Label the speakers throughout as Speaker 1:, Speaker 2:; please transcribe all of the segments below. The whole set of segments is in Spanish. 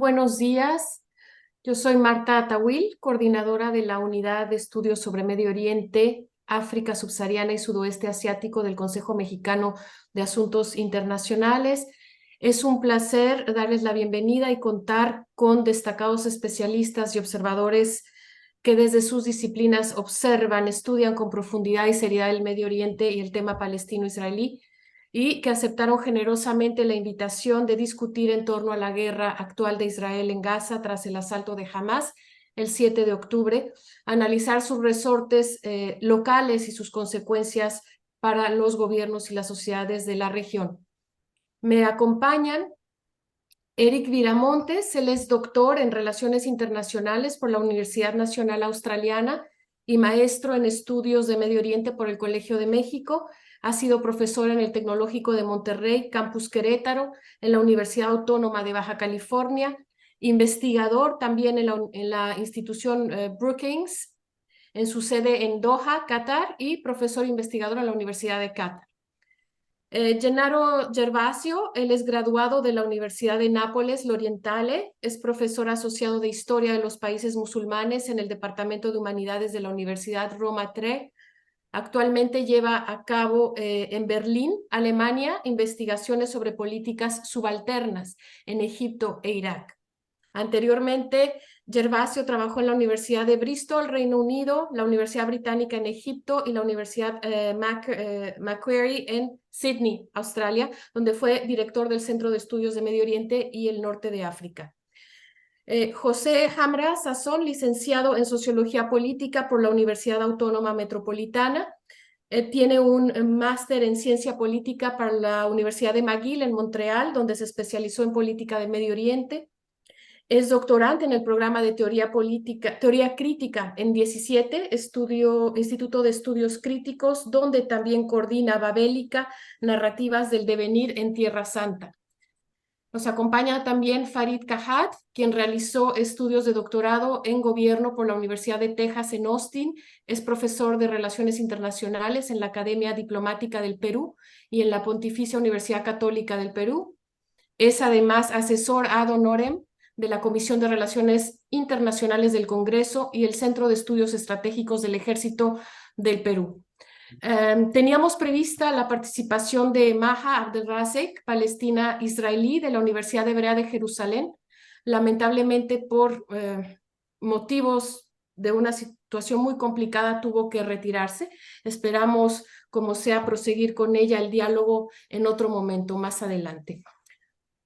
Speaker 1: Buenos días, yo soy Marta Atawil, coordinadora de la Unidad de Estudios sobre Medio Oriente, África Subsahariana y Sudoeste Asiático del Consejo Mexicano de Asuntos Internacionales. Es un placer darles la bienvenida y contar con destacados especialistas y observadores que desde sus disciplinas observan, estudian con profundidad y seriedad el Medio Oriente y el tema palestino-israelí, y que aceptaron generosamente la invitación de discutir en torno a la guerra actual de Israel en Gaza tras el asalto de Hamas el 7 de octubre, analizar sus resortes locales y sus consecuencias para los gobiernos y las sociedades de la región. Me acompañan Eric Viramontes. Él es doctor en Relaciones Internacionales por la Universidad Nacional Australiana y maestro en Estudios de Medio Oriente por el Colegio de México. Ha sido profesor en el Tecnológico de Monterrey, Campus Querétaro, en la Universidad Autónoma de Baja California, investigador también en la institución Brookings, en su sede en Doha, Qatar, y profesor investigador en la Universidad de Qatar. Gennaro Gervasio, él es graduado de la Universidad de Nápoles L'Orientale, es profesor asociado de Historia de los Países Musulmanes en el Departamento de Humanidades de la Universidad Roma III. Actualmente lleva a cabo en Berlín, Alemania, investigaciones sobre políticas subalternas en Egipto e Irak. Anteriormente, Gervasio trabajó en la Universidad de Bristol, Reino Unido, la Universidad Británica en Egipto y la Universidad Macquarie en Sydney, Australia, donde fue director del Centro de Estudios de Medio Oriente y el Norte de África. José Hamra Sazón, licenciado en Sociología Política por la Universidad Autónoma Metropolitana. Tiene un máster en Ciencia Política para la Universidad de McGill en Montreal, donde se especializó en política de Medio Oriente. Es doctorante en el programa de Teoría Crítica en 17, Instituto de Estudios Críticos, donde también coordina Babélica, Narrativas del Devenir en Tierra Santa. Nos acompaña también Farid Kahat, quien realizó estudios de doctorado en gobierno por la Universidad de Texas en Austin. Es profesor de Relaciones Internacionales en la Academia Diplomática del Perú y en la Pontificia Universidad Católica del Perú. Es además asesor ad honorem de la Comisión de Relaciones Internacionales del Congreso y el Centro de Estudios Estratégicos del Ejército del Perú. Teníamos prevista la participación de Maha Abdelrazek, palestina israelí de la Universidad Hebrea de Jerusalén. Lamentablemente, por motivos de una situación muy complicada, tuvo que retirarse. Esperamos, como sea, proseguir con ella el diálogo en otro momento, más adelante.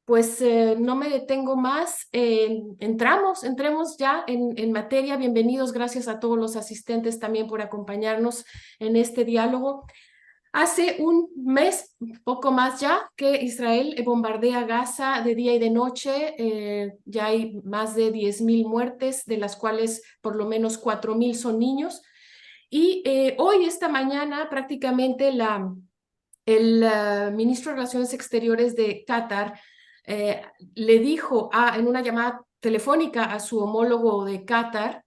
Speaker 1: Pues no me detengo más, entremos ya en materia. Bienvenidos, gracias a todos los asistentes también por acompañarnos en este diálogo. Hace un mes, poco más ya, que Israel bombardea Gaza de día y de noche. Ya hay más de 10.000 muertes, de las cuales por lo menos 4.000 son niños. Y hoy, esta mañana, prácticamente el ministro de Relaciones Exteriores de Qatar le dijo en una llamada telefónica a su homólogo de Qatar,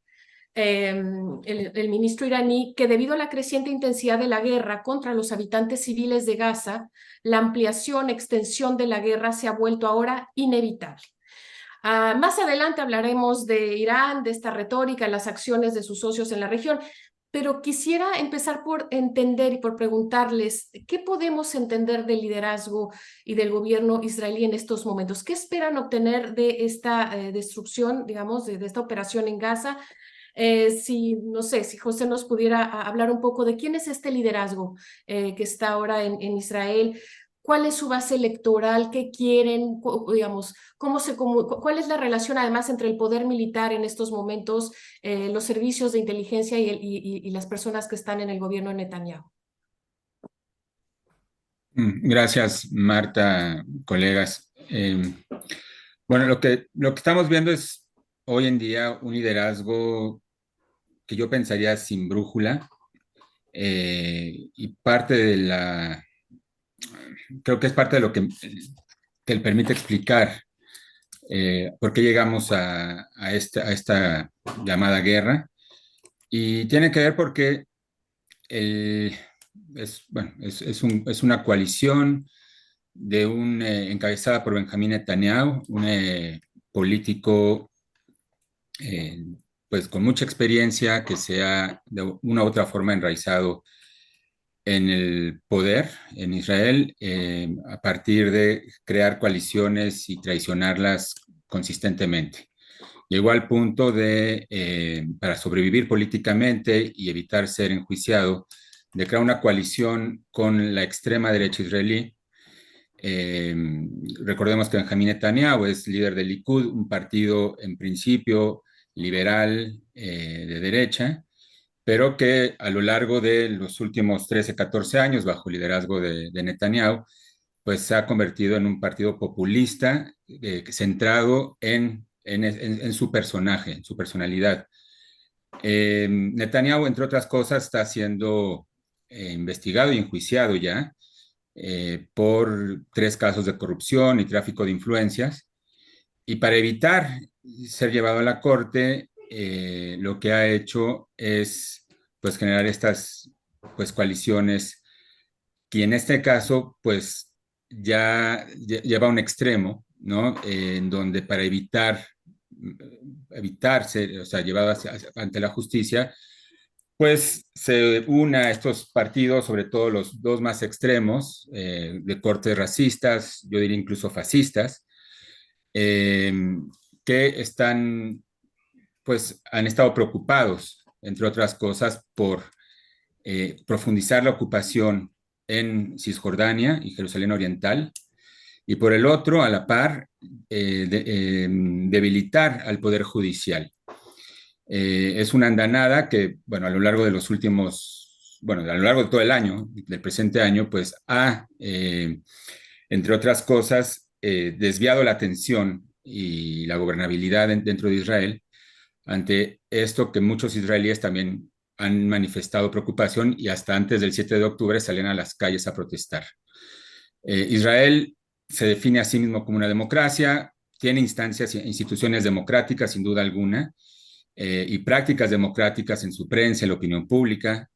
Speaker 1: el ministro iraní, que debido a la creciente intensidad de la guerra contra los habitantes civiles de Gaza, la ampliación, extensión de la guerra se ha vuelto ahora inevitable. Más adelante hablaremos de Irán, de esta retórica, las acciones de sus socios en la región, pero quisiera empezar por entender y por preguntarles qué podemos entender del liderazgo y del gobierno israelí en estos momentos. ¿Qué esperan obtener de esta destrucción, digamos, de esta operación en Gaza? No sé, si José nos pudiera hablar un poco de quién es este liderazgo que está ahora en Israel. ¿Cuál es su base electoral? ¿Qué quieren? Digamos, ¿cuál es la relación además entre el poder militar en estos momentos, los servicios de inteligencia y las personas que están en el gobierno de Netanyahu?
Speaker 2: Gracias, Marta, colegas. Bueno, lo que estamos viendo es hoy en día un liderazgo que yo pensaría sin brújula, y creo que es parte de lo que le permite explicar por qué llegamos a esta llamada guerra. Y tiene que ver porque bueno, es una coalición encabezada por Benjamín Netanyahu, un político eh, pues con mucha experiencia, que sea de una u otra forma enraizado en el poder en Israel, a partir de crear coaliciones y traicionarlas consistentemente. Llegó al punto de, para sobrevivir políticamente y evitar ser enjuiciado, de crear una coalición con la extrema derecha israelí. Eh, Recordemos que Benjamín Netanyahu es líder del Likud, un partido en principio liberal de derecha, pero que a lo largo de los últimos 13, 14 años, bajo liderazgo de Netanyahu, pues se ha convertido en un partido populista centrado en su personaje, en su personalidad. Netanyahu, entre otras cosas, está siendo investigado y enjuiciado ya por 3 casos de corrupción y tráfico de influencias. Y para evitar ser llevado a la corte, lo que ha hecho es pues generar estas pues coaliciones que en este caso pues ya lleva a un extremo, ¿no? En donde para evitarse, o sea, llevado ante la justicia, pues se une a estos partidos, sobre todo los dos más extremos, de cortes racistas, yo diría incluso fascistas, eh, que están, pues, han estado preocupados, entre otras cosas, por profundizar la ocupación en Cisjordania y Jerusalén Oriental, y por el otro, a la par, debilitar al Poder Judicial. Es una andanada que, bueno, a lo largo de los últimos, bueno, a lo largo de todo el año, del presente año, pues ha, entre otras cosas, desviado la atención y la gobernabilidad dentro de Israel ante esto que muchos israelíes también han manifestado preocupación y hasta antes del 7 de octubre salían a las calles a protestar. Israel se define a sí mismo como una democracia, tiene instancias e instituciones democráticas, sin duda alguna, y prácticas democráticas en su prensa, en la opinión pública,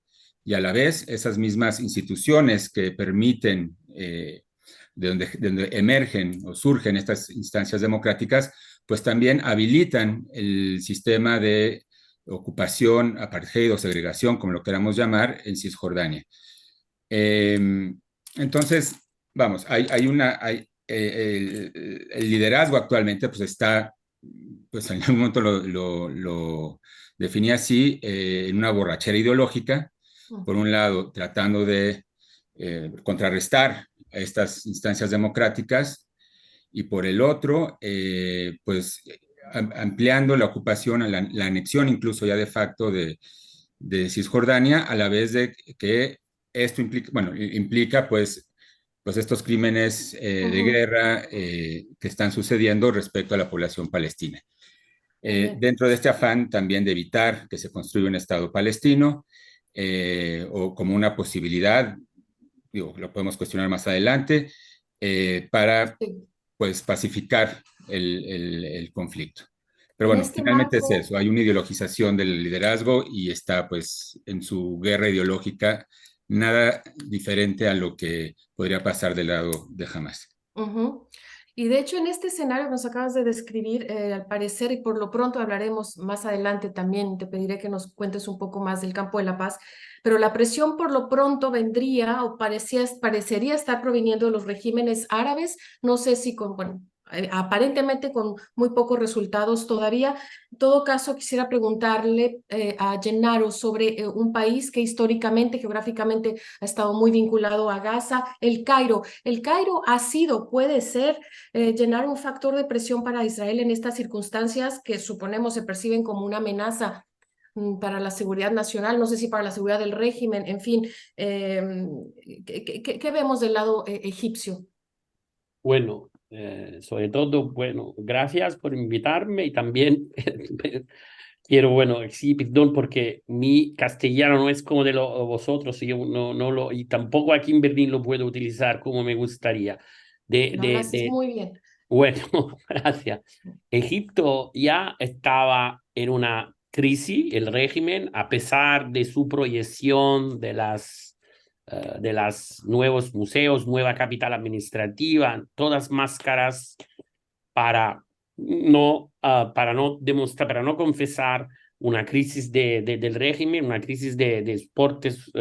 Speaker 2: y a la vez esas mismas instituciones que permiten, de donde emergen o surgen estas instancias democráticas, pues también habilitan el sistema de ocupación, apartheid o segregación, como lo queramos llamar, en Cisjordania. Entonces, vamos, el liderazgo actualmente pues está, pues en algún momento lo definía así, en una borrachera ideológica, por un lado tratando de contrarrestar a estas instancias democráticas y por el otro, pues ampliando la ocupación, la anexión incluso ya de facto de Cisjordania, a la vez de que esto implica, bueno, implica pues estos crímenes de guerra que están sucediendo respecto a la población palestina. Dentro de este afán también de evitar que se construya un Estado palestino o como una posibilidad, digo, lo podemos cuestionar más adelante, para
Speaker 1: Sí.
Speaker 2: pues pacificar el conflicto. Pero
Speaker 1: En
Speaker 2: bueno,
Speaker 1: este
Speaker 2: finalmente es
Speaker 1: marco,
Speaker 2: eso, hay una ideologización del liderazgo y está pues en su guerra ideológica nada diferente a lo que podría pasar del lado de Hamas.
Speaker 1: ujú. Y de hecho, en este escenario que nos acabas de describir, al parecer, y por lo pronto hablaremos más adelante también, te pediré que nos cuentes un poco más del campo de la paz, pero la presión por lo pronto vendría o parecería estar proviniendo de los regímenes árabes, no sé si con, bueno, aparentemente con muy pocos resultados todavía. En todo caso, quisiera preguntarle a Gennaro sobre un país que históricamente, geográficamente ha estado muy vinculado a Gaza, el Cairo. El Cairo ha sido, puede ser, llenar un factor de presión para Israel en estas circunstancias que suponemos se perciben como una amenaza para la seguridad nacional, no sé si para la seguridad del régimen, en fin, ¿qué vemos del lado egipcio?
Speaker 3: Bueno, sobre todo, bueno, gracias por invitarme y también quiero, bueno, sí, perdón porque mi castellano no es como de vosotros y yo no lo, y tampoco aquí en Berlín lo puedo utilizar como me gustaría.
Speaker 1: Lo haces muy bien.
Speaker 3: Bueno, gracias. Egipto ya estaba en una crisis, el régimen, a pesar de su proyección de las nuevos museos, nueva capital administrativa, todas máscaras para no, para no confesar una crisis del régimen, una crisis de exportes,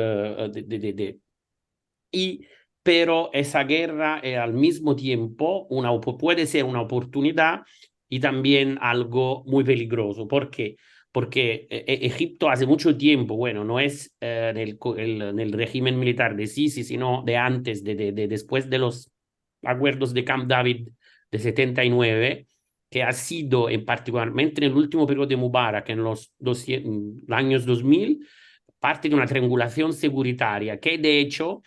Speaker 3: pero esa guerra es al mismo tiempo puede ser una oportunidad y también algo muy peligroso. ¿Por qué? Porque Egipto hace mucho tiempo, bueno, no es en el régimen militar de Sisi, sino de antes, después de los acuerdos de Camp David de 79, que ha sido, particularmente en el último periodo de Mubarak, en los años 2000, parte de una triangulación securitaria que de hecho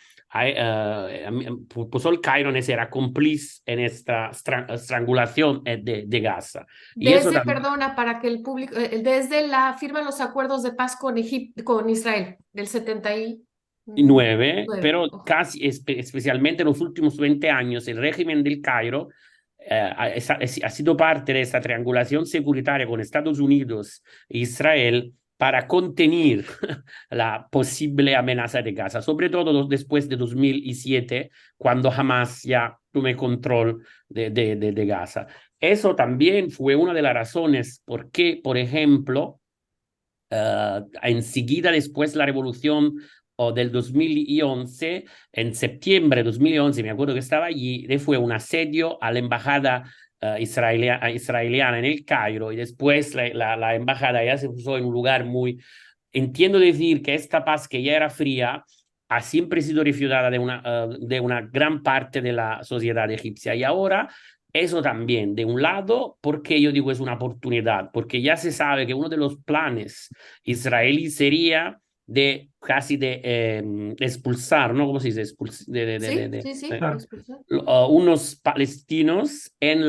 Speaker 3: puso el Cairo en era cómplice en esta estrangulación de Gaza. Y eso
Speaker 1: Desde,
Speaker 3: también,
Speaker 1: perdona, para que el público, desde la firma de los acuerdos de paz con con Israel del
Speaker 3: 9,
Speaker 1: 79.
Speaker 3: pero casi especialmente en los últimos 20 años el régimen del Cairo ha sido parte de esa triangulación securitaria con Estados Unidos e Israel para contener la posible amenaza de Gaza, sobre todo después de 2007, cuando Hamas ya tomó control de Gaza. Eso también fue una de las razones por qué, por ejemplo, enseguida después la revolución del 2011, en septiembre de 2011, me acuerdo que estaba allí, le fue un asedio a la embajada israeliana en el Cairo y después la embajada ya se puso en un lugar muy... Entiendo decir que esta paz que ya era fría ha siempre sido refutada de una gran parte de la sociedad egipcia y ahora eso también, de un lado, porque yo digo es una oportunidad, porque ya se sabe que uno de los planes israelíes sería de casi de expulsar, ¿no? ¿Cómo se dice?
Speaker 1: Sí, sí, sí, expulsión.
Speaker 3: Unos palestinos en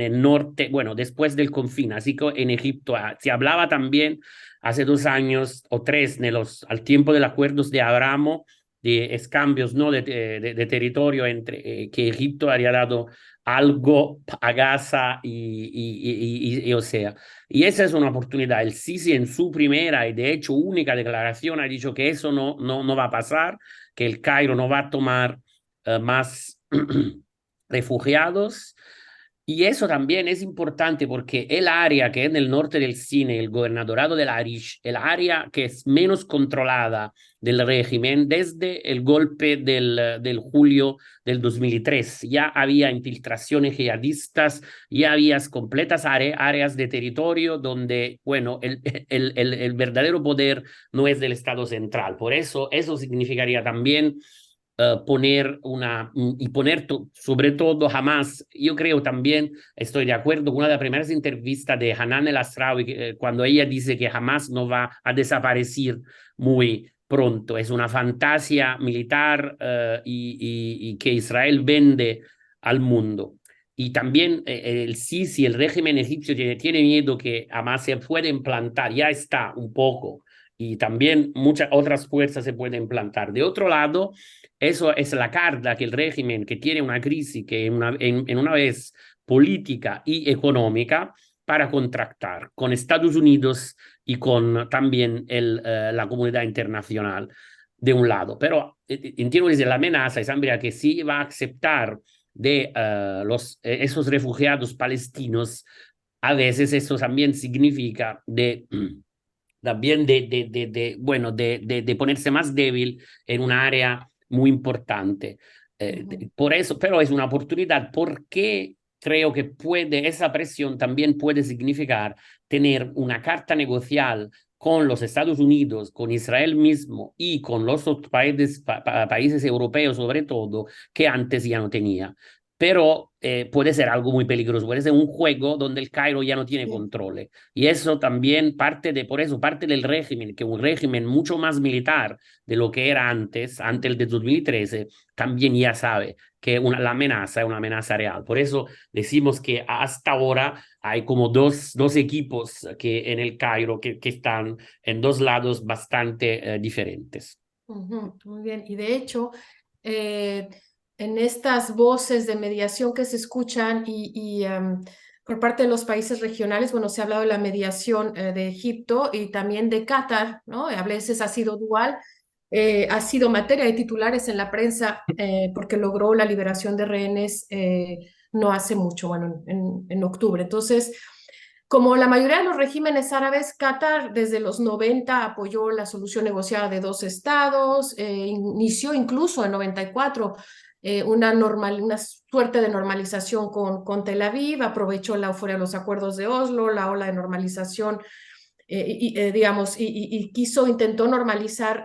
Speaker 3: el norte, bueno, después del confín, así que en Egipto se hablaba también hace 2 años o 3, al tiempo de los acuerdos de Abramo, de escambios, ¿no? de territorio entre que Egipto había dado algo a Gaza o sea, y esa es una oportunidad. El Sisi en su primera y de hecho única declaración ha dicho que eso no va a pasar, que el Cairo no va a tomar más refugiados. Y eso también es importante porque el área que es en el norte del Sinai, el gobernadorado del Arish, el área que es menos controlada del régimen desde el golpe del julio del 2003. Ya había infiltraciones jihadistas, ya había completas áreas de territorio donde, bueno, el verdadero poder no es del Estado central. Por eso significaría también poner sobre todo jamás, yo creo también, estoy de acuerdo con una de las primeras entrevistas de Hanan El Asraoui, cuando ella dice que jamás no va a desaparecer muy pronto, es una fantasía militar y que Israel vende al mundo. Y también el Sisi, el régimen egipcio, tiene miedo que Hamas se pueda implantar, ya está un poco, y también muchas otras fuerzas se pueden implantar. De otro lado, eso es la carga que el régimen, que tiene una crisis que en una vez política y económica, para contractar con Estados Unidos y con también la comunidad internacional de un lado. Pero entiendo desde la amenaza, Isambria, que sí va a aceptar de esos refugiados palestinos, a veces eso también significa también bueno, de ponerse más débil en un área muy importante. Por eso, pero es una oportunidad porque creo que esa presión también puede significar tener una carta negocial con los Estados Unidos, con Israel mismo y con los otros países europeos sobre todo, que antes ya no tenía. Pero puede ser algo muy peligroso, puede ser un juego donde el Cairo ya no tiene
Speaker 1: Sí.
Speaker 3: control. Y eso también por eso parte del régimen, que un régimen mucho más militar de lo que era antes del 2013, también ya sabe que la amenaza es una amenaza real. Por eso decimos que hasta ahora hay como dos equipos que en el Cairo que están en dos lados bastante diferentes.
Speaker 1: Muy bien. Y de hecho, en estas voces de mediación que se escuchan por parte de los países regionales, bueno, se ha hablado de la mediación de Egipto y también de Qatar, ¿no? A veces ha sido dual, ha sido materia de titulares en la prensa porque logró la liberación de rehenes no hace mucho, bueno, en octubre. Entonces, como la mayoría de los regímenes árabes, Qatar desde los 90 apoyó la solución negociada de dos estados, inició incluso en 94 una suerte de normalización con Tel Aviv, aprovechó la euforia de los acuerdos de Oslo, la ola de normalización, digamos, intentó normalizar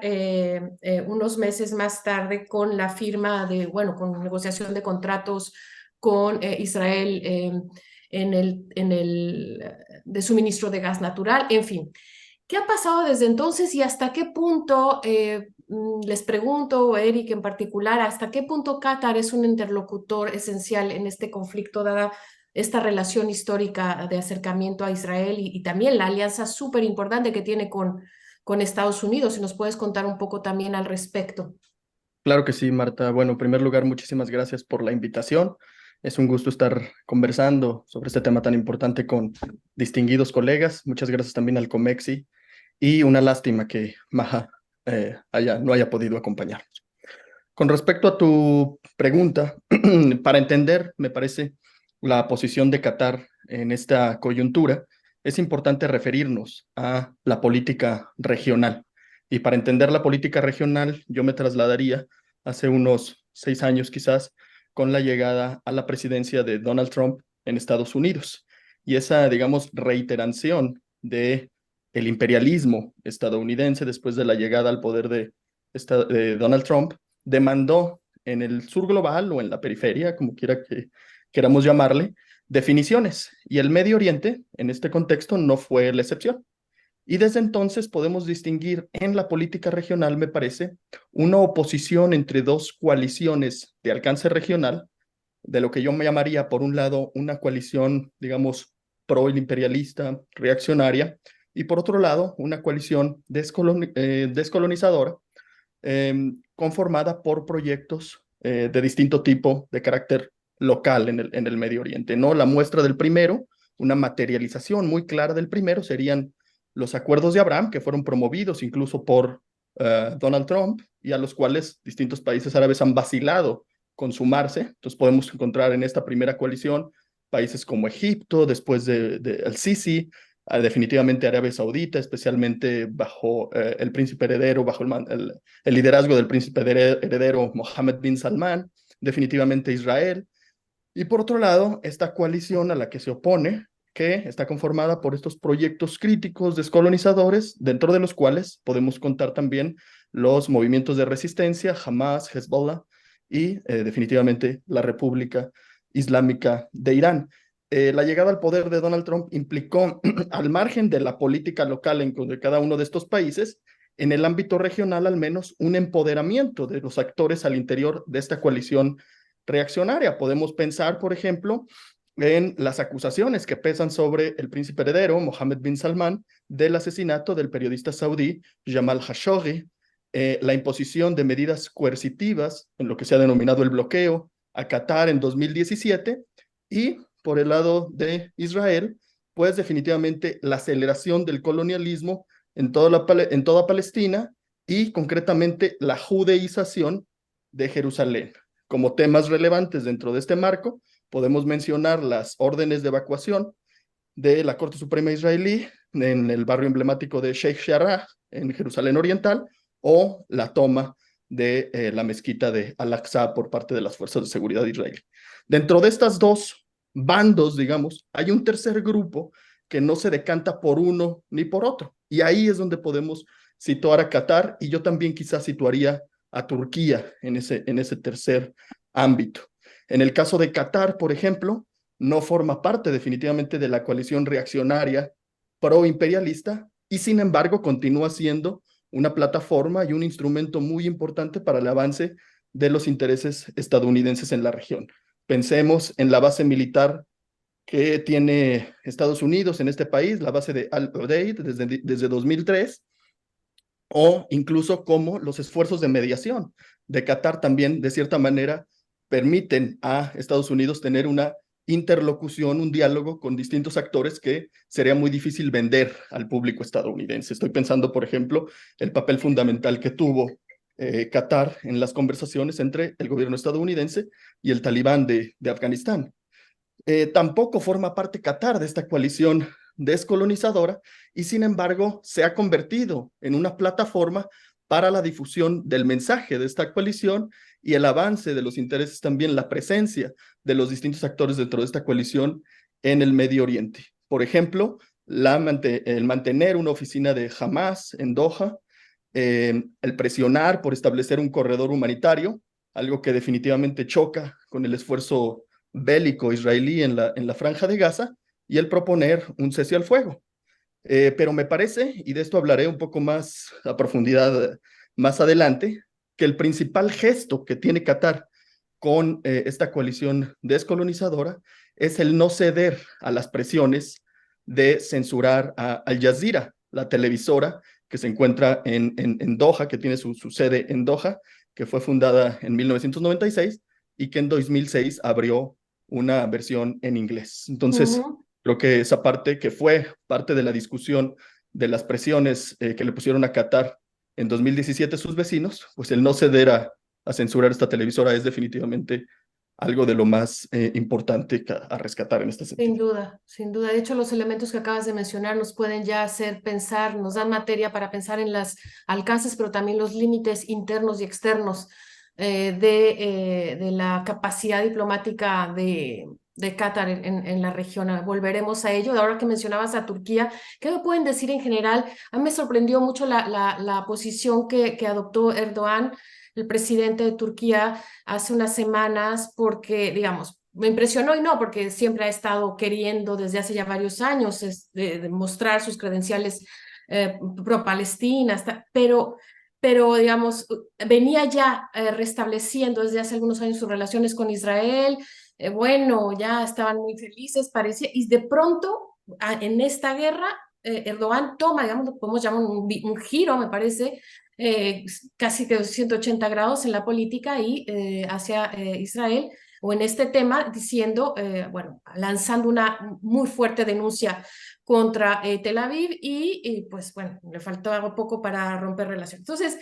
Speaker 1: unos meses más tarde con la firma de, bueno, con negociación de contratos con Israel de suministro de gas natural, en fin. ¿Qué ha pasado desde entonces y hasta qué punto, les pregunto, Eric en particular, hasta qué punto Qatar es un interlocutor esencial en este conflicto, dada esta relación histórica de acercamiento a Israel y también la alianza súper importante que tiene con Estados Unidos? Si nos puedes contar un poco también al respecto.
Speaker 4: Claro que sí, Marta. Bueno, en primer lugar, muchísimas gracias por la invitación. Es un gusto estar conversando sobre este tema tan importante con distinguidos colegas. Muchas gracias también al Comexi y una lástima que Maja no haya podido acompañarnos. Con respecto a tu pregunta, para entender, me parece, la posición de Qatar en esta coyuntura, es importante referirnos a la política regional. Y para entender la política regional, yo me trasladaría hace unos 6 años quizás, con la llegada a la presidencia de Donald Trump en Estados Unidos. Y esa, digamos, reiteración de el imperialismo estadounidense después de la llegada al poder de Donald Trump demandó en el sur global o en la periferia, como quiera que queramos llamarle, definiciones. Y el Medio Oriente, en este contexto, no fue la excepción. Y desde entonces podemos distinguir en la política regional, me parece, una oposición entre dos coaliciones de alcance regional, de lo que yo me llamaría, por un lado, una coalición, digamos, pro-imperialista, reaccionaria, y por otro lado, una coalición descolonizadora, conformada por proyectos de distinto tipo de carácter local en el Medio Oriente, ¿no? La muestra del primero, una materialización muy clara del primero, serían los acuerdos de Abraham, que fueron promovidos incluso por Donald Trump, y a los cuales distintos países árabes han vacilado con sumarse. Entonces podemos encontrar en esta primera coalición países como Egipto, después de Al-Sisi, definitivamente Arabia Saudita, especialmente bajo el príncipe heredero, bajo el liderazgo del príncipe heredero Mohammed bin Salman, definitivamente Israel. Y por otro lado, esta coalición a la que se opone, que está conformada por estos proyectos críticos descolonizadores, dentro de los cuales podemos contar también los movimientos de resistencia, Hamas, Hezbollah y definitivamente la República Islámica de Irán. La llegada al poder de Donald Trump implicó, al margen de la política local de cada uno de estos países, en el ámbito regional al menos, un empoderamiento de los actores al interior de esta coalición reaccionaria. Podemos pensar, por ejemplo, en las acusaciones que pesan sobre el príncipe heredero, Mohammed bin Salman, del asesinato del periodista saudí Jamal Khashoggi, la imposición de medidas coercitivas en lo que se ha denominado el bloqueo a Qatar en 2017 y, por el lado de Israel, pues definitivamente la aceleración del colonialismo en toda Palestina y concretamente la judeización de Jerusalén. Como temas relevantes dentro de este marco, podemos mencionar las órdenes de evacuación de la Corte Suprema israelí en el barrio emblemático de Sheikh Jarrah, en Jerusalén Oriental, o la toma de la mezquita de Al-Aqsa por parte de las fuerzas de seguridad israelí. Dentro de estas dos bandos, digamos, hay un tercer grupo que no se decanta por uno ni por otro. Y ahí es donde podemos situar a Qatar, y yo también quizás situaría a Turquía en ese tercer ámbito. En el caso de Qatar, por ejemplo, no forma parte definitivamente de la coalición reaccionaria pro-imperialista y sin embargo continúa siendo una plataforma y un instrumento muy importante para el avance de los intereses estadounidenses en la región. Pensemos en la base militar que tiene Estados Unidos en este país, la base de Al-Udeid desde 2003, o incluso como los esfuerzos de mediación de Qatar también, de cierta manera, permiten a Estados Unidos tener una interlocución, un diálogo con distintos actores que sería muy difícil vender al público estadounidense. Estoy pensando, por ejemplo, el papel fundamental que tuvo Qatar en las conversaciones entre el gobierno estadounidense y el talibán de Afganistán. Tampoco forma parte Qatar de esta coalición descolonizadora y sin embargo se ha convertido en una plataforma para la difusión del mensaje de esta coalición y el avance de los intereses, también la presencia de los distintos actores dentro de esta coalición en el Medio Oriente. Por ejemplo, el mantener una oficina de Hamas en Doha, el presionar por establecer un corredor humanitario, algo que definitivamente choca con el esfuerzo bélico israelí en la Franja de Gaza, y el proponer un cese al fuego. Pero me parece, y de esto hablaré un poco más a profundidad más adelante, que el principal gesto que tiene Qatar con esta coalición descolonizadora es el no ceder a las presiones de censurar a Al Jazeera, la televisora que se encuentra en Doha, que tiene su sede en Doha, que fue fundada en 1996 y que en 2006 abrió una versión en inglés. Entonces, creo que esa parte que fue parte de la discusión de las presiones que le pusieron a Qatar en 2017 sus vecinos, pues el no ceder a censurar esta televisora es definitivamente algo de lo más importante a rescatar en este sentido.
Speaker 1: Sin duda, sin duda. De hecho, los elementos que acabas de mencionar nos pueden ya hacer pensar, nos dan materia para pensar en los alcances, pero también los límites internos y externos de la capacidad diplomática de Qatar en la región. Volveremos a ello. Ahora que mencionabas a Turquía, ¿qué me pueden decir en general? A mí me sorprendió mucho la posición que adoptó Erdogan, el presidente de Turquía, hace unas semanas, porque, digamos, me impresionó y no, porque siempre ha estado queriendo desde hace ya varios años demostrar sus credenciales pro-Palestina, pero digamos, venía ya restableciendo desde hace algunos años sus relaciones con Israel. Bueno, ya estaban muy felices, parecía, y de pronto en esta guerra Erdogan toma, digamos, lo podemos llamar un giro, me parece, casi que 180 grados en la política y hacia Israel, o en este tema, diciendo, bueno, lanzando una muy fuerte denuncia contra Tel Aviv y pues bueno, le faltó algo poco para romper relaciones. Entonces,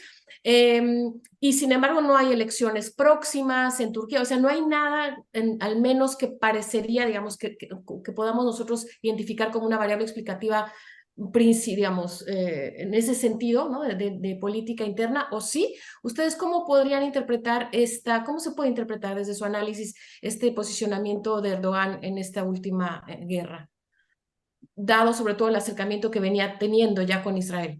Speaker 1: y sin embargo no hay elecciones próximas en Turquía, o sea, no hay nada, al menos que parecería, digamos, que podamos nosotros identificar como una variable explicativa digamos, en ese sentido, ¿no? de política interna, o sí, ¿ustedes cómo podrían interpretar cómo se puede interpretar desde su análisis este posicionamiento de Erdogan en esta última guerra, dado sobre todo el acercamiento que venía teniendo ya con Israel?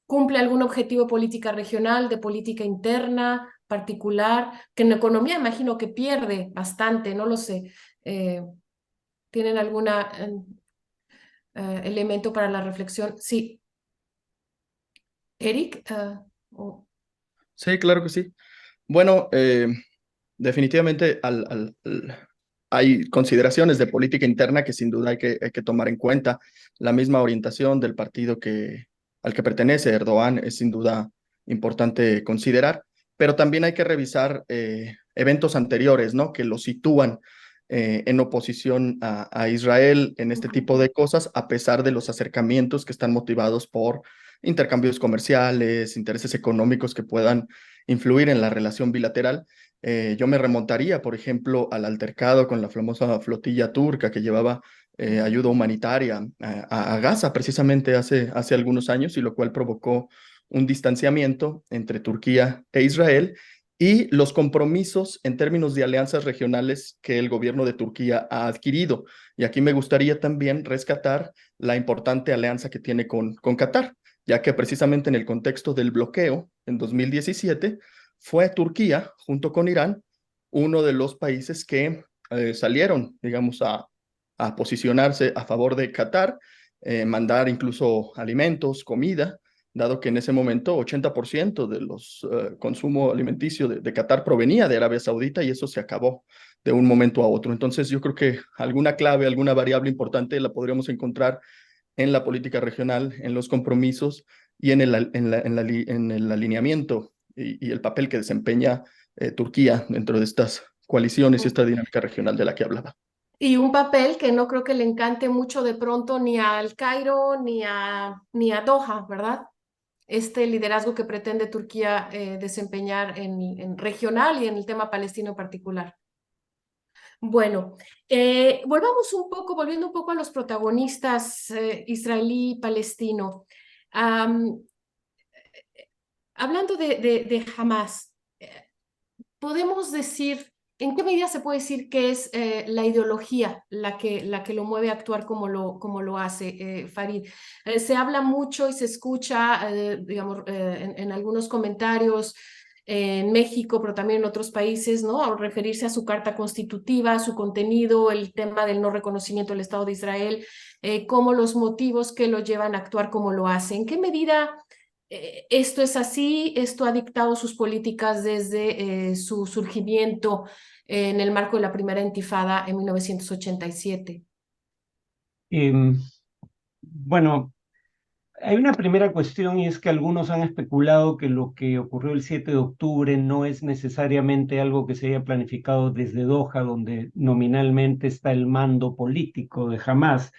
Speaker 1: ¿Cumple algún objetivo de política regional, de política interna particular, que en economía imagino que pierde bastante, no lo sé? ¿Tienen alguna elemento para la reflexión? Sí. Eric.
Speaker 4: Sí, claro que sí. Bueno, definitivamente hay consideraciones de política interna que sin duda hay que tomar en cuenta. La misma orientación del partido al que pertenece Erdogan es sin duda importante considerar, pero también hay que revisar eventos anteriores, ¿no? Que lo sitúan en oposición a Israel en este tipo de cosas, a pesar de los acercamientos que están motivados por intercambios comerciales, intereses económicos que puedan influir en la relación bilateral. Yo me remontaría, por ejemplo, al altercado con la famosa flotilla turca que llevaba ayuda humanitaria a Gaza precisamente hace algunos años, y lo cual provocó un distanciamiento entre Turquía e Israel y los compromisos en términos de alianzas regionales que el gobierno de Turquía ha adquirido. Y aquí me gustaría también rescatar la importante alianza que tiene con Qatar, ya que precisamente en el contexto del bloqueo en 2017 fue Turquía, junto con Irán, uno de los países que salieron, digamos, a posicionarse a favor de Qatar, mandar incluso alimentos, comida, dado que en ese momento 80% de los consumo alimenticio de Qatar provenía de Arabia Saudita y eso se acabó de un momento a otro. Entonces yo creo que alguna clave, alguna variable importante la podríamos encontrar en la política regional, en los compromisos y en el alineamiento y el papel que desempeña Turquía dentro de estas coaliciones y esta dinámica regional de la que hablaba.
Speaker 1: Y un papel que no creo que le encante mucho de pronto ni al Cairo ni a Doha, ¿verdad? Este liderazgo que pretende Turquía desempeñar en regional y en el tema palestino en particular. Bueno, volviendo un poco a los protagonistas israelí y palestino. Am, Hablando de Hamas, podemos decir, ¿en qué medida se puede decir que es la ideología la que lo mueve a actuar como lo hace, Farid? Se habla mucho y se escucha, digamos, en algunos comentarios en México, pero también en otros países, ¿no? Al referirse a su carta constitutiva, su contenido, el tema del no reconocimiento del Estado de Israel, como los motivos que lo llevan a actuar como lo hace. ¿En qué medida esto es así? Esto ha dictado sus políticas desde su surgimiento en el marco de la primera intifada en 1987.
Speaker 5: Em, bueno, hay una primera cuestión y es que algunos han especulado que lo que ocurrió el 7 de octubre no es necesariamente algo que se haya planificado desde Doha, donde nominalmente está el mando político de Hamás,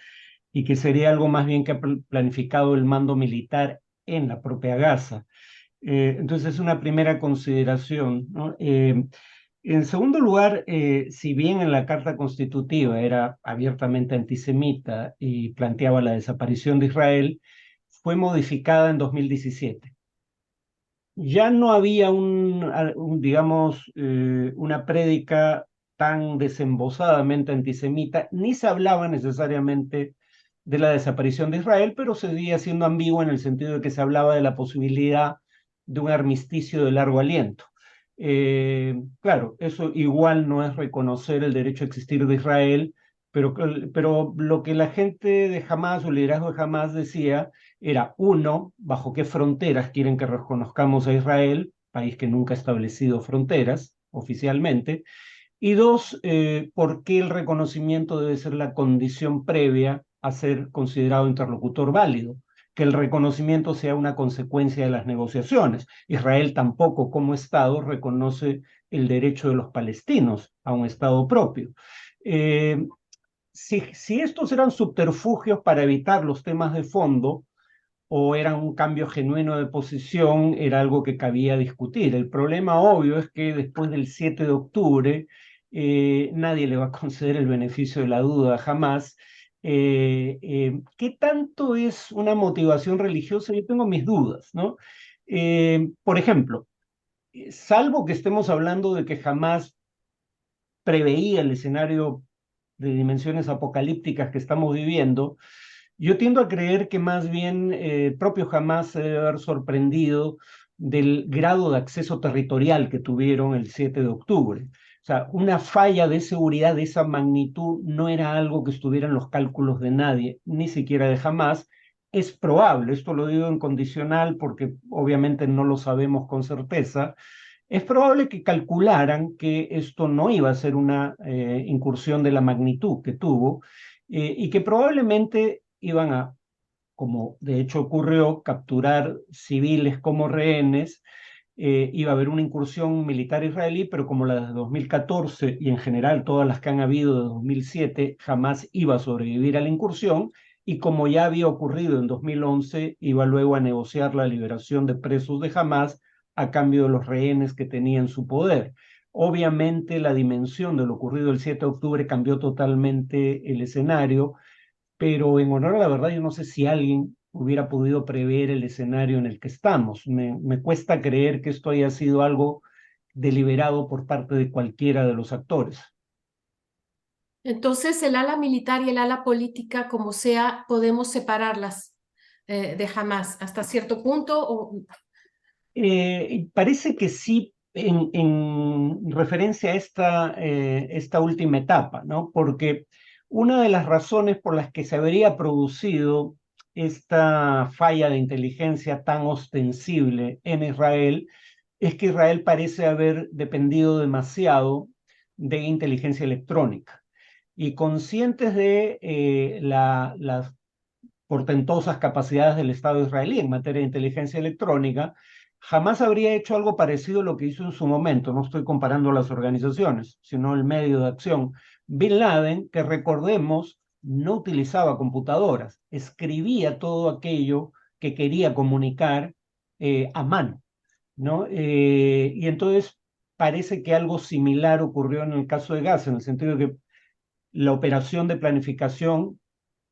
Speaker 5: y que sería algo más bien que ha planificado el mando militar en la propia Gaza. Entonces es una primera consideración, ¿no? En segundo lugar, si bien en la Carta Constitutiva era abiertamente antisemita y planteaba la desaparición de Israel, fue modificada en 2017. Ya no había digamos, una prédica tan desembosadamente antisemita, ni se hablaba necesariamente de la desaparición de Israel, pero seguía siendo ambiguo en el sentido de que se hablaba de la posibilidad de un armisticio de largo aliento. Claro, eso igual no es reconocer el derecho a existir de Israel, pero lo que la gente de Hamás o el liderazgo de Hamás decía era, uno, bajo qué fronteras quieren que reconozcamos a Israel, país que nunca ha establecido fronteras oficialmente, y dos, por qué el reconocimiento debe ser la condición previa a ser considerado interlocutor válido, que el reconocimiento sea una consecuencia de las negociaciones. Israel tampoco, como Estado, reconoce el derecho de los palestinos a un Estado propio. Si estos eran subterfugios para evitar los temas de fondo, o era un cambio genuino de posición, era algo que cabía discutir. El problema obvio es que después del 7 de octubre nadie le va a conceder el beneficio de la duda jamás. ¿Qué tanto es una motivación religiosa? Yo tengo mis dudas, ¿no? Por ejemplo, salvo que estemos hablando de que jamás preveía el escenario de dimensiones apocalípticas que estamos viviendo, yo tiendo a creer que más bien el propio Hamás se debe haber sorprendido del grado de acceso territorial que tuvieron el 7 de octubre. O sea, una falla de seguridad de esa magnitud no era algo que estuviera en los cálculos de nadie, ni siquiera de Hamás. Es probable, esto lo digo en condicional porque obviamente no lo sabemos con certeza, es probable que calcularan que esto no iba a ser una incursión de la magnitud que tuvo y que probablemente iban a, como de hecho ocurrió, capturar civiles como rehenes. Iba a haber una incursión militar israelí, pero como la de 2014 y en general todas las que han habido de 2007, jamás iba a sobrevivir a la incursión, y como ya había ocurrido en 2011, iba luego a negociar la liberación de presos de Hamás a cambio de los rehenes que tenía en su poder. Obviamente la dimensión de lo ocurrido el 7 de octubre cambió totalmente el escenario, pero en honor a la verdad yo no sé si alguien hubiera podido prever el escenario en el que estamos. Me cuesta creer que esto haya sido algo deliberado por parte de cualquiera de los actores.
Speaker 1: Entonces, el ala militar y el ala política, como sea, podemos separarlas de Hamas hasta cierto punto.
Speaker 5: Parece que sí, en referencia a esta última etapa, ¿no? Porque una de las razones por las que se habría producido esta falla de inteligencia tan ostensible en Israel es que Israel parece haber dependido demasiado de inteligencia electrónica. Y conscientes de las portentosas capacidades del Estado israelí en materia de inteligencia electrónica, jamás habría hecho algo parecido a lo que hizo en su momento. No estoy comparando las organizaciones, sino el medio de acción. Bin Laden, que recordemos, no utilizaba computadoras, escribía todo aquello que quería comunicar a mano, ¿no? Y entonces parece que algo similar ocurrió en el caso de Gaza, en el sentido de que la operación de planificación,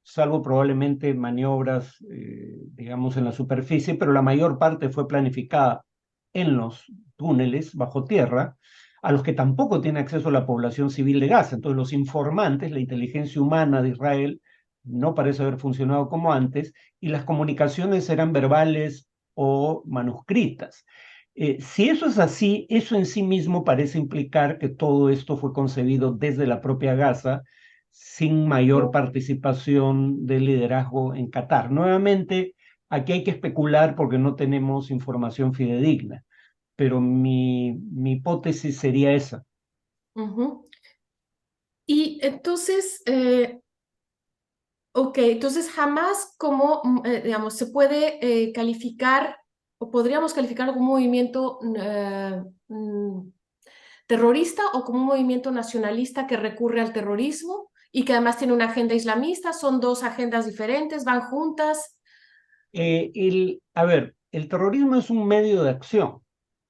Speaker 5: salvo probablemente maniobras, digamos, en la superficie, pero la mayor parte fue planificada en los túneles bajo tierra, a los que tampoco tiene acceso la población civil de Gaza. Entonces, los informantes, la inteligencia humana de Israel, no parece haber funcionado como antes, y las comunicaciones eran verbales o manuscritas. Si eso es así, eso en sí mismo parece implicar que todo esto fue concebido desde la propia Gaza, sin mayor participación del liderazgo en Qatar. Nuevamente, aquí hay que especular porque no tenemos información fidedigna, pero mi hipótesis sería esa.
Speaker 1: Ujú. Y entonces, ok, entonces jamás como, digamos, se puede calificar o podríamos calificar como un movimiento terrorista o como un movimiento nacionalista que recurre al terrorismo y que además tiene una agenda islamista. ¿Son dos agendas diferentes? ¿Van juntas?
Speaker 5: A ver, el terrorismo es un medio de acción,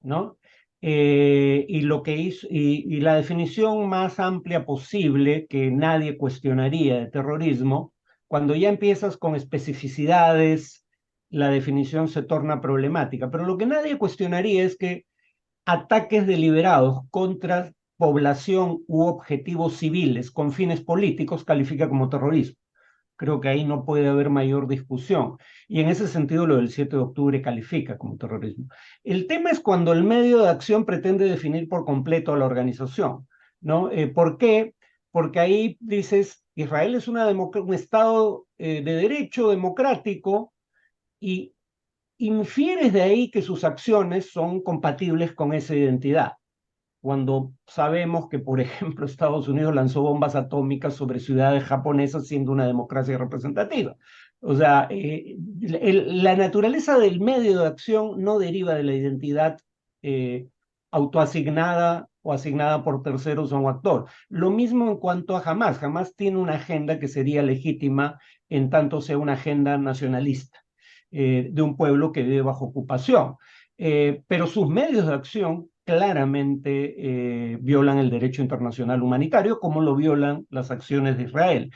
Speaker 5: ¿no? Y lo que hizo, y la definición más amplia posible que nadie cuestionaría de terrorismo, cuando ya empiezas con especificidades, la definición se torna problemática. Pero lo que nadie cuestionaría es que ataques deliberados contra población u objetivos civiles con fines políticos califica como terrorismo. Creo que ahí no puede haber mayor discusión. Y en ese sentido lo del 7 de octubre califica como terrorismo. El tema es cuando el medio de acción pretende definir por completo a la organización, ¿no? ¿Por qué? Porque ahí dices, Israel es un Estado de derecho democrático y infieres de ahí que sus acciones son compatibles con esa identidad cuando sabemos que, por ejemplo, Estados Unidos lanzó bombas atómicas sobre ciudades japonesas siendo una democracia representativa. O sea, la naturaleza del medio de acción no deriva de la identidad autoasignada o asignada por terceros a un actor. Lo mismo en cuanto a Hamas. Hamas tiene una agenda que sería legítima en tanto sea una agenda nacionalista de un pueblo que vive bajo ocupación. Pero sus medios de acción claramente violan el derecho internacional humanitario, como lo violan las acciones de Israel.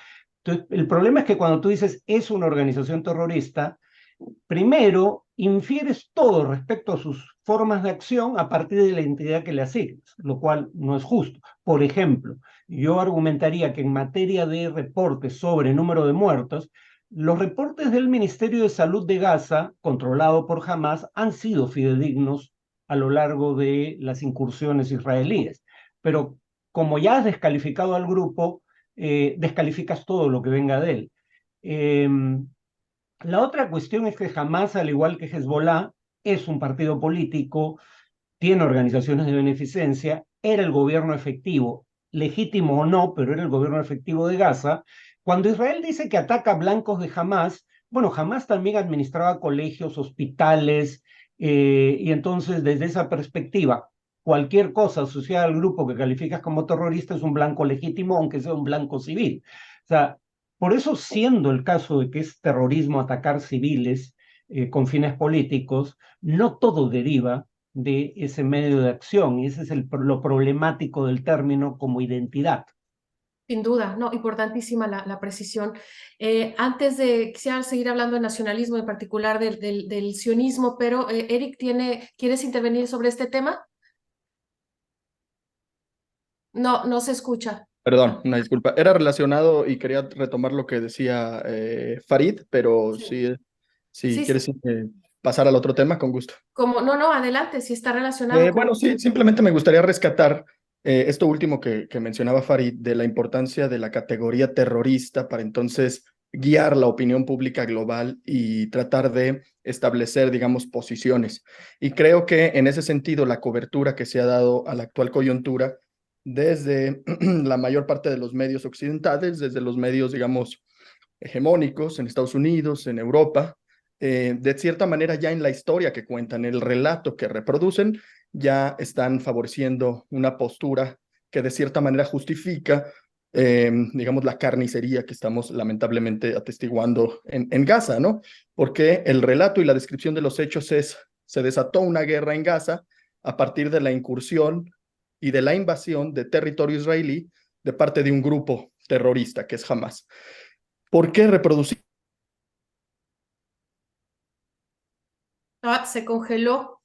Speaker 5: Entonces, el problema es que cuando tú dices es una organización terrorista, primero infieres todo respecto a sus formas de acción a partir de la identidad que le asignas, lo cual no es justo. Por ejemplo, yo argumentaría que en materia de reportes sobre número de muertos, los reportes del Ministerio de Salud de Gaza, controlado por Hamas, han sido fidedignos a lo largo de las incursiones israelíes. Pero como ya has descalificado al grupo, descalificas todo lo que venga de él. La otra cuestión es que Hamas, al igual que Hezbollah, es un partido político, tiene organizaciones de beneficencia, era el gobierno efectivo, legítimo o no, pero era el gobierno efectivo de Gaza. Cuando Israel dice que ataca a blancos de Hamas, bueno, Hamas también administraba colegios, hospitales, y entonces desde esa perspectiva, cualquier cosa asociada al grupo que calificas como terrorista es un blanco legítimo, aunque sea un blanco civil. O sea, por eso, siendo el caso de que es terrorismo atacar civiles con fines políticos, no todo deriva de ese medio de acción, y ese es lo problemático del término como identidad.
Speaker 1: Sin duda, no, importantísima la precisión. Antes de, quisiera seguir hablando de nacionalismo, en particular del sionismo, pero Eric, ¿quieres intervenir sobre este tema? No, no se escucha.
Speaker 4: Perdón, una disculpa. Era relacionado y quería retomar lo que decía Farid, pero
Speaker 1: Sí.
Speaker 4: si
Speaker 1: Sí,
Speaker 4: quieres pasar al otro tema, con gusto.
Speaker 1: no, adelante, si está relacionado con...
Speaker 4: Bueno, sí, simplemente me gustaría rescatar esto último que mencionaba Farid, de la importancia de la categoría terrorista para entonces guiar la opinión pública global y tratar de establecer, digamos, posiciones. Y creo que en ese sentido la cobertura que se ha dado a la actual coyuntura desde la mayor parte de los medios occidentales, desde los medios, digamos, hegemónicos en Estados Unidos, en Europa, de cierta manera ya en la historia que cuentan, el relato que reproducen, ya están favoreciendo una postura que de cierta manera justifica, digamos, la carnicería que estamos lamentablemente atestiguando en Gaza, ¿no? Porque el relato y la descripción de los hechos se desató una guerra en Gaza a partir de la incursión y de la invasión de territorio israelí de parte de un grupo terrorista que es Hamas. ¿Por qué reproducir?
Speaker 1: Ah, se congeló.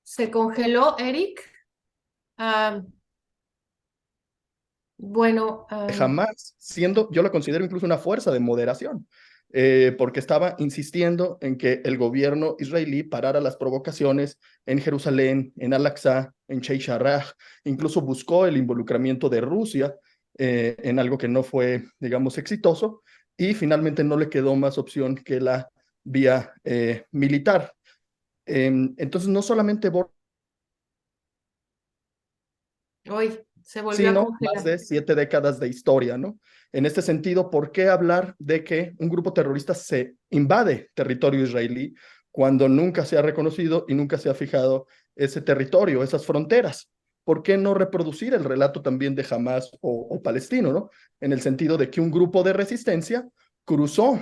Speaker 1: Se congeló, Eric. Ah, bueno,
Speaker 4: Hamas, siendo, yo la considero incluso una fuerza de moderación, porque estaba insistiendo en que el gobierno israelí parara las provocaciones en Jerusalén, en Al-Aqsa, en Sheikh Jarrah, incluso buscó el involucramiento de Rusia en algo que no fue, digamos, exitoso, y finalmente no le quedó más opción que la vía militar. Entonces, no solamente
Speaker 1: hoy se volvió a
Speaker 4: sino más
Speaker 1: congelar.
Speaker 4: de 7 décadas de historia, ¿no? En este sentido, ¿por qué hablar de que un grupo terrorista se invade territorio israelí cuando nunca se ha reconocido y nunca se ha fijado ese territorio, esas fronteras? ¿Por qué no reproducir el relato también de Hamas o palestino, ¿no? En el sentido de que un grupo de resistencia cruzó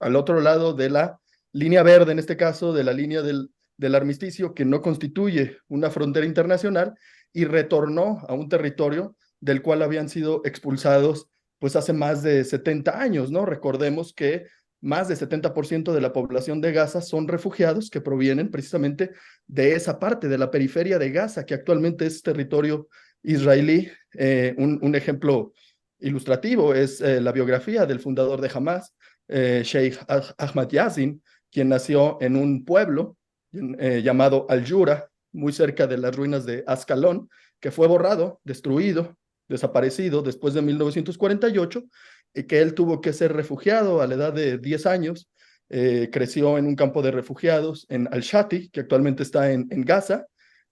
Speaker 4: al otro lado de la línea verde, en este caso, de la línea del armisticio, que no constituye una frontera internacional, y retornó a un territorio del cual habían sido expulsados pues hace más de 70 años, ¿no? Recordemos que más de 70% de la población de Gaza son refugiados que provienen precisamente de esa parte, de la periferia de Gaza, que actualmente es territorio israelí. Un ejemplo ilustrativo es la biografía del fundador de Hamas, Sheikh Ahmad Yassin, quien nació en un pueblo llamado Al-Jura, muy cerca de las ruinas de Ascalón, que fue borrado, destruido, desaparecido después de 1948, y que él tuvo que ser refugiado a la edad de 10 años. Creció en un campo de refugiados en Al-Shati, que actualmente está en Gaza,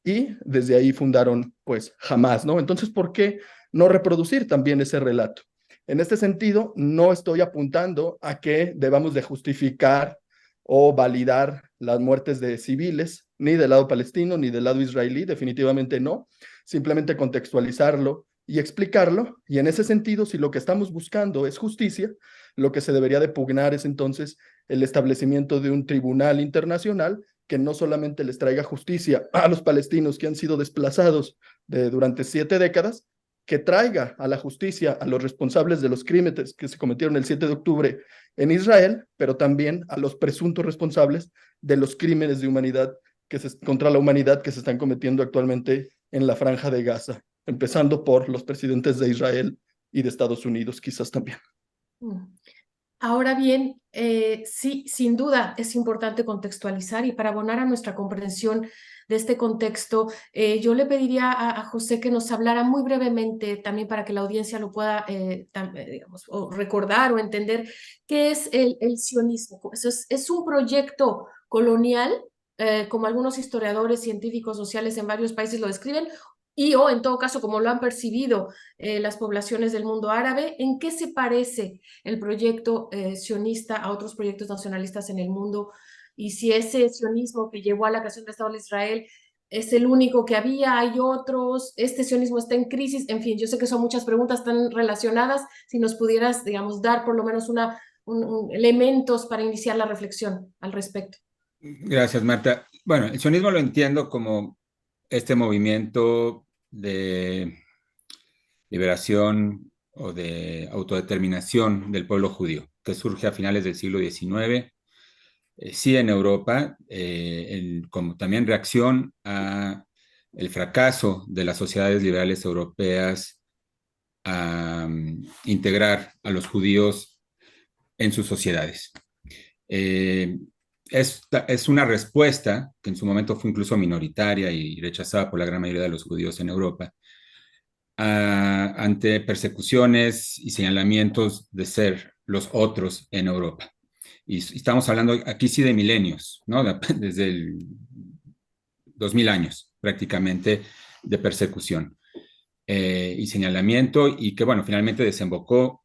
Speaker 4: y desde ahí fundaron pues Hamas, ¿no? Entonces, ¿por qué no reproducir también ese relato? En este sentido, no estoy apuntando a que debamos de justificar o validar las muertes de civiles, ni del lado palestino, ni del lado israelí, definitivamente no. Simplemente contextualizarlo y explicarlo. Y en ese sentido, si lo que estamos buscando es justicia, lo que se debería de pugnar es entonces el establecimiento de un tribunal internacional que no solamente les traiga justicia a los palestinos que han sido desplazados durante 7 décadas, que traiga a la justicia a los responsables de los crímenes que se cometieron el 7 de octubre en Israel, pero también a los presuntos responsables de los crímenes de humanidad contra la humanidad que se están cometiendo actualmente en la Franja de Gaza, empezando por los presidentes de Israel y de Estados Unidos, quizás también.
Speaker 1: Ahora bien, sí, sin duda es importante contextualizar, y para abonar a nuestra comprensión de este contexto, yo le pediría a José que nos hablara muy brevemente, también para que la audiencia lo pueda, digamos, o recordar o entender, qué es el sionismo. Es un proyecto colonial, como algunos historiadores, científicos, sociales en varios países lo describen, o en todo caso, como lo han percibido las poblaciones del mundo árabe. ¿En qué se parece el proyecto sionista a otros proyectos nacionalistas en el mundo? Y si ese sionismo que llevó a la creación del Estado de Israel es el único que había, hay otros, este sionismo está en crisis. En fin, yo sé que son muchas preguntas tan relacionadas. Si nos pudieras, digamos, dar por lo menos elementos para iniciar la reflexión al respecto.
Speaker 2: Gracias, Marta. Bueno, el sionismo lo entiendo como este movimiento de liberación o de autodeterminación del pueblo judío, que surge a finales del siglo XIX, sí en Europa, como también reacción a el fracaso de las sociedades liberales europeas a integrar a los judíos en sus sociedades. Es una respuesta que en su momento fue incluso minoritaria y rechazada por la gran mayoría de los judíos en Europa, ante persecuciones y señalamientos de ser los otros en Europa. Y estamos hablando aquí sí de milenios, ¿no? Desde el 2000 años prácticamente de persecución y señalamiento, y que, bueno, finalmente desembocó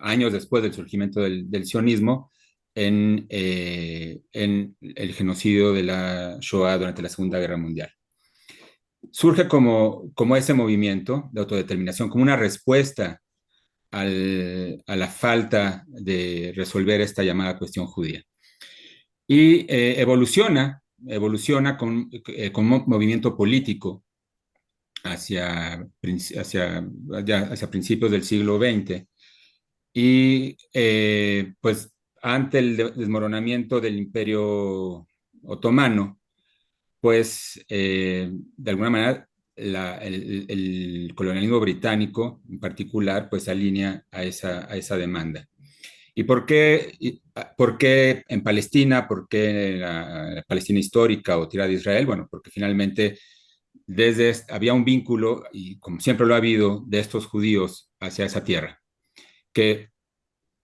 Speaker 2: años después del surgimiento del sionismo en el genocidio de la Shoah durante la Segunda Guerra Mundial. Surge como ese movimiento de autodeterminación, como una respuesta a la falta de resolver esta llamada cuestión judía. Y evoluciona evoluciona como un movimiento político hacia principios del siglo XX. Y pues ante el desmoronamiento del Imperio Otomano, pues de alguna manera el colonialismo británico en particular pues alinea a esa demanda. ¿Y por qué en Palestina? ¿Por qué en la Palestina histórica o Tierra de Israel? Bueno, porque finalmente había un vínculo, y como siempre lo ha habido, de estos judíos hacia esa tierra, que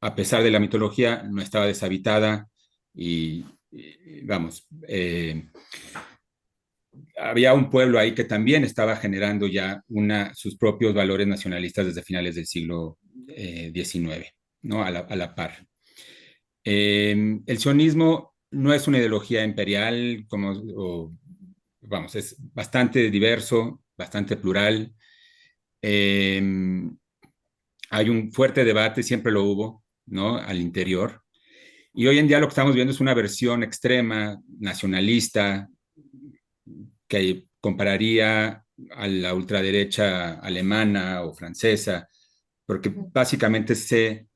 Speaker 2: a pesar de la mitología no estaba deshabitada y vamos, había un pueblo ahí que también estaba generando ya sus propios valores nacionalistas desde finales del siglo XIX, ¿no? A la par. El sionismo no es una ideología imperial, vamos, es bastante diverso, bastante plural. Hay un fuerte debate, siempre lo hubo, ¿no? Al interior. Y hoy en día lo que estamos viendo es una versión extrema, nacionalista, que compararía a la ultraderecha alemana o francesa, porque básicamente se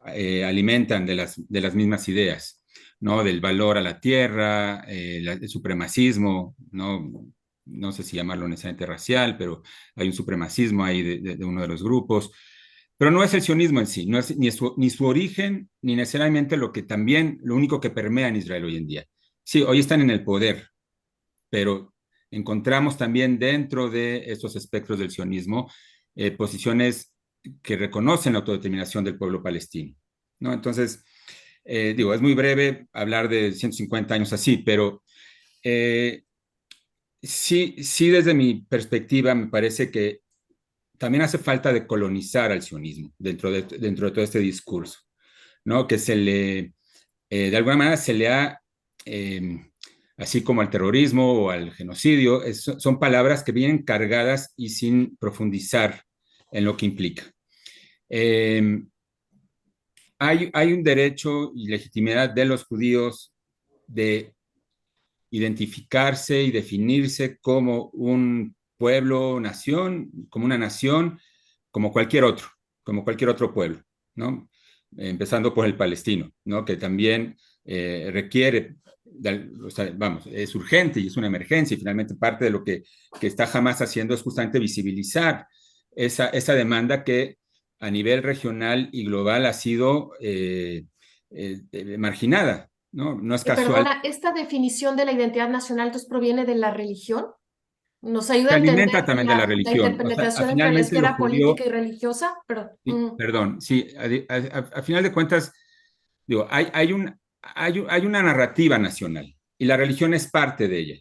Speaker 2: alimentan de las mismas ideas, ¿no? Del valor a la tierra, el supremacismo, ¿no? No sé si llamarlo necesariamente racial, pero hay un supremacismo ahí de uno de los grupos. Pero no es el sionismo en sí, no es ni su origen, ni necesariamente lo único que permea en Israel hoy en día. Sí, hoy están en el poder, pero encontramos también dentro de estos espectros del sionismo posiciones que reconocen la autodeterminación del pueblo palestino, ¿no? Entonces, digo, es muy breve hablar de 150 años así, pero sí desde mi perspectiva me parece que también hace falta decolonizar al sionismo dentro de todo este discurso, ¿no? Que de alguna manera se le ha, así como al terrorismo o al genocidio, son palabras que vienen cargadas y sin profundizar en lo que implica. Hay un derecho y legitimidad de los judíos de identificarse y definirse como un pueblo, nación, como una nación, como cualquier otro pueblo, ¿no? Empezando por el palestino, ¿no? Que también requiere, o sea, vamos, es urgente y es una emergencia, y finalmente parte de lo que está Hamas haciendo es justamente visibilizar esa demanda que a nivel regional y global ha sido marginada, ¿no? No es casual.
Speaker 1: Perdona, ¿esta definición de la identidad nacional entonces proviene de la religión? ¿Nos ayuda
Speaker 2: Se
Speaker 1: a entender
Speaker 2: alimenta también de la
Speaker 1: la
Speaker 2: religión. O sea,
Speaker 1: interpretación entre la
Speaker 2: finalmente lo
Speaker 1: esfera
Speaker 2: judío,
Speaker 1: política y religiosa?
Speaker 2: sí, perdón, sí, a final de cuentas, digo, hay una narrativa nacional y la religión es parte de ella.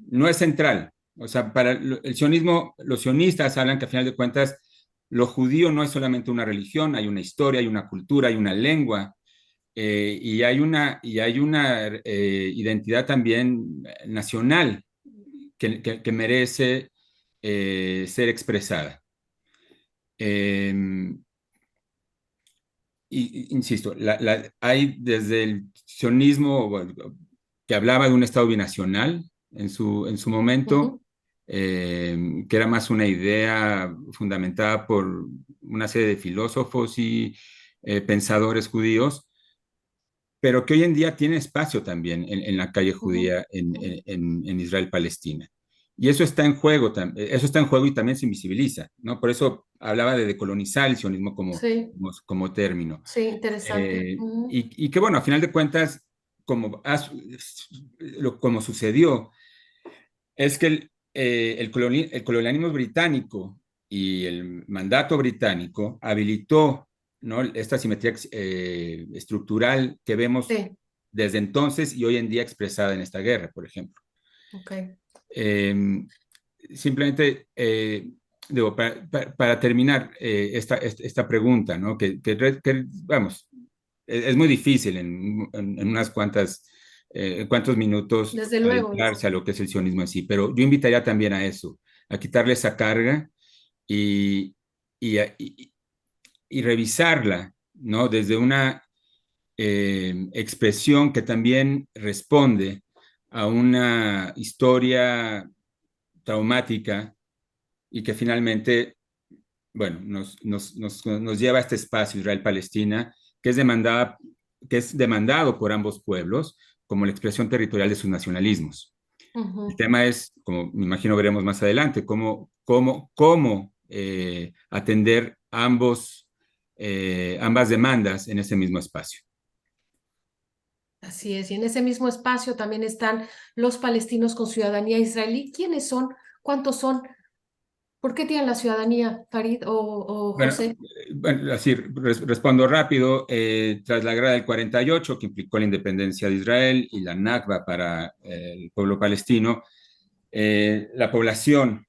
Speaker 2: No es central. O sea, para el sionismo, los sionistas hablan que a final de cuentas lo judío no es solamente una religión, hay una historia, hay una cultura, hay una lengua, y hay una identidad también nacional que merece ser expresada. Insisto, hay desde el sionismo, bueno, que hablaba de un Estado binacional en su momento, que era más una idea fundamentada por una serie de filósofos y pensadores judíos, pero que hoy en día tiene espacio también en la calle judía en Israel-Palestina. Y eso está en juego, eso está en juego y también se invisibiliza, ¿no? Por eso hablaba de decolonizar el sionismo
Speaker 1: Sí,
Speaker 2: como término.
Speaker 1: sí, interesante.
Speaker 2: Y que bueno, a final de cuentas, como sucedió, es que el colonialismo británico y el mandato británico habilitó, ¿no? Esta simetría estructural que vemos
Speaker 1: Sí,
Speaker 2: desde entonces y hoy en día expresada en esta guerra, por ejemplo.
Speaker 1: ok.
Speaker 2: Simplemente, digo, para terminar esta pregunta, ¿no? Vamos, es muy difícil en unas cuantos minutos
Speaker 1: Desde luego.
Speaker 2: adentrarse a lo que es el sionismo en sí, pero yo invitaría también a eso, a quitarle esa carga y, y revisarla, ¿no? Desde una expresión que también responde a una historia traumática y que finalmente, bueno, nos lleva a este espacio Israel-Palestina, que es demandado por ambos pueblos como la expresión territorial de sus nacionalismos. El tema es, como me imagino veremos más adelante, cómo atender ambas demandas en ese mismo espacio.
Speaker 1: Así es, y en ese mismo espacio también están los palestinos con ciudadanía israelí. ¿Quiénes son? ¿Cuántos son? ¿Por qué tienen la ciudadanía, Farid o
Speaker 2: Bueno,
Speaker 1: José?
Speaker 2: así respondo rápido. Tras la guerra del 48, que implicó la independencia de Israel y la Nakba para el pueblo palestino, la población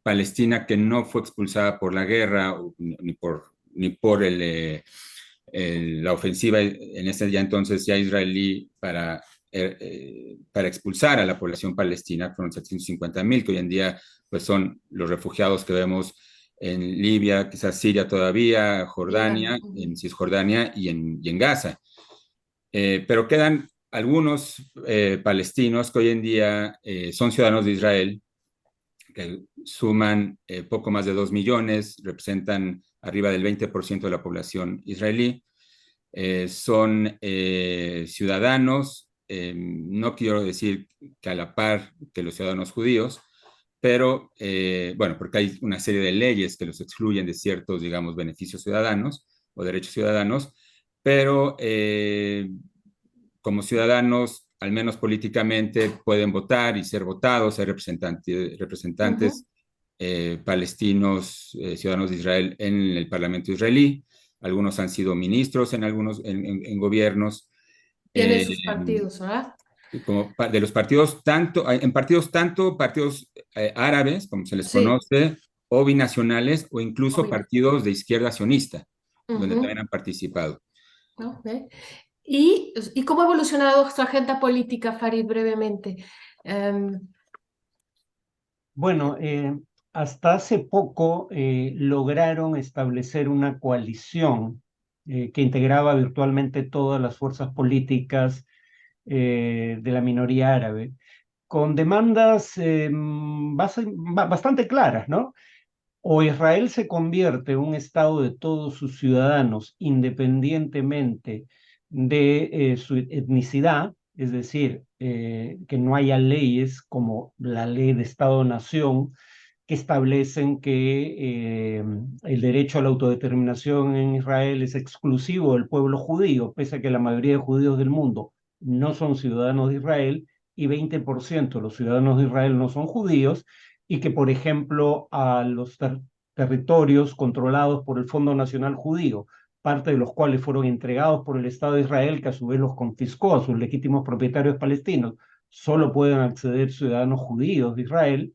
Speaker 2: palestina que no fue expulsada por la guerra ni por la ofensiva en ese día entonces ya israelí para expulsar a la población palestina, fueron 750,000, que hoy en día pues, son los refugiados que vemos en Libia, quizás Siria todavía, Jordania, en Cisjordania y en Gaza. Pero quedan algunos palestinos que hoy en día son ciudadanos de Israel, que suman poco más de 2 millones, representan arriba del 20% de la población israelí. Son ciudadanos, no quiero decir que a la par que los ciudadanos judíos, pero bueno, porque hay una serie de leyes que los excluyen de ciertos, digamos, beneficios ciudadanos o derechos ciudadanos, pero como ciudadanos, al menos políticamente, pueden votar y ser votados, hay representantes palestinos, ciudadanos de Israel en el Parlamento israelí, algunos han sido ministros en gobiernos.
Speaker 1: Tienen sus partidos, ¿verdad?
Speaker 2: Como de los partidos, partidos árabes, como se les conoce, o binacionales, o incluso partidos de izquierda sionista, donde también han participado.
Speaker 1: Okay. ¿Y cómo ha evolucionado su agenda política, Farid, brevemente?
Speaker 5: Bueno, hasta hace poco lograron establecer una coalición que integraba virtualmente todas las fuerzas políticas de la minoría árabe, con demandas bastante claras, ¿no? O Israel se convierte en un Estado de todos sus ciudadanos, independientemente de su etnicidad, es decir, que no haya leyes como la ley de Estado-Nación que establecen que el derecho a la autodeterminación en Israel es exclusivo del pueblo judío, pese a que la mayoría de judíos del mundo no son ciudadanos de Israel y 20% de los ciudadanos de Israel no son judíos, y que, por ejemplo, a los territorios controlados por el Fondo Nacional Judío, parte de los cuales fueron entregados por el Estado de Israel, que a su vez los confiscó a sus legítimos propietarios palestinos, solo pueden acceder ciudadanos judíos de Israel.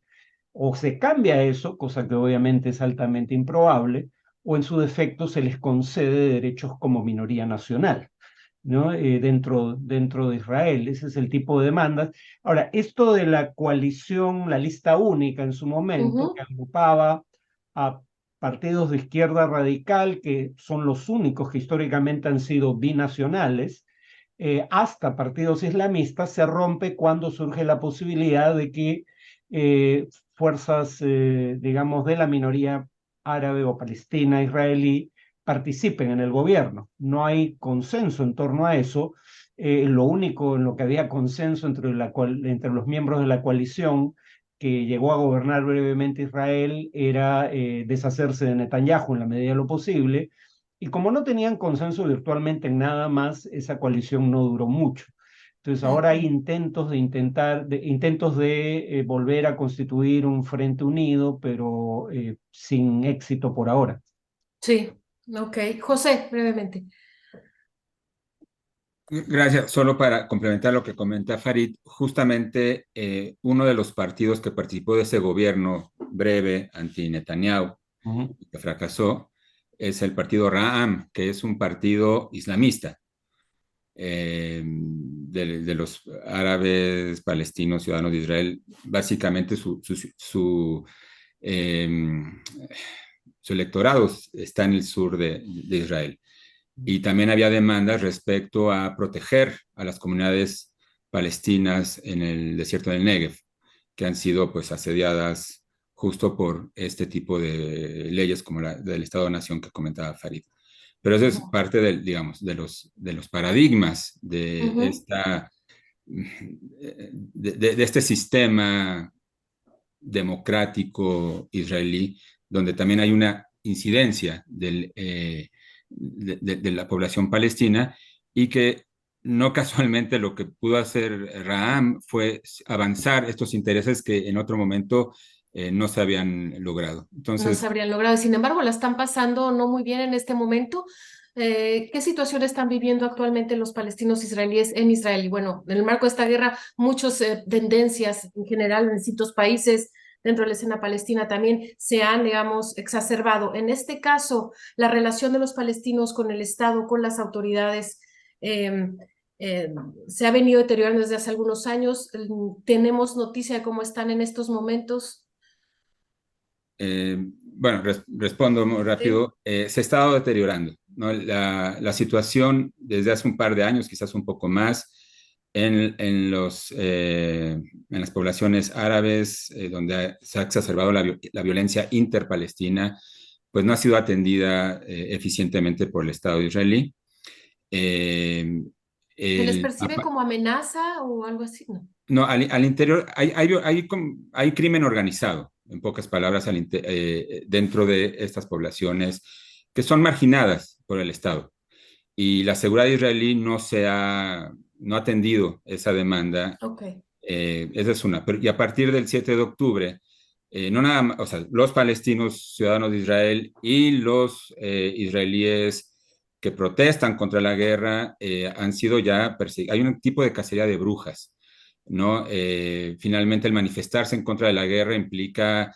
Speaker 5: O se cambia eso, cosa que obviamente es altamente improbable, o en su defecto se les concede derechos como minoría nacional, ¿no? Dentro de Israel. Ese es el tipo de demandas. Ahora, esto de la coalición, la lista única en su momento, que agrupaba a partidos de izquierda radical, que son los únicos que históricamente han sido binacionales, hasta partidos islamistas, se rompe cuando surge la posibilidad de que fuerzas, digamos, de la minoría árabe o palestina israelí participen en el gobierno. No hay consenso en torno a eso. Lo único en lo que había consenso entre los miembros de la coalición que llegó a gobernar brevemente Israel era deshacerse de Netanyahu en la medida de lo posible. Y como no tenían consenso virtualmente en nada más, esa coalición no duró mucho. Entonces ahora hay intentos de volver a constituir un frente unido, pero sin éxito por ahora.
Speaker 1: Sí, ok. José, brevemente.
Speaker 2: Gracias. Solo para complementar lo que comenta Farid, justamente uno de los partidos que participó de ese gobierno breve anti-Netanyahu, que fracasó, es el partido Ra'am, que es un partido islamista de los árabes palestinos, ciudadanos de Israel. Básicamente su electorado está en el sur de Israel. Y también había demandas respecto a proteger a las comunidades palestinas en el desierto del Negev, que han sido pues asediadas justo por este tipo de leyes como la del Estado-Nación que comentaba Farid. Pero eso es parte del, digamos, de los paradigmas de esta, de este sistema democrático israelí, donde también hay una incidencia de la población palestina y que no casualmente lo que pudo hacer Raham fue avanzar estos intereses que en otro momento no se habían logrado.
Speaker 1: No se habrían logrado. Sin embargo, la están pasando no muy bien en este momento. ¿Qué situación están viviendo actualmente los palestinos israelíes en Israel? Y bueno, en el marco de esta guerra, muchas tendencias en general en distintos países dentro de la escena palestina también se han, digamos, exacerbado. En este caso, la relación de los palestinos con el Estado, con las autoridades, se ha venido deteriorando desde hace algunos años. ¿Tenemos noticia de cómo están en estos momentos?
Speaker 2: Bueno, respondo muy rápido. Se ha estado deteriorando, ¿no? La situación desde hace un par de años, quizás un poco más, en las poblaciones árabes, donde se ha exacerbado la violencia interpalestina, pues no ha sido atendida eficientemente por el Estado israelí.
Speaker 1: ¿Se les percibe como amenaza o algo así? No.
Speaker 2: No, al interior hay crimen organizado, en pocas palabras, dentro de estas poblaciones que son marginadas por el Estado. Y la seguridad israelí no ha atendido esa demanda.
Speaker 1: Okay.
Speaker 2: Esa es una. Y a partir del 7 de octubre, no nada más, o sea, los palestinos ciudadanos de Israel y los israelíes que protestan contra la guerra han sido ya perseguidos. Hay un tipo de cacería de brujas, ¿no? Finalmente, el manifestarse en contra de la guerra implica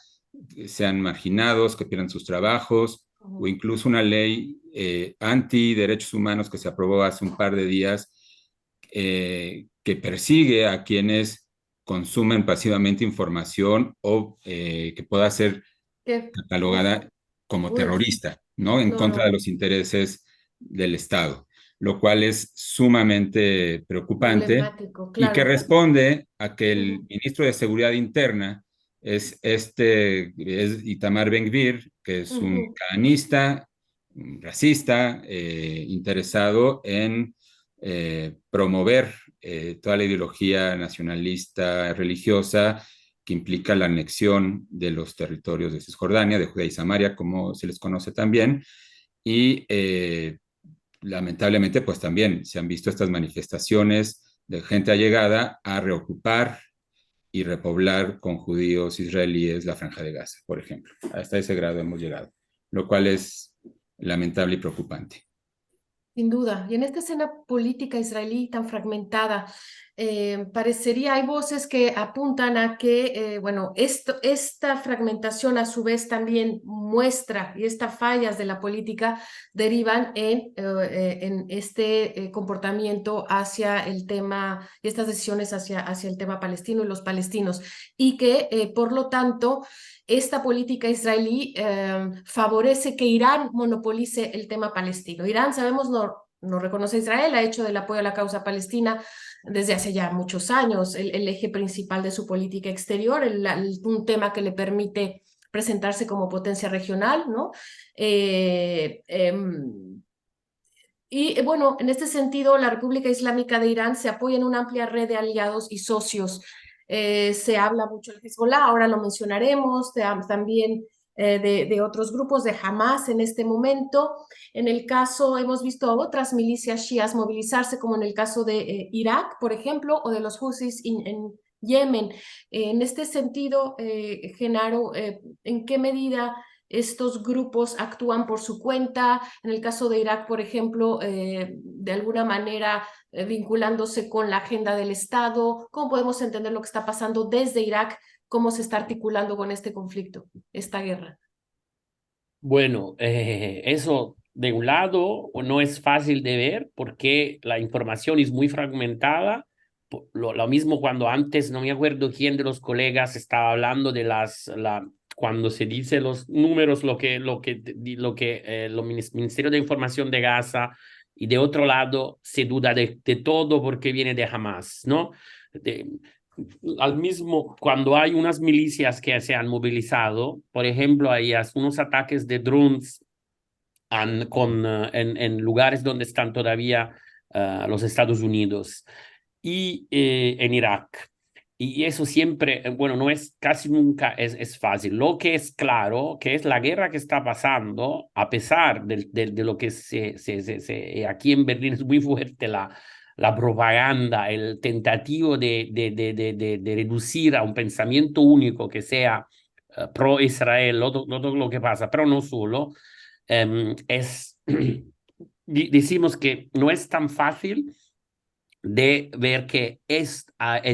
Speaker 2: que sean marginados, que pierdan sus trabajos, o incluso una ley anti-derechos humanos que se aprobó hace un par de días, que persigue a quienes consumen pasivamente información o que pueda ser catalogada como terrorista, ¿no? En contra de los intereses del Estado, lo cual es sumamente preocupante
Speaker 1: Claro.
Speaker 2: y que responde a que el ministro de Seguridad Interna es Itamar Ben-Gvir, que es un cananista, racista, interesado en promover toda la ideología nacionalista religiosa que implica la anexión de los territorios de Cisjordania, de Judea y Samaria, como se les conoce también, y lamentablemente pues también se han visto estas manifestaciones de gente allegada a reocupar y repoblar con judíos israelíes la Franja de Gaza, por ejemplo. Hasta ese grado hemos llegado, lo cual es lamentable y preocupante.
Speaker 1: Sin duda. Y en esta escena política israelí tan fragmentada, parecería, hay voces que apuntan a que, bueno, esta fragmentación a su vez también muestra, y estas fallas de la política derivan en este comportamiento hacia el tema, y estas decisiones hacia el tema palestino y los palestinos, y que, por lo tanto, esta política israelí favorece que Irán monopolice el tema palestino. Irán, sabemos, no reconoce a Israel, ha hecho del apoyo a la causa palestina desde hace ya muchos años el eje principal de su política exterior, un tema que le permite presentarse como potencia regional, ¿no? Y bueno, en este sentido, la República Islámica de Irán se apoya en una amplia red de aliados y socios. Se habla mucho del Hezbollah, ahora lo mencionaremos, también de otros grupos de Hamas en este momento. En el caso, hemos visto a otras milicias shias movilizarse, como en el caso de Irak, por ejemplo, o de los Houthis en Yemen. En este sentido, Genaro, ¿en qué medida estos grupos actúan por su cuenta? En el caso de Irak, por ejemplo, de alguna manera vinculándose con la agenda del Estado. ¿Cómo podemos entender lo que está pasando desde Irak? ¿Cómo se está articulando con este conflicto, esta guerra?
Speaker 3: Bueno, eso de un lado no es fácil de ver porque la información es muy fragmentada. Lo mismo cuando antes, no me acuerdo quién de los colegas estaba hablando de cuando se dice los números, lo Ministerio de Información de Gaza y de otro lado se duda de todo porque viene de Hamas, ¿no? Al mismo, cuando hay unas milicias que se han movilizado, por ejemplo, hay unos ataques de drones en lugares donde están todavía los Estados Unidos y en Irak. Y eso siempre, bueno, no es, casi nunca es fácil. Lo que es claro, que es la guerra que está pasando, a pesar de lo que aquí en Berlín es muy fuerte la propaganda, el tentativo de reducir a un pensamiento único que sea pro-Israel, todo lo que pasa, pero no solo, decimos que no es tan fácil de ver que es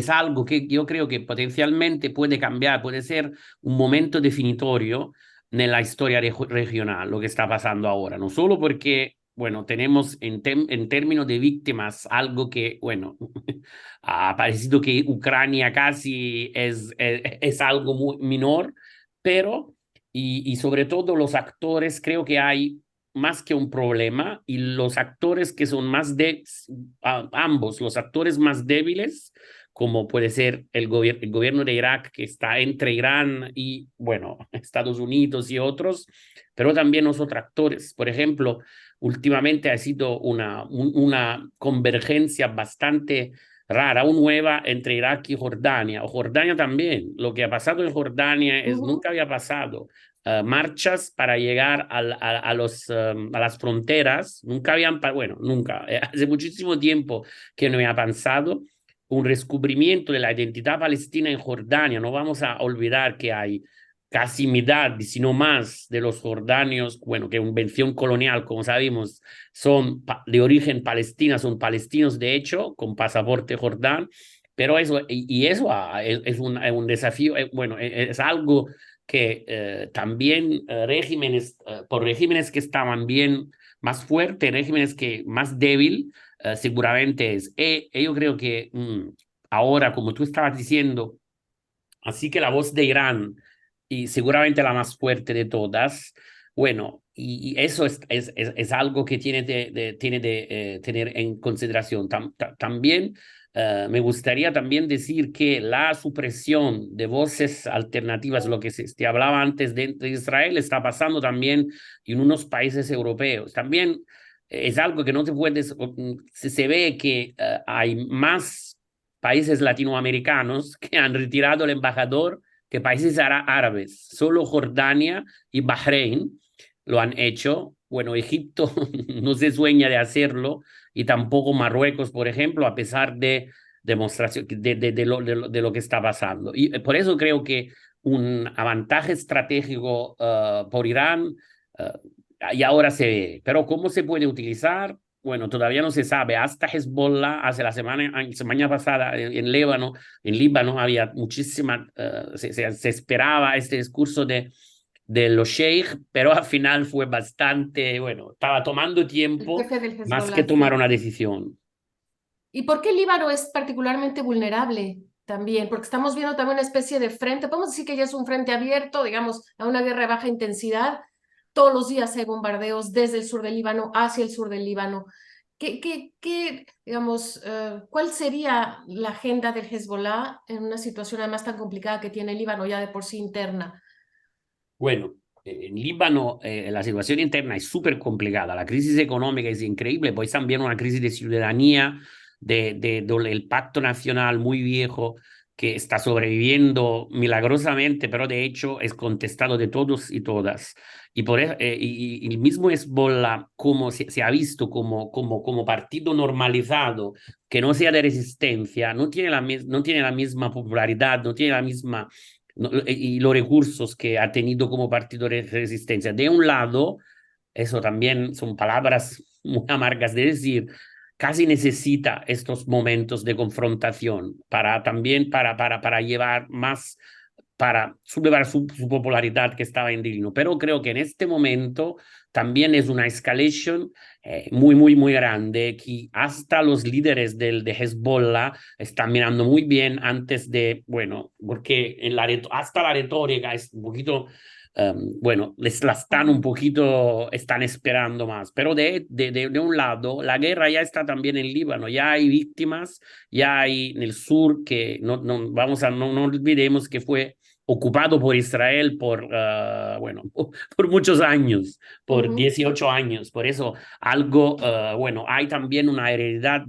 Speaker 3: algo que yo creo que potencialmente puede cambiar, puede ser un momento definitorio en la historia regional, lo que está pasando ahora, no solo porque, bueno, tenemos en términos de víctimas algo que, bueno, ha parecido que Ucrania casi es algo muy menor, pero, y sobre todo los actores, creo que hay más que un problema, y los actores que son más ambos, los actores más débiles, como puede ser el gobierno de Irak, que está entre Irán y, bueno, Estados Unidos y otros, pero también los otros actores. Por ejemplo, últimamente ha sido una convergencia bastante rara, o nueva, entre Irak y Jordania, o Jordania también. Lo que ha pasado en Jordania nunca había pasado. Marchas para llegar a las fronteras, nunca habían, bueno, nunca, hace muchísimo tiempo que no había pasado un descubrimiento de la identidad palestina en Jordania. No vamos a olvidar que hay casi mitad, sino más, de los jordanios, bueno, que invención colonial, como sabemos, son de origen palestina, son palestinos de hecho, con pasaporte jordán, pero eso, y eso es un desafío, bueno, es algo que también por regímenes que estaban bien más fuertes, regímenes que más débil, seguramente es. Yo creo que ahora, como tú estabas diciendo, así que la voz de Irán, y seguramente la más fuerte de todas, bueno, y eso es algo que tiene de tener en consideración. También me gustaría también decir que la supresión de voces alternativas, lo que se hablaba antes de Israel, está pasando también en unos países europeos. También es algo que no se puede, se ve que hay más países latinoamericanos que han retirado el embajador que países árabes. Solo Jordania y Bahrein lo han hecho. Bueno, Egipto no se sueña de hacerlo, y tampoco Marruecos, por ejemplo, a pesar de demostración de lo que está pasando. Y por eso creo que un avantaje estratégico por Irán y ahora se ve. Pero ¿cómo se puede utilizar? Bueno, todavía no se sabe. Hasta Hezbollah, hace la semana pasada en Líbano había muchísima, se esperaba este discurso de los sheikh, pero al final fue bastante, bueno, estaba tomando tiempo más que tomar una decisión.
Speaker 1: ¿Y por qué Líbano es particularmente vulnerable también? Porque estamos viendo también una especie de frente, podemos decir que ya es un frente abierto, digamos, a una guerra de baja intensidad. Todos los días hay bombardeos desde el sur del Líbano hacia el sur del Líbano. Digamos, ¿cuál sería la agenda del Hezbollah en una situación además tan complicada que tiene el Líbano ya de por sí interna?
Speaker 3: Bueno, en Líbano la situación interna es súper complicada, la crisis económica es increíble, pues también una crisis de ciudadanía, el pacto nacional muy viejo que está sobreviviendo milagrosamente, pero de hecho es contestado de todos y todas. Y por eso, y el mismo Hezbollah, como se ha visto como partido normalizado, que no sea de resistencia, no tiene la misma popularidad, no tiene la misma y los recursos que ha tenido como partido de resistencia. De un lado, eso también son palabras muy amargas de decir, casi necesita estos momentos de confrontación también para llevar más, para sublevar su popularidad que estaba en declino. Pero creo que en este momento también es una escalation muy, muy, muy grande, que hasta los líderes de Hezbollah están mirando muy bien antes de, bueno, porque hasta la retórica es un poquito bueno, la están un poquito, están esperando más. Pero de un lado, la guerra ya está también en Líbano, ya hay víctimas, ya hay en el sur, que no olvidemos que fue ocupado por Israel bueno, por muchos años, por 18 años. Por eso algo, bueno, hay también una heredad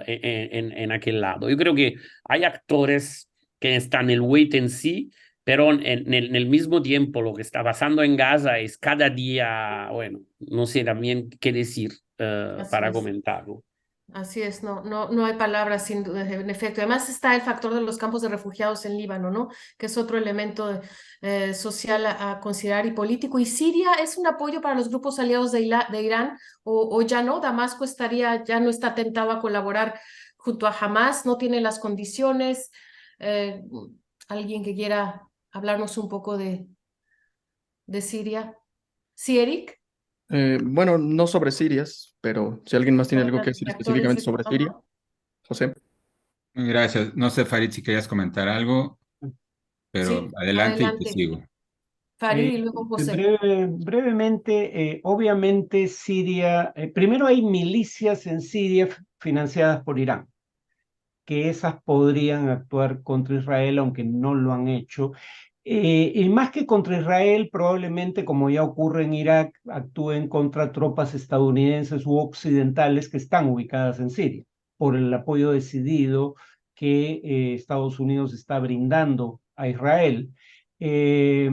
Speaker 3: en aquel lado. Yo creo que hay actores que están en el wait and see, pero en el mismo tiempo lo que está pasando en Gaza es cada día, bueno, no sé también qué decir
Speaker 1: Así
Speaker 3: para
Speaker 1: es.
Speaker 3: comentarlo.
Speaker 1: Así es, no hay palabras sin duda, en efecto. Además está el factor de los campos de refugiados en Líbano, ¿no? Que es otro elemento social a considerar y político. ¿Y Siria es un apoyo para los grupos aliados de Irán o ya no? Damasco ya no está tentado a colaborar junto a Hamas, no tiene las condiciones. Eh, ¿Alguien que quiera hablarnos un poco de Siria? ¿Sí, Eric?
Speaker 4: Bueno, no sobre Sirias, pero si alguien más tiene algo que decir
Speaker 1: Actores
Speaker 4: específicamente
Speaker 1: de...
Speaker 4: sobre Siria,
Speaker 1: Ajá.
Speaker 4: José.
Speaker 2: Gracias. No sé, Farid, si querías comentar algo, pero
Speaker 1: Sí,
Speaker 2: adelante y te
Speaker 1: adelante.
Speaker 2: sigo.
Speaker 1: Farid y luego José.
Speaker 5: Brevemente, obviamente Siria, primero hay milicias en Siria financiadas por Irán, que esas podrían actuar contra Israel, aunque no lo han hecho. Y más que contra Israel, probablemente, como ya ocurre en Irak, actúen contra tropas estadounidenses u occidentales que están ubicadas en Siria, por el apoyo decidido que Estados Unidos está brindando a Israel. Eh,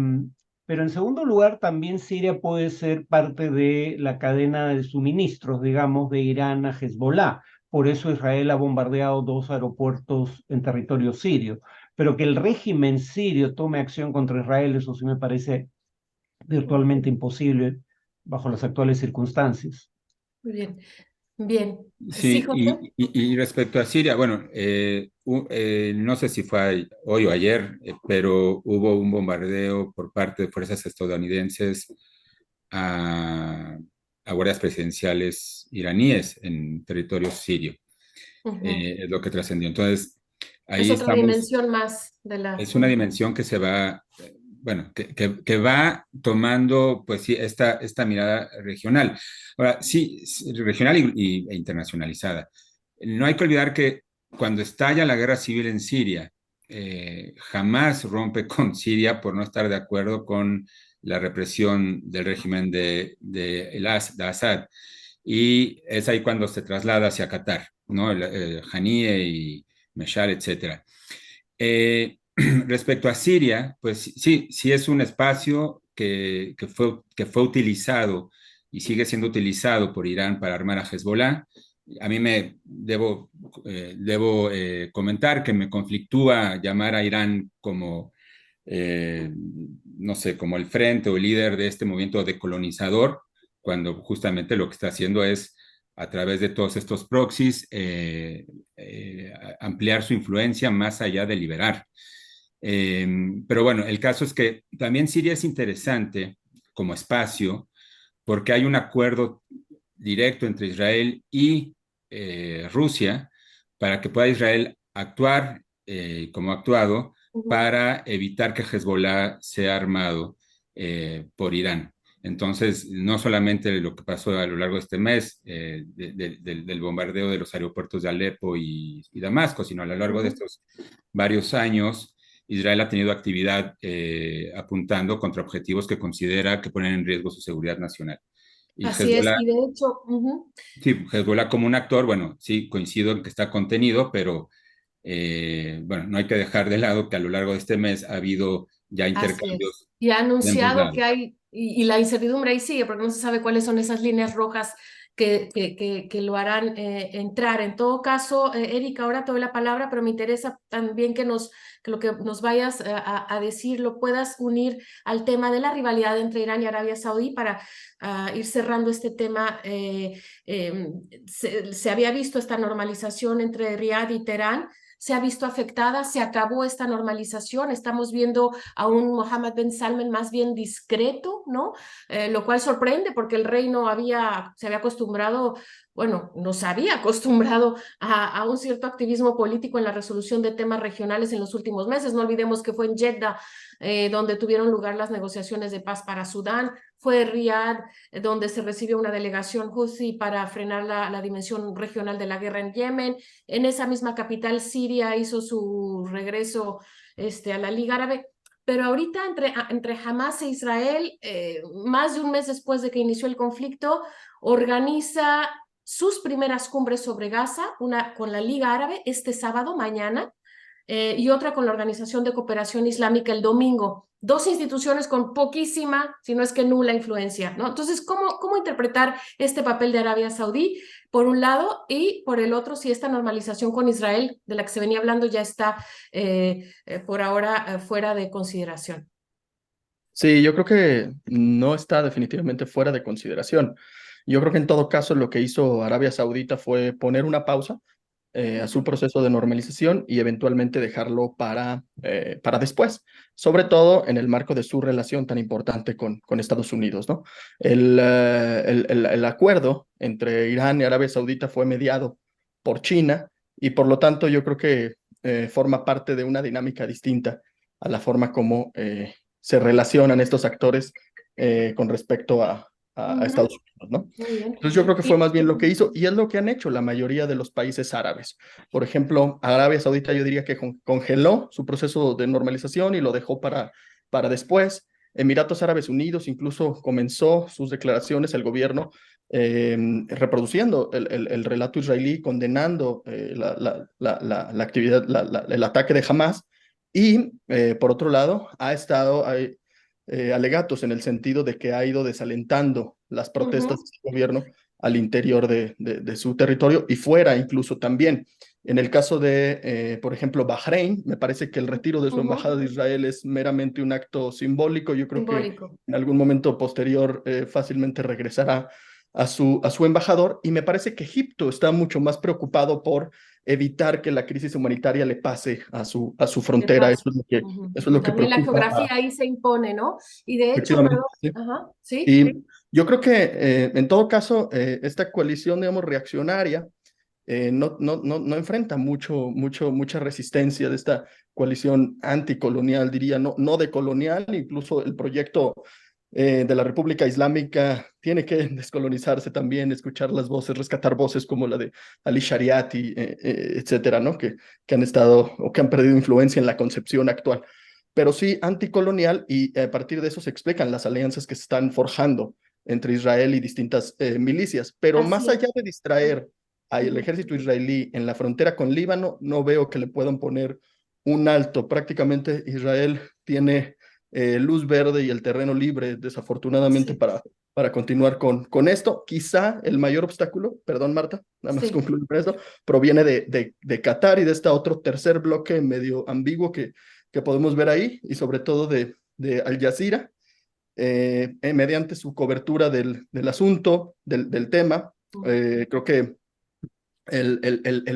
Speaker 5: pero en segundo lugar, también Siria puede ser parte de la cadena de suministros, digamos, de Irán a Hezbollah. Por eso Israel ha bombardeado 2 aeropuertos en territorio sirio. Pero que el régimen sirio tome acción contra Israel, eso sí me parece virtualmente imposible bajo las actuales circunstancias.
Speaker 1: Muy bien. Bien. Sí,
Speaker 2: Sí,
Speaker 1: José.
Speaker 2: y respecto a Siria, bueno, no sé si fue hoy o ayer, pero hubo un bombardeo por parte de fuerzas estadounidenses a, a guardias presidenciales iraníes en territorio sirio.
Speaker 1: Ujú.
Speaker 2: Es lo que trascendió. Entonces,
Speaker 1: Es
Speaker 2: ahí
Speaker 1: otra
Speaker 2: estamos,
Speaker 1: dimensión más de la...
Speaker 2: es una dimensión que se va, bueno, que va tomando, pues sí, esta mirada regional. Ahora, sí, regional e internacionalizada. No hay que olvidar que cuando estalla la guerra civil en Siria, jamás rompe con Siria por no estar de acuerdo con la represión del régimen de Assad. Y es ahí cuando se traslada hacia Qatar, ¿no? Haniyeh y Meshal, etcétera. Respecto a Siria, pues sí es un espacio que fue utilizado y sigue siendo utilizado por Irán para armar a Hezbollah. A mí debo comentar que me conflictúa llamar a Irán como, no sé, como el frente o el líder de este movimiento decolonizador, cuando justamente lo que está haciendo es, a través de todos estos proxies, ampliar su influencia más allá de liberar. Pero bueno, el caso es que también Siria es interesante como espacio porque hay un acuerdo directo entre Israel y Rusia para que pueda Israel actuar como ha actuado
Speaker 1: Ujú.
Speaker 2: para evitar que Hezbollah sea armado por Irán. Entonces, no solamente lo que pasó a lo largo de este mes, del bombardeo de los aeropuertos de Alepo y Damasco, sino a lo largo de
Speaker 1: Ujú.
Speaker 2: estos varios años, Israel ha tenido actividad apuntando contra objetivos que considera que ponen en riesgo su seguridad nacional. Y
Speaker 1: Así es, y de hecho,
Speaker 2: Sí, Hezbollah como un actor, bueno, sí, coincido en que está contenido, pero bueno, no hay que dejar de lado que a lo largo de este mes ha habido ya
Speaker 1: así es.
Speaker 2: intercambios
Speaker 1: Y ha
Speaker 2: de ambos
Speaker 1: anunciado que
Speaker 2: lados.
Speaker 1: hay, y la incertidumbre ahí sigue, porque no se sabe cuáles son esas líneas rojas que lo harán entrar. En todo caso, Erika, ahora te doy la palabra, pero me interesa también que lo que nos vayas a decir lo puedas unir al tema de la rivalidad entre Irán y Arabia Saudí para ir cerrando este tema. Se había visto esta normalización entre Riad y Teherán, se ha visto afectada, se acabó esta normalización, estamos viendo a un Mohammed bin Salman más bien discreto, ¿no? Lo cual sorprende porque el rey se había acostumbrado, bueno, nos había acostumbrado a un cierto activismo político en la resolución de temas regionales en los últimos meses. No olvidemos que fue en Jeddah donde tuvieron lugar las negociaciones de paz para Sudán, fue Riyadh donde se recibió una delegación Houthi para frenar la dimensión regional de la guerra en Yemen. En esa misma capital, Siria hizo su regreso a la Liga Árabe. Pero ahorita entre Hamas e Israel, más de un mes después de que inició el conflicto, organiza sus primeras cumbres sobre Gaza, una con la Liga Árabe este sábado, mañana, y otra con la Organización de Cooperación Islámica el domingo. Dos instituciones con poquísima, si no es que nula influencia, ¿no? Entonces, ¿cómo interpretar este papel de Arabia Saudí, por un lado, y por el otro, si esta normalización con Israel, de la que se venía hablando, ya está por ahora fuera de consideración?
Speaker 4: Sí, yo creo que no está definitivamente fuera de consideración. Yo creo que en todo caso lo que hizo Arabia Saudita fue poner una pausa a su proceso de normalización y eventualmente dejarlo para después, sobre todo en el marco de su relación tan importante con Estados Unidos, ¿no? El acuerdo entre Irán y Arabia Saudita fue mediado por China y por lo tanto yo creo que forma parte de una dinámica distinta a la forma como se relacionan estos actores con respecto a Estados Unidos, ¿no?
Speaker 1: Muy bien.
Speaker 4: Entonces yo creo que fue más bien lo que hizo y es lo que han hecho la mayoría de los países árabes. Por ejemplo, Arabia Saudita yo diría que congeló su proceso de normalización y lo dejó para después. Emiratos Árabes Unidos incluso comenzó sus declaraciones, el gobierno, reproduciendo el relato israelí, condenando la actividad, el ataque de Hamas. Y por otro lado, ha estado alegatos en el sentido de que ha ido desalentando las protestas del gobierno al interior de su territorio y fuera incluso también. En el caso de, por ejemplo, Bahrein, me parece que el retiro de su embajada de Israel es meramente un acto simbólico. Yo creo que en algún momento posterior fácilmente regresará a su embajador y me parece que Egipto está mucho más preocupado por evitar que la crisis humanitaria le pase a su frontera. Eso es lo que
Speaker 1: También la
Speaker 4: preocupa.
Speaker 1: geografía ahí se impone, ¿no? Y de hecho,
Speaker 4: Efectivamente,
Speaker 1: perdón,
Speaker 4: sí.
Speaker 1: ajá, sí.
Speaker 4: Y yo creo que en todo caso, esta coalición, digamos, reaccionaria no enfrenta mucha resistencia de esta coalición anticolonial, diría, no decolonial, incluso el proyecto de la República Islámica tiene que descolonizarse también, escuchar las voces, rescatar voces como la de Ali Shariati, etcétera, ¿no? Que han estado o que han perdido influencia en la concepción actual. Pero sí anticolonial y a partir de eso se explican las alianzas que se están forjando entre Israel y distintas milicias. Pero
Speaker 1: Así
Speaker 4: más
Speaker 1: es.
Speaker 4: allá de distraer al ejército israelí en la frontera con Líbano, no veo que le puedan poner un alto. Prácticamente Israel tiene luz verde y el terreno libre, desafortunadamente,
Speaker 1: Sí.
Speaker 4: para continuar con esto. Quizá el mayor obstáculo, perdón Marta, nada más
Speaker 1: Sí.
Speaker 4: concluir con esto, proviene de Qatar y de este otro tercer bloque medio ambiguo que podemos ver ahí, y sobre todo de Al Jazeera, mediante su cobertura del asunto, del tema. Creo que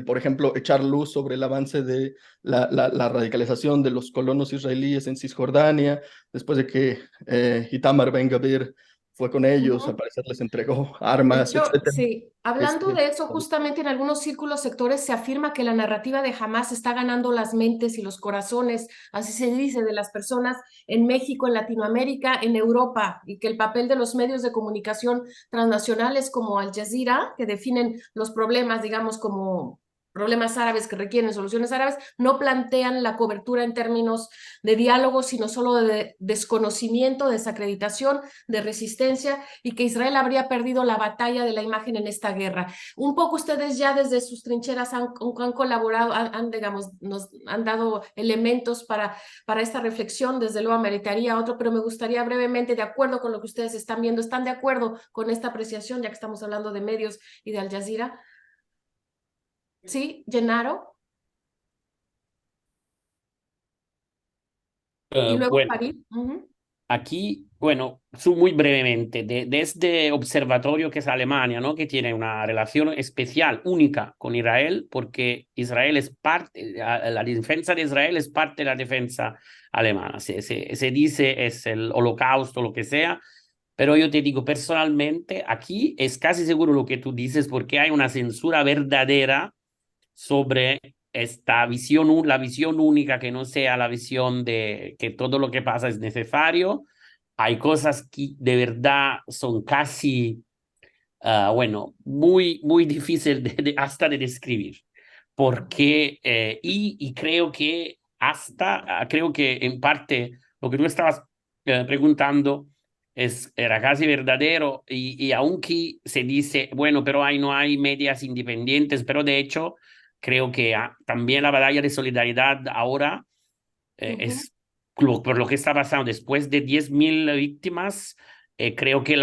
Speaker 4: por ejemplo, echar luz sobre el avance de la radicalización de los colonos israelíes en Cisjordania, después de que Itamar Ben-Gvir fue con ellos, al parecer les entregó
Speaker 1: De
Speaker 4: armas,
Speaker 1: hecho,
Speaker 4: etc.
Speaker 1: sí, hablando de eso, justamente en algunos círculos sectores se afirma que la narrativa de Hamas está ganando las mentes y los corazones, así se dice, de las personas en México, en Latinoamérica, en Europa, y que el papel de los medios de comunicación transnacionales como Al Jazeera, que definen los problemas, digamos, como problemas árabes que requieren soluciones árabes, no plantean la cobertura en términos de diálogo, sino solo de desconocimiento, desacreditación, de resistencia, y que Israel habría perdido la batalla de la imagen en esta guerra. Un poco ustedes ya desde sus trincheras han colaborado, digamos, nos han dado elementos para esta reflexión, desde luego ameritaría otro, pero me gustaría brevemente, de acuerdo con lo que ustedes están viendo, ¿están de acuerdo con esta apreciación, ya que estamos hablando de medios y de Al Jazeera? ¿Sí, Gennaro? Y luego
Speaker 3: Bueno,
Speaker 1: Farid.
Speaker 3: aquí, bueno, muy brevemente, de este observatorio que es Alemania, ¿no? Que tiene una relación especial, única con Israel, porque Israel es parte, la defensa de Israel es parte de la defensa alemana. Se dice es el holocausto, lo que sea, pero yo te digo personalmente, aquí es casi seguro lo que tú dices, porque hay una censura verdadera sobre esta visión, la visión única, que no sea la visión de que todo lo que pasa es necesario. Hay cosas que de verdad son casi, bueno, muy difícil hasta de describir. Porque, y creo que creo que en parte lo que tú estabas preguntando era casi verdadero, y aunque se dice, bueno, pero ahí no hay medias independientes, pero de hecho creo que también la batalla de solidaridad ahora es por lo que está pasando después de 10.000 víctimas. Creo que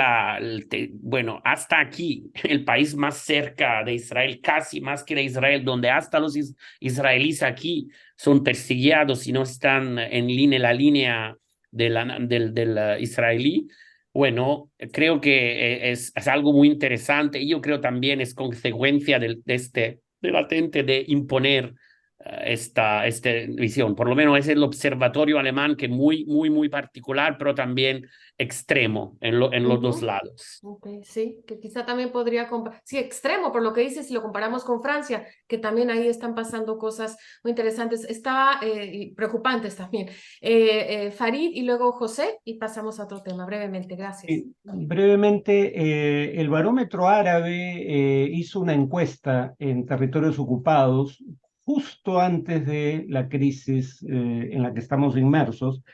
Speaker 3: bueno, hasta aquí, el país más cerca de Israel, casi más que de Israel, donde hasta los israelíes aquí son perseguidos y no están en la línea del israelí. Bueno, creo que es algo muy interesante, y yo creo también es consecuencia de latente de imponer esta visión. Por lo menos es el observatorio alemán, que muy particular, pero también extremo en los dos lados.
Speaker 1: Okay, sí, que quizá también podría sí, extremo, por lo que dices, si lo comparamos con Francia, que también ahí están pasando cosas muy interesantes, y preocupantes también. Farid y luego José, y pasamos a otro tema brevemente. Gracias.
Speaker 5: Brevemente, el Barómetro Árabe hizo una encuesta en territorios ocupados justo antes de la crisis en la que estamos inmersos,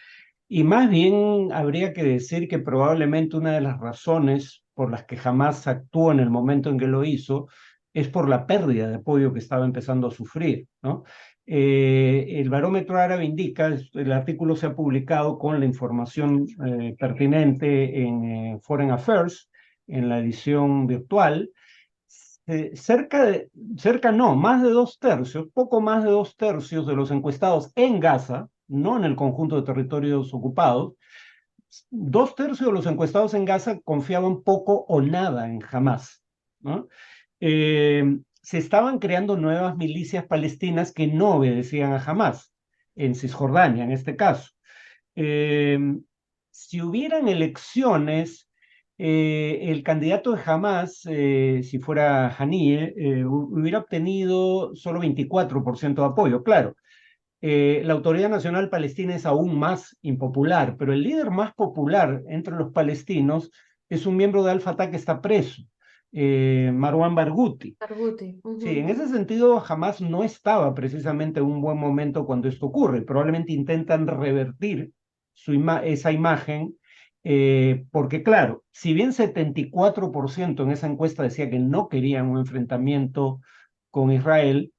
Speaker 5: y más bien habría que decir que probablemente una de las razones por las que Hamás actuó en el momento en que lo hizo es por la pérdida de apoyo que estaba empezando a sufrir, ¿no? El Barómetro Árabe indica, el artículo se ha publicado con la información pertinente en Foreign Affairs, en la edición virtual. Más de 2/3, poco más de 2/3 de los encuestados en Gaza, no en el conjunto de territorios ocupados, 2/3 de los encuestados en Gaza confiaban poco o nada en Hamás, ¿no? Se estaban creando nuevas milicias palestinas que no obedecían a Hamás, en Cisjordania en este caso. Si hubieran elecciones, el candidato de Hamás, si fuera Haniyeh, hubiera obtenido solo 24% de apoyo. Claro, la Autoridad Nacional Palestina es aún más impopular, pero el líder más popular entre los palestinos es un miembro de Al-Fatah que está preso, Marwan Barghouti.
Speaker 1: Barghouti.
Speaker 5: Sí, en ese sentido, Hamás no estaba precisamente en un buen momento cuando esto ocurre. Probablemente intentan revertir esa imagen, porque claro, si bien 74% en esa encuesta decía que no querían un enfrentamiento con Israel,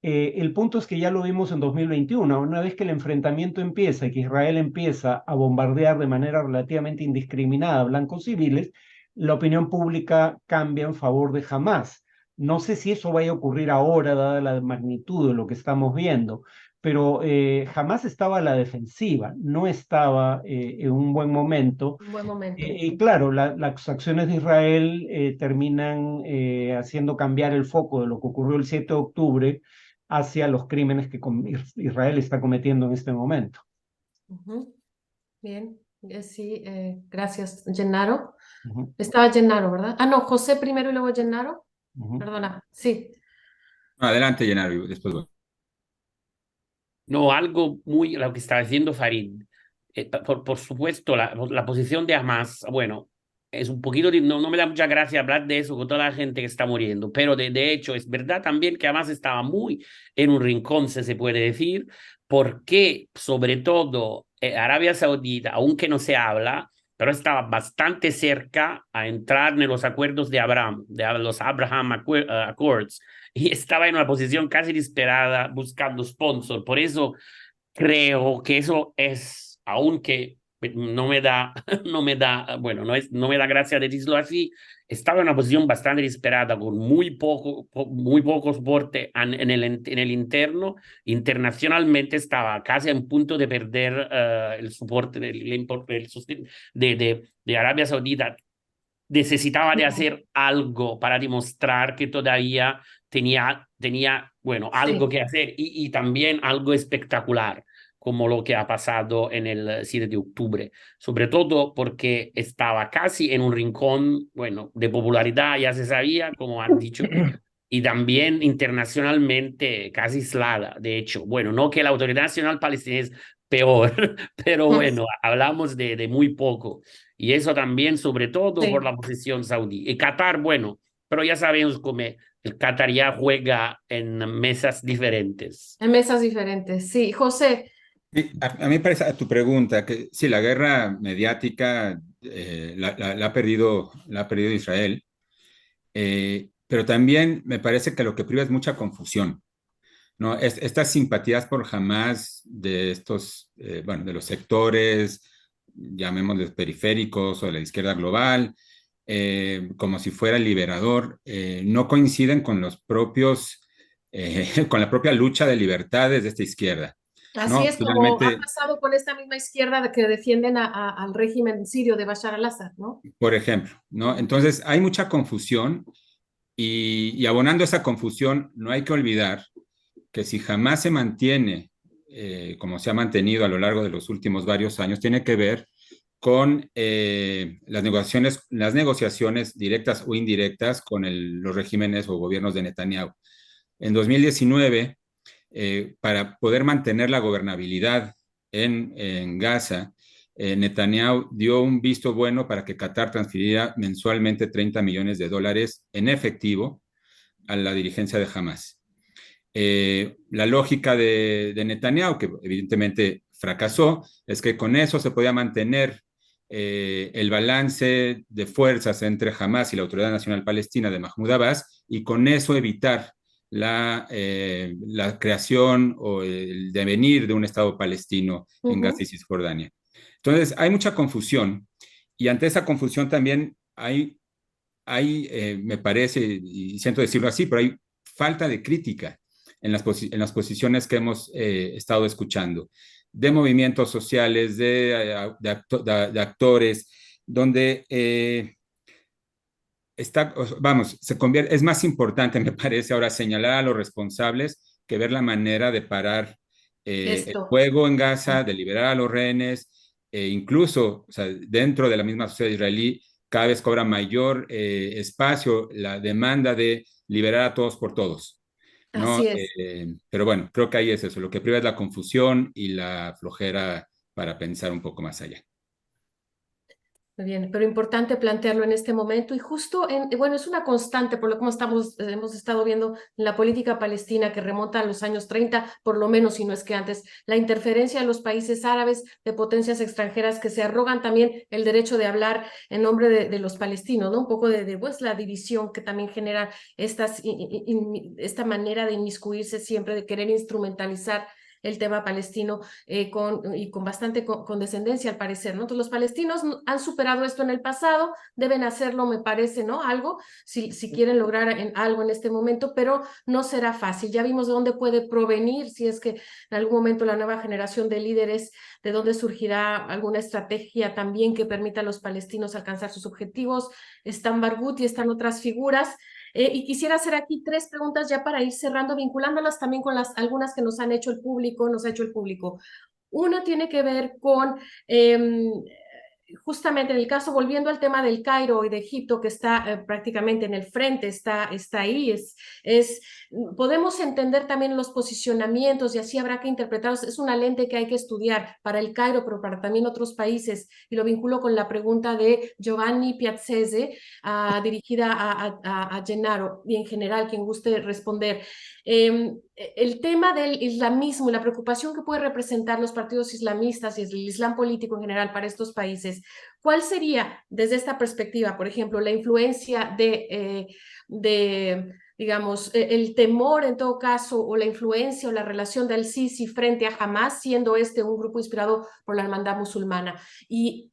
Speaker 5: el punto es que ya lo vimos en 2021, una vez que el enfrentamiento empieza y que Israel empieza a bombardear de manera relativamente indiscriminada a blancos civiles, la opinión pública cambia en favor de Hamás. No sé si eso vaya a ocurrir ahora, dada la magnitud de lo que estamos viendo, pero Hamás estaba a la defensiva, no estaba en un buen momento.
Speaker 1: Un buen momento.
Speaker 5: Y claro, las acciones de Israel terminan haciendo cambiar el foco de lo que ocurrió el 7 de octubre hacia los crímenes que Israel está cometiendo en este momento.
Speaker 1: Bien, sí, gracias, Gennaro.
Speaker 5: Ujú.
Speaker 1: Estaba Gennaro, ¿verdad? Ah, no, José primero y luego Gennaro.
Speaker 5: Ujú.
Speaker 1: Perdona, sí.
Speaker 2: Adelante, Gennaro, después voy.
Speaker 3: No, algo muy, lo que está diciendo Farid. Por supuesto, la posición de Hamas, bueno, es un poquito, no me da mucha gracia hablar de eso con toda la gente que está muriendo, pero de hecho es verdad también que Hamas estaba muy en un rincón, se puede decir, porque sobre todo Arabia Saudita, aunque no se habla, pero estaba bastante cerca a entrar en los acuerdos de Abraham, de los Abraham Accords, y estaba en una posición casi desesperada buscando sponsor. Por eso creo que eso es, aunque no me da, bueno, no me da gracia decirlo así, estaba en una posición bastante disparada, con muy poco soporte en el interno. Internacionalmente estaba casi a un punto de perder el soporte de Arabia Saudita. Necesitaba de hacer algo para demostrar que todavía tenía bueno, algo
Speaker 1: Sí.
Speaker 3: que hacer y también algo espectacular, como lo que ha pasado en el 7 de octubre, sobre todo porque estaba casi en un rincón, bueno, de popularidad, ya se sabía, como han dicho, y también internacionalmente casi aislada. De hecho, bueno, no que la Autoridad Nacional Palestina es peor, pero bueno, hablamos de muy poco. Y eso también, sobre todo, por
Speaker 1: Sí.
Speaker 3: la posición saudí. Y Qatar, bueno, pero ya sabemos cómo el Qatar ya juega en mesas diferentes.
Speaker 1: En mesas diferentes, sí. José,
Speaker 2: Sí, a mí me parece a tu pregunta que sí, la guerra mediática la ha perdido Israel, pero también me parece que lo que priva es mucha confusión, ¿no? Estas simpatías por Hamás de estos, bueno, de los sectores, llamémosles periféricos o de la izquierda global, como si fuera el liberador, no coinciden con los propios, con la propia lucha de libertades de esta izquierda,
Speaker 1: así
Speaker 2: ¿no?
Speaker 1: es como ha
Speaker 2: Finalmente,
Speaker 1: pasado con esta misma izquierda de que defienden al régimen sirio de Bashar al-Assad, ¿no?
Speaker 2: por ejemplo, ¿no? Entonces, hay mucha confusión y abonando esa confusión, no hay que olvidar que si jamás se mantiene como se ha mantenido a lo largo de los últimos varios años, tiene que ver con las negociaciones directas o indirectas con los regímenes o gobiernos de Netanyahu. En 2019, para poder mantener la gobernabilidad en Gaza, Netanyahu dio un visto bueno para que Qatar transfiriera mensualmente $30 millones en efectivo a la dirigencia de Hamas. La lógica de Netanyahu, que evidentemente fracasó, es que con eso se podía mantener el balance de fuerzas entre Hamas y la Autoridad Nacional Palestina de Mahmoud Abbas y con eso evitar la creación o el devenir de un Estado palestino en Gaza y Cisjordania. Entonces, hay mucha confusión y ante esa confusión también me parece, y siento decirlo así, pero hay falta de crítica en las posiciones que hemos estado escuchando, de movimientos sociales, de actores, donde es más importante, me parece, ahora señalar a los responsables que ver la manera de parar el
Speaker 1: Esto.
Speaker 2: fuego en Gaza, de liberar a los rehenes, incluso, o sea, dentro de la misma sociedad israelí, cada vez cobra mayor espacio la demanda de liberar a todos por todos, ¿no?
Speaker 1: Así es.
Speaker 2: Pero bueno, creo que ahí es eso, lo que priva es la confusión y la flojera para pensar un poco más allá.
Speaker 1: Muy bien, pero importante plantearlo en este momento y justo bueno, es una constante por lo que hemos estado viendo en la política palestina que remonta a los años 30, por lo menos, si no es que antes, la interferencia de los países árabes, de potencias extranjeras que se arrogan también el derecho de hablar en nombre de los palestinos, ¿no? Un poco de pues, la división que también genera esta manera de inmiscuirse siempre, de querer instrumentalizar el tema palestino con bastante condescendencia al parecer, ¿no? Entonces los palestinos han superado esto en el pasado, deben hacerlo, me parece, ¿no? Algo, si quieren lograr algo en este momento, pero no será fácil. Ya vimos de dónde puede provenir, si es que en algún momento la nueva generación de líderes, de dónde surgirá alguna estrategia también que permita a los palestinos alcanzar sus objetivos. Están Barghouti, están otras figuras. Y quisiera hacer aquí 3 preguntas ya para ir cerrando, vinculándolas también con algunas que nos ha hecho el público. Una tiene que ver con justamente en el caso, volviendo al tema del Cairo y de Egipto, que está prácticamente en el frente, está ahí, podemos entender también los posicionamientos y así habrá que interpretarlos. Es una lente que hay que estudiar para el Cairo, pero para también otros países. Y lo vinculo con la pregunta de Giovanni Piazzese, dirigida a Gennaro y en general, quien guste responder. El tema del islamismo y la preocupación que puede representar los partidos islamistas y el islam político en general para estos países, ¿cuál sería desde esta perspectiva, por ejemplo, la influencia digamos, el temor en todo caso, o la influencia o la relación del Sisi frente a Hamas, siendo un grupo inspirado por la hermandad musulmana? Y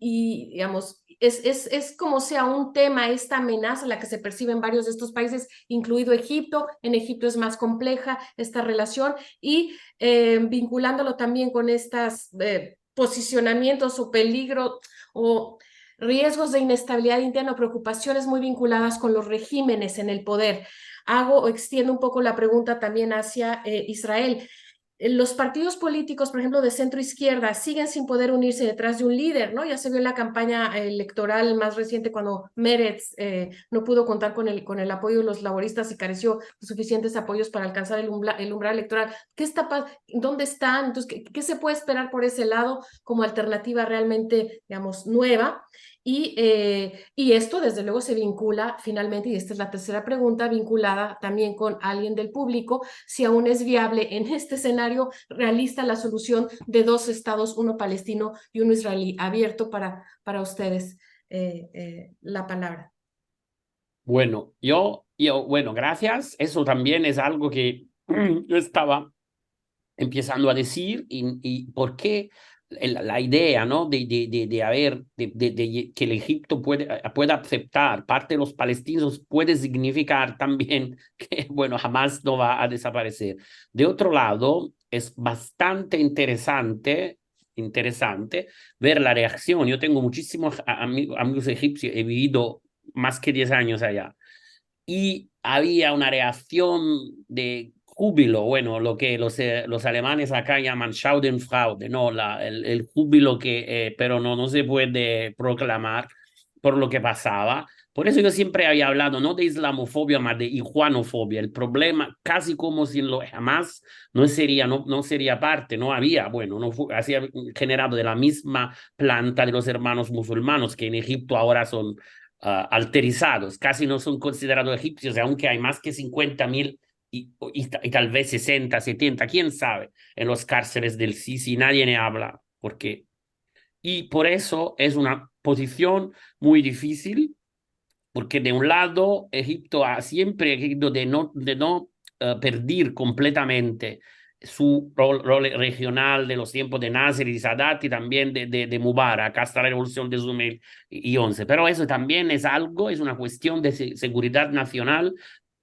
Speaker 1: digamos, es como sea un tema, esta amenaza la que se percibe en varios de estos países, incluido Egipto. En Egipto es más compleja esta relación y vinculándolo también con estos posicionamientos o peligro o riesgos de inestabilidad interna o preocupaciones muy vinculadas con los regímenes en el poder. Hago o extiendo un poco la pregunta también hacia Israel. Los partidos políticos, por ejemplo, de centro izquierda, siguen sin poder unirse detrás de un líder, ¿no? Ya se vio en la campaña electoral más reciente cuando Meretz no pudo contar con el apoyo de los laboristas y careció de suficientes apoyos para alcanzar el umbral electoral. ¿Dónde están? Entonces, ¿qué se puede esperar por ese lado como alternativa realmente, digamos, nueva? Y esto, desde luego, se vincula finalmente, y esta es la tercera pregunta, vinculada también con alguien del público, si aún es viable en este escenario realista la solución de 2 estados, uno palestino y uno israelí. Abierto para ustedes la palabra.
Speaker 3: Bueno, bueno, gracias. Eso también es algo que yo estaba empezando a decir y por qué la idea, ¿no? De que el Egipto pueda aceptar parte de los palestinos puede significar también que, bueno, jamás no va a desaparecer. De otro lado, es bastante interesante ver la reacción. Yo tengo muchísimos amigos egipcios, he vivido más que 10 años allá. Y había una reacción de júbilo, bueno, lo que los alemanes acá llaman Schadenfreude, ¿no? El júbilo que, pero no se puede proclamar por lo que pasaba. Por eso yo siempre había hablado no de islamofobia, más de ijuanofobia. El problema, casi como si jamás no sería parte, no había, bueno, no hacía generado de la misma planta de los hermanos musulmanes que en Egipto ahora son alterizados, casi no son considerados egipcios, aunque hay más que 50.000 y tal vez 60, 70, quién sabe, en los cárceles del Sisi, nadie ne habla, porque... Y por eso es una posición muy difícil, porque de un lado Egipto ha siempre querido de no perder completamente su rol regional de los tiempos de Nasser y Sadat y también de Mubarak hasta la revolución de 2011. Pero eso también es una cuestión de seguridad nacional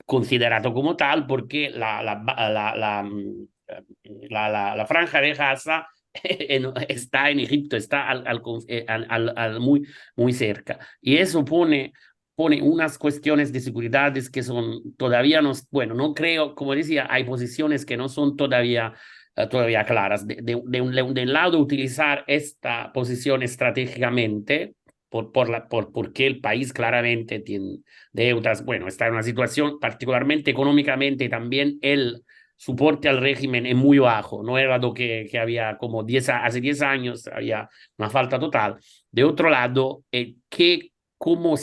Speaker 3: considerado como tal, porque la franja de Gaza está en Egipto, está muy cerca. Y eso pone unas cuestiones de seguridad que son todavía no creo, como decía, hay posiciones que no son todavía claras. De un lado, utilizar esta posición estratégicamente, porque el país claramente tiene deudas, bueno, está en una situación particularmente económicamente y también el soporte al régimen es muy bajo, no era lo que había como hace 10 años, había una falta total. De otro lado, cómo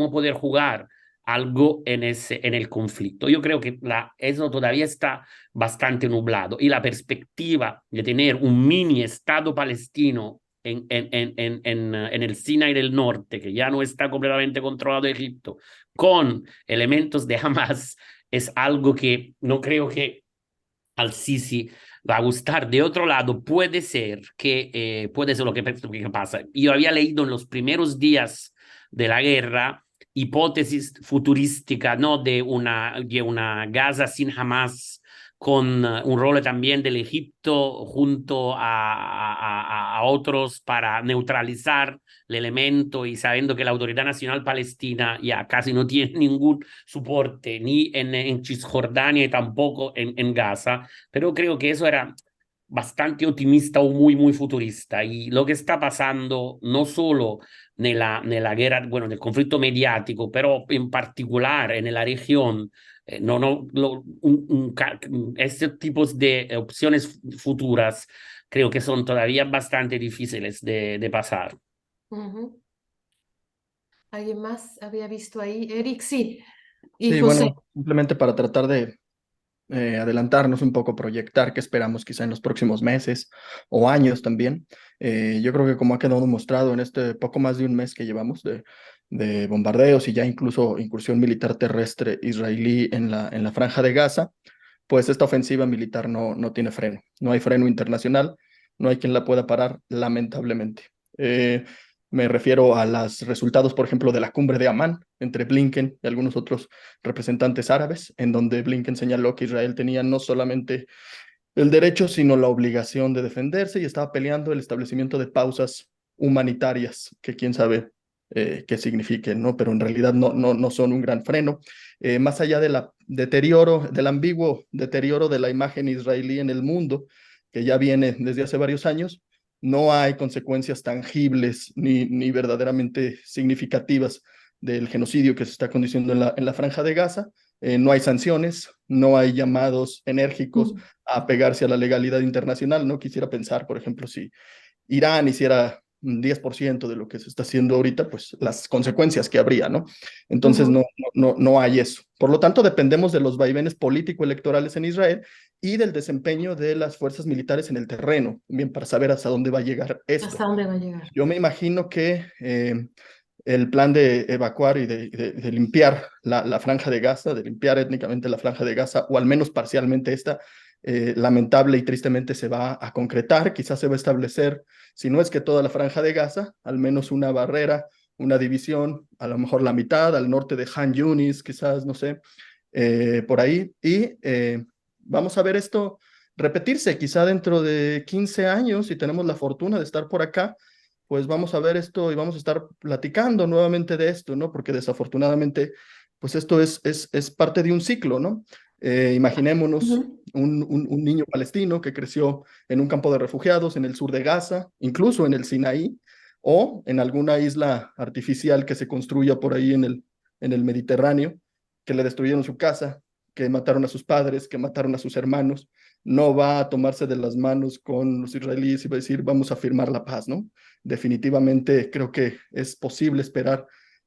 Speaker 3: poder jugar algo en el conflicto. Yo creo que eso todavía está bastante nublado y la perspectiva de tener un mini Estado palestino en el Sinai del Norte, que ya no está completamente controlado de Egipto, con elementos de Hamas, es algo que no creo que al Sisi va a gustar. De otro lado, puede ser lo que pasa. Yo había leído en los primeros días de la guerra hipótesis futurística, ¿no? de una Gaza sin Hamas, con un rol también del Egipto junto a otros para neutralizar el elemento y sabiendo que la Autoridad Nacional Palestina ya casi no tiene ningún soporte ni en Cisjordania y tampoco en Gaza, pero creo que eso era bastante optimista o muy futurista. Y lo que está pasando no solo nella guerra, bueno, nel conflitto mediatico, però in particolare nella región, estos tipos de opciones futuras creo que son todavía bastante difíciles de pasar.
Speaker 1: ¿Alguien más había visto ahí? Eric, sí. Y
Speaker 4: Sí,
Speaker 1: José.
Speaker 4: bueno, simplemente para tratar de adelantarnos un poco, proyectar qué esperamos quizá en los próximos meses o años también. Yo creo que como ha quedado mostrado en este poco más de un mes que llevamos de bombardeos y ya incluso incursión militar terrestre israelí en la franja de Gaza, pues esta ofensiva militar no tiene freno, no hay freno internacional, no hay quien la pueda parar, lamentablemente. Me refiero a los resultados, por ejemplo, de la cumbre de Amán entre Blinken y algunos otros representantes árabes, en donde Blinken señaló que Israel tenía no solamente el derecho, sino la obligación de defenderse y estaba peleando el establecimiento de pausas humanitarias, que quién sabe qué signifiquen, ¿no? Pero en realidad no son un gran freno. Más allá del ambiguo deterioro de la imagen israelí en el mundo, que ya viene desde hace varios años, no hay consecuencias tangibles ni verdaderamente significativas del genocidio que se está conduciendo en la Franja de Gaza. No hay sanciones, no hay llamados enérgicos a apegarse a la legalidad internacional. No quisiera pensar, por ejemplo, si Irán hiciera un 10% de lo que se está haciendo ahorita, pues las consecuencias que habría, ¿no? Entonces no hay eso. Por lo tanto, dependemos de los vaivenes político-electorales en Israel y del desempeño de las fuerzas militares en el terreno, bien para saber hasta dónde va a llegar esto.
Speaker 1: ¿Hasta dónde va a llegar?
Speaker 4: Yo me imagino que el plan de evacuar y de limpiar la Franja de Gaza, de limpiar étnicamente la Franja de Gaza, o al menos parcialmente esta, lamentable y tristemente se va a concretar. Quizás se va a establecer, si no es que toda la Franja de Gaza, al menos una barrera, una división, a lo mejor la mitad, al norte de Han Yunis, quizás, no sé, por ahí. Y vamos a ver esto repetirse, quizá dentro de 15 años, si tenemos la fortuna de estar por acá, pues vamos a ver esto y vamos a estar platicando nuevamente de esto, ¿no? Porque desafortunadamente, pues esto es parte de un ciclo, ¿no? Imaginémonos un niño palestino que creció en un campo de refugiados en el sur de Gaza, incluso en el Sinaí, o en alguna isla artificial que se construya por ahí en el Mediterráneo, que le destruyeron su casa, que mataron a sus padres, que mataron a sus hermanos. No va a tomarse de las manos con los israelíes y va a decir, vamos a firmar la paz, ¿no? Definitivamente creo que es posible esperar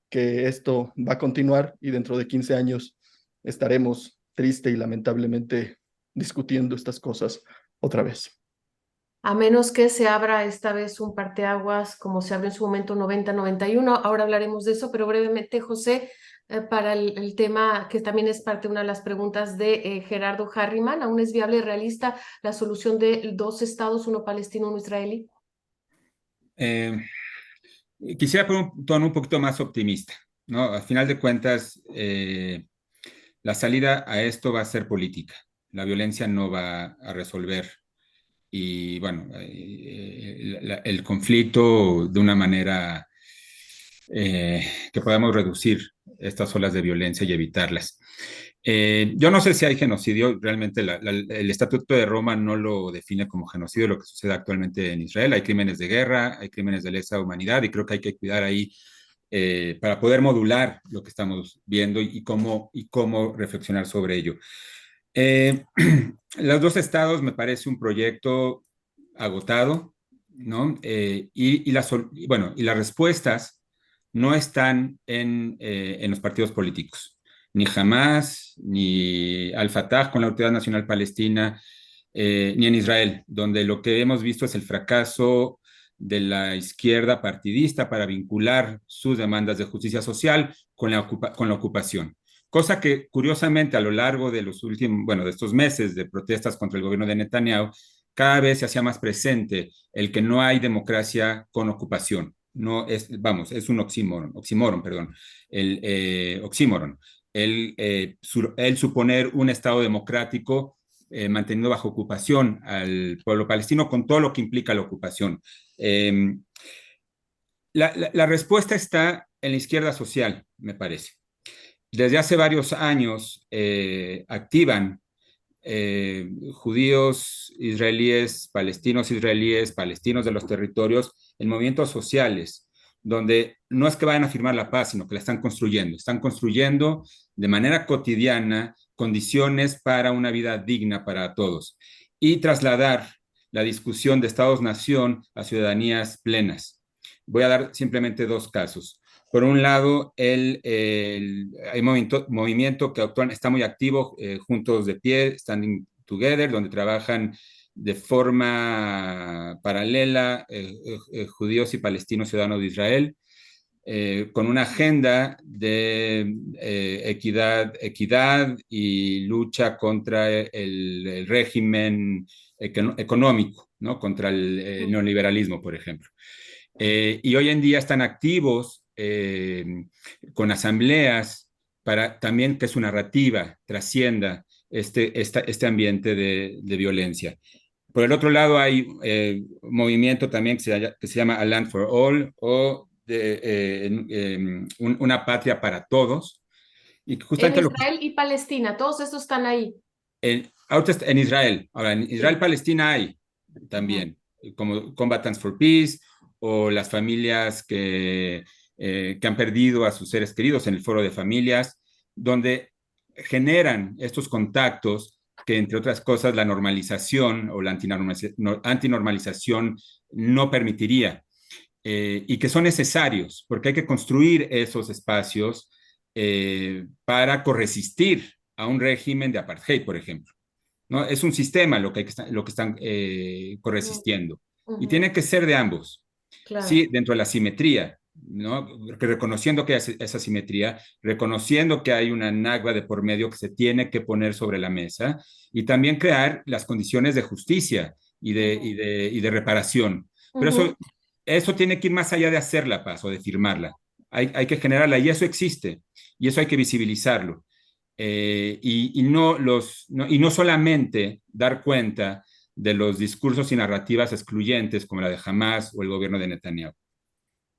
Speaker 4: que esto va a continuar y dentro de 15 años estaremos triste y lamentablemente discutiendo estas cosas otra vez.
Speaker 1: A menos que se abra esta vez un parteaguas como se abrió en su momento 90-91. Ahora hablaremos de eso, pero brevemente, José, para el tema que también es parte de una de las preguntas de Gerardo Harriman, ¿aún es viable y realista la solución de dos estados, uno palestino, uno israelí?
Speaker 2: Quisiera poner un tono un poquito más optimista, ¿no? Al final de cuentas, la salida a esto va a ser política. La violencia no va a resolver y bueno, el conflicto de una manera que podamos reducir estas olas de violencia y evitarlas. Yo no sé si hay genocidio, realmente el Estatuto de Roma no lo define como genocidio lo que sucede actualmente en Israel. Hay crímenes de guerra, hay crímenes de lesa humanidad y creo que hay que cuidar ahí para poder modular lo que estamos viendo y cómo reflexionar sobre ello. Los dos estados me parece un proyecto agotado, ¿no? Y las respuestas no están en los partidos políticos, ni Hamas, ni Al-Fatah con la Autoridad Nacional Palestina, ni en Israel, donde lo que hemos visto es el fracaso de la izquierda partidista para vincular sus demandas de justicia social con la ocupación. Cosa que, curiosamente, a lo largo de los últimos, bueno, de estos meses de protestas contra el gobierno de Netanyahu, cada vez se hacía más presente el que no hay democracia con ocupación. No es, vamos, es un oxímoron, perdón, oxímoron. El suponer un Estado democrático manteniendo bajo ocupación al pueblo palestino con todo lo que implica la ocupación. La respuesta está en la izquierda social, me parece. Desde hace varios años activan judíos israelíes, palestinos de los territorios, en movimientos sociales, donde no es que vayan a firmar la paz, sino que la están construyendo de manera cotidiana condiciones para una vida digna para todos y trasladar la discusión de Estados-nación a ciudadanías plenas. Voy a dar simplemente dos casos. Por un lado, hay movimiento que actualmente está muy activo, Juntos de Pie, Standing Together, donde trabajan de forma paralela judíos y palestinos ciudadanos de Israel, con una agenda de equidad y lucha contra el régimen económico, ¿no? Contra el neoliberalismo, por ejemplo. Y hoy en día están activos con asambleas para también que su narrativa trascienda este ambiente de violencia. Por el otro lado hay un movimiento también que se llama A Land for All o una patria para todos. Y
Speaker 1: En
Speaker 2: justamente
Speaker 1: Israel y Palestina, todos estos están ahí.
Speaker 2: ahorita en Israel. Ahora, en
Speaker 1: Sí.
Speaker 2: Israel-Palestina hay
Speaker 1: Ujú.
Speaker 2: también, como Combatants for Peace o las familias que han perdido a sus seres queridos en el foro de familias, donde generan estos contactos que, entre otras cosas, la normalización o la antinormalización no permitiría, y que son necesarios, porque hay que construir esos espacios para corresistir a un régimen de apartheid, por ejemplo. ¿No? Es un sistema lo que están corresistiendo. Y
Speaker 1: Ujú.
Speaker 2: tiene que ser de ambos,
Speaker 1: Claro.
Speaker 2: sí, dentro de la simetría, ¿no? Que reconociendo que hay esa simetría, reconociendo que hay una Nakba de por medio que se tiene que poner sobre la mesa y también crear las condiciones de justicia
Speaker 1: Ujú.
Speaker 2: y de reparación. Pero
Speaker 1: Ujú.
Speaker 2: eso tiene que ir más allá de hacer la paz o de firmarla. Hay que generarla y eso existe y eso hay que visibilizarlo. Y no solamente dar cuenta de los discursos y narrativas excluyentes como la de Hamas o el gobierno de Netanyahu.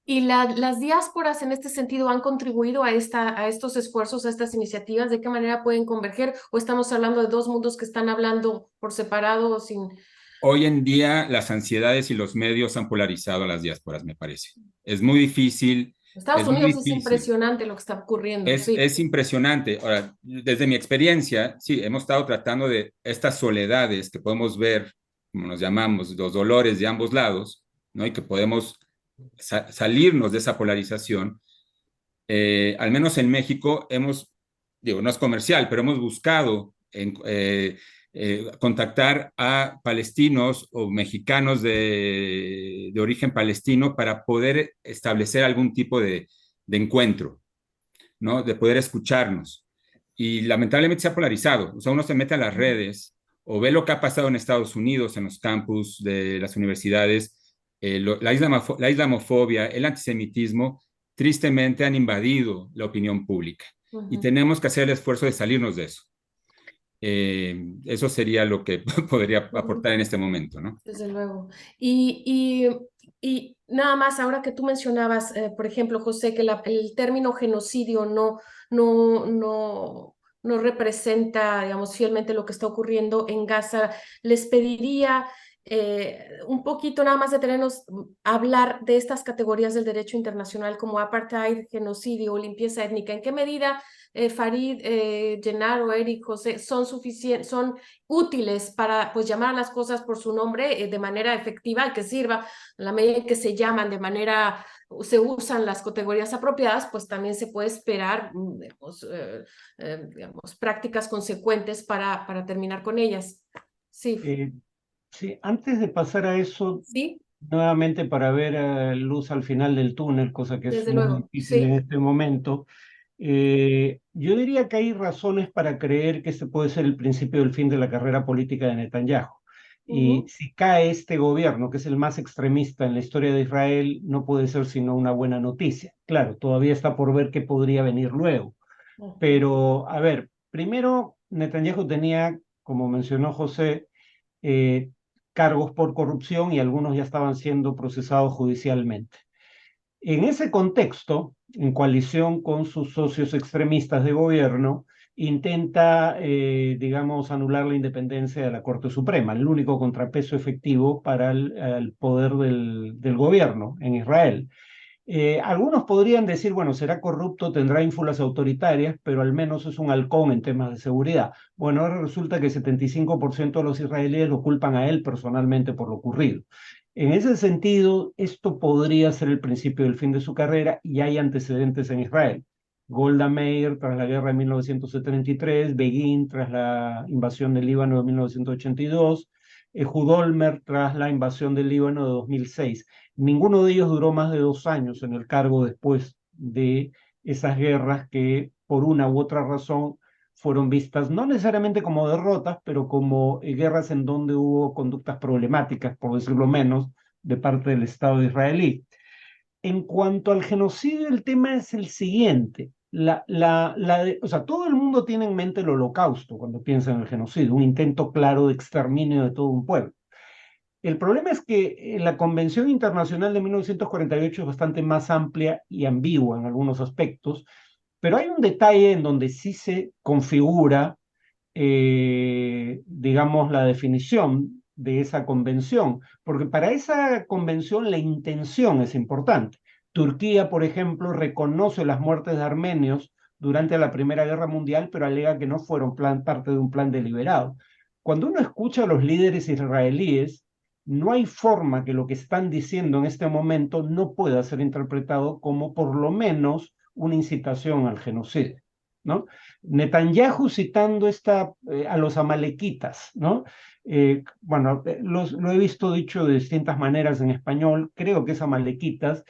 Speaker 1: ¿Y las diásporas en este sentido han contribuido a estos esfuerzos, a estas iniciativas? ¿De qué manera pueden converger? ¿O estamos hablando de dos mundos que están hablando por separado sin...
Speaker 2: Hoy en día las ansiedades y los medios han polarizado a las diásporas, me parece. Es muy difícil,
Speaker 1: Estados
Speaker 2: es muy
Speaker 1: Unidos es
Speaker 2: difícil.
Speaker 1: impresionante lo que está ocurriendo, sí.
Speaker 2: Es impresionante. Ahora, desde mi experiencia, sí, hemos estado tratando de estas soledades que podemos ver, como nos llamamos, los dolores de ambos lados, ¿no? Y que podemos salirnos de esa polarización. Al menos en México hemos, digo, no es comercial, pero hemos buscado contactar a palestinos o mexicanos de origen palestino para poder establecer algún tipo de encuentro, ¿no? De poder escucharnos. Y lamentablemente se ha polarizado. O sea, uno se mete a las redes o ve lo que ha pasado en Estados Unidos, en los campus de las universidades, la islamofobia, el antisemitismo, tristemente han invadido la opinión pública. Y
Speaker 1: Ujú.
Speaker 2: tenemos que hacer el esfuerzo de salirnos de eso. Eso sería lo que podría
Speaker 1: Ujú.
Speaker 2: aportar en este momento, ¿no?
Speaker 1: Desde luego. Y nada más, ahora que tú mencionabas, por ejemplo, José, que el término genocidio no, no, no representa, digamos, fielmente lo que está ocurriendo en Gaza, les pediría un poquito nada más detenernos a hablar de estas categorías del derecho internacional como apartheid, genocidio, limpieza étnica. ¿En qué medida Farid, Gennaro, Eric, José son suficientes, son útiles para pues llamar a las cosas por su nombre de manera efectiva, que sirva en la medida en que se llaman de manera, se usan las categorías apropiadas, pues también se puede esperar digamos, prácticas consecuentes para terminar con ellas. Sí,
Speaker 5: Eh, sí, antes de pasar a eso,
Speaker 1: sí,
Speaker 5: nuevamente para ver luz al final del túnel, cosa que es
Speaker 1: desde
Speaker 5: muy
Speaker 1: luego,
Speaker 5: difícil en
Speaker 1: sí.
Speaker 5: este momento, yo diría que hay razones para creer que este puede ser el principio del fin de la carrera política de Netanyahu. Y
Speaker 1: Ujú.
Speaker 5: si cae este gobierno, que es el más extremista en la historia de Israel, no puede ser sino una buena noticia. Claro, todavía está por ver qué podría venir luego.
Speaker 1: Ujú.
Speaker 5: Pero, a ver, primero Netanyahu tenía, como mencionó José, eh, cargos por corrupción y algunos ya estaban siendo procesados judicialmente. En ese contexto, en coalición con sus socios extremistas de gobierno, intenta, digamos, anular la independencia de la Corte Suprema, el único contrapeso efectivo para el poder del gobierno en Israel. Algunos podrían decir, bueno, será corrupto, tendrá ínfulas autoritarias, pero al menos es un halcón en temas de seguridad. Bueno, ahora resulta que 75% de los israelíes lo culpan a él personalmente por lo ocurrido. En ese sentido, esto podría ser el principio del fin de su carrera y hay antecedentes en Israel. Golda Meir tras la guerra de 1973, Begin tras la invasión del Líbano de 1982, Ehud Olmert tras la invasión del Líbano de 2006. Ninguno de ellos duró más de 2 años en el cargo después de esas guerras que por una u otra razón fueron vistas no necesariamente como derrotas, pero como guerras en donde hubo conductas problemáticas, por decirlo menos, de parte del Estado israelí. En cuanto al genocidio, el tema es el siguiente. O sea, todo el mundo tiene en mente el Holocausto cuando piensa en el genocidio, un intento claro de exterminio de todo un pueblo. El problema es que la Convención Internacional de 1948 es bastante más amplia y ambigua en algunos aspectos, pero hay un detalle en donde sí se configura, digamos, la definición de esa convención, porque para esa convención la intención es importante. Turquía, por ejemplo, reconoce las muertes de armenios durante la Primera Guerra Mundial, pero alega que no fueron parte de un plan deliberado. Cuando uno escucha a los líderes israelíes, no hay forma que lo que están diciendo en este momento no pueda ser interpretado como por lo menos una incitación al genocidio, ¿no? Netanyahu citando a los amalequitas, ¿no? Bueno, lo he visto dicho de distintas maneras en español, creo que es amalequitas.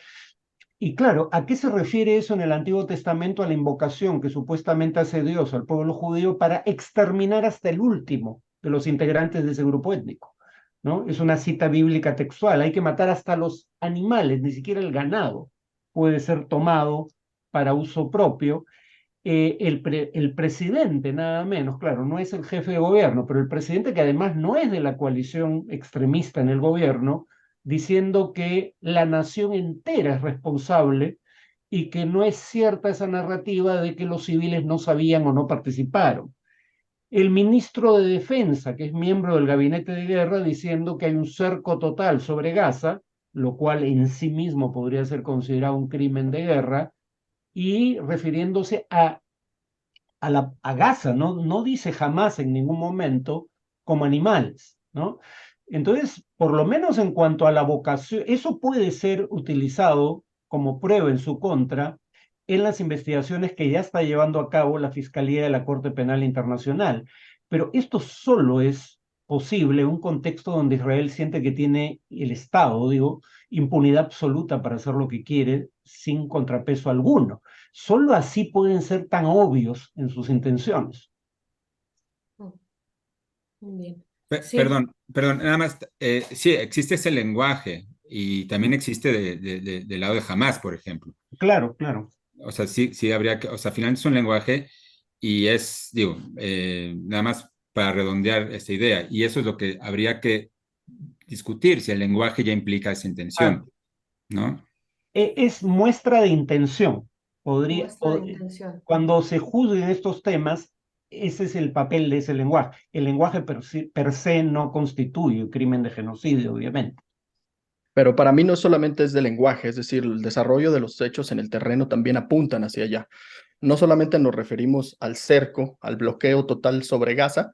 Speaker 5: Y claro, ¿a qué se refiere eso en el Antiguo Testamento? A la invocación que supuestamente hace Dios al pueblo judío para exterminar hasta el último de los integrantes de ese grupo étnico, ¿no? Es una cita bíblica textual, hay que matar hasta los animales, ni siquiera el ganado puede ser tomado para uso propio. El presidente, nada menos, claro, no es el jefe de gobierno, pero el presidente, que además no es de la coalición extremista en el gobierno, diciendo que la nación entera es responsable y que no es cierta esa narrativa de que los civiles no sabían o no participaron. El ministro de Defensa, que es miembro del gabinete de guerra, diciendo que hay un cerco total sobre Gaza, lo cual en sí mismo podría ser considerado un crimen de guerra, y refiriéndose a Gaza, no dice jamás en ningún momento como animales, ¿no? Entonces, por lo menos en cuanto a la vocación, eso puede ser utilizado como prueba en su contra en las investigaciones que ya está llevando a cabo la Fiscalía de la Corte Penal Internacional. Pero esto solo es posible en un contexto donde Israel siente que tiene el Estado, digo, impunidad absoluta para hacer lo que quiere sin contrapeso alguno. Solo así pueden ser tan obvios en sus intenciones.
Speaker 1: Muy bien. Sí.
Speaker 2: Perdón, nada más, sí, existe ese lenguaje y también existe del lado de Hamás, por ejemplo.
Speaker 5: Claro, claro.
Speaker 2: O sea, sí habría que, o sea, finalmente es un lenguaje y es, digo, nada más para redondear esta idea, y eso es lo que habría que discutir, si el lenguaje ya implica esa intención, ¿no?
Speaker 5: Es muestra de intención.
Speaker 1: Muestra de intención.
Speaker 5: Cuando se juzguen estos temas, ese es el papel de ese lenguaje. El lenguaje per se no constituye un crimen de genocidio, obviamente.
Speaker 4: Pero para mí no solamente es de lenguaje, es decir, el desarrollo de los hechos en el terreno también apuntan hacia allá. No solamente nos referimos al cerco, al bloqueo total sobre Gaza,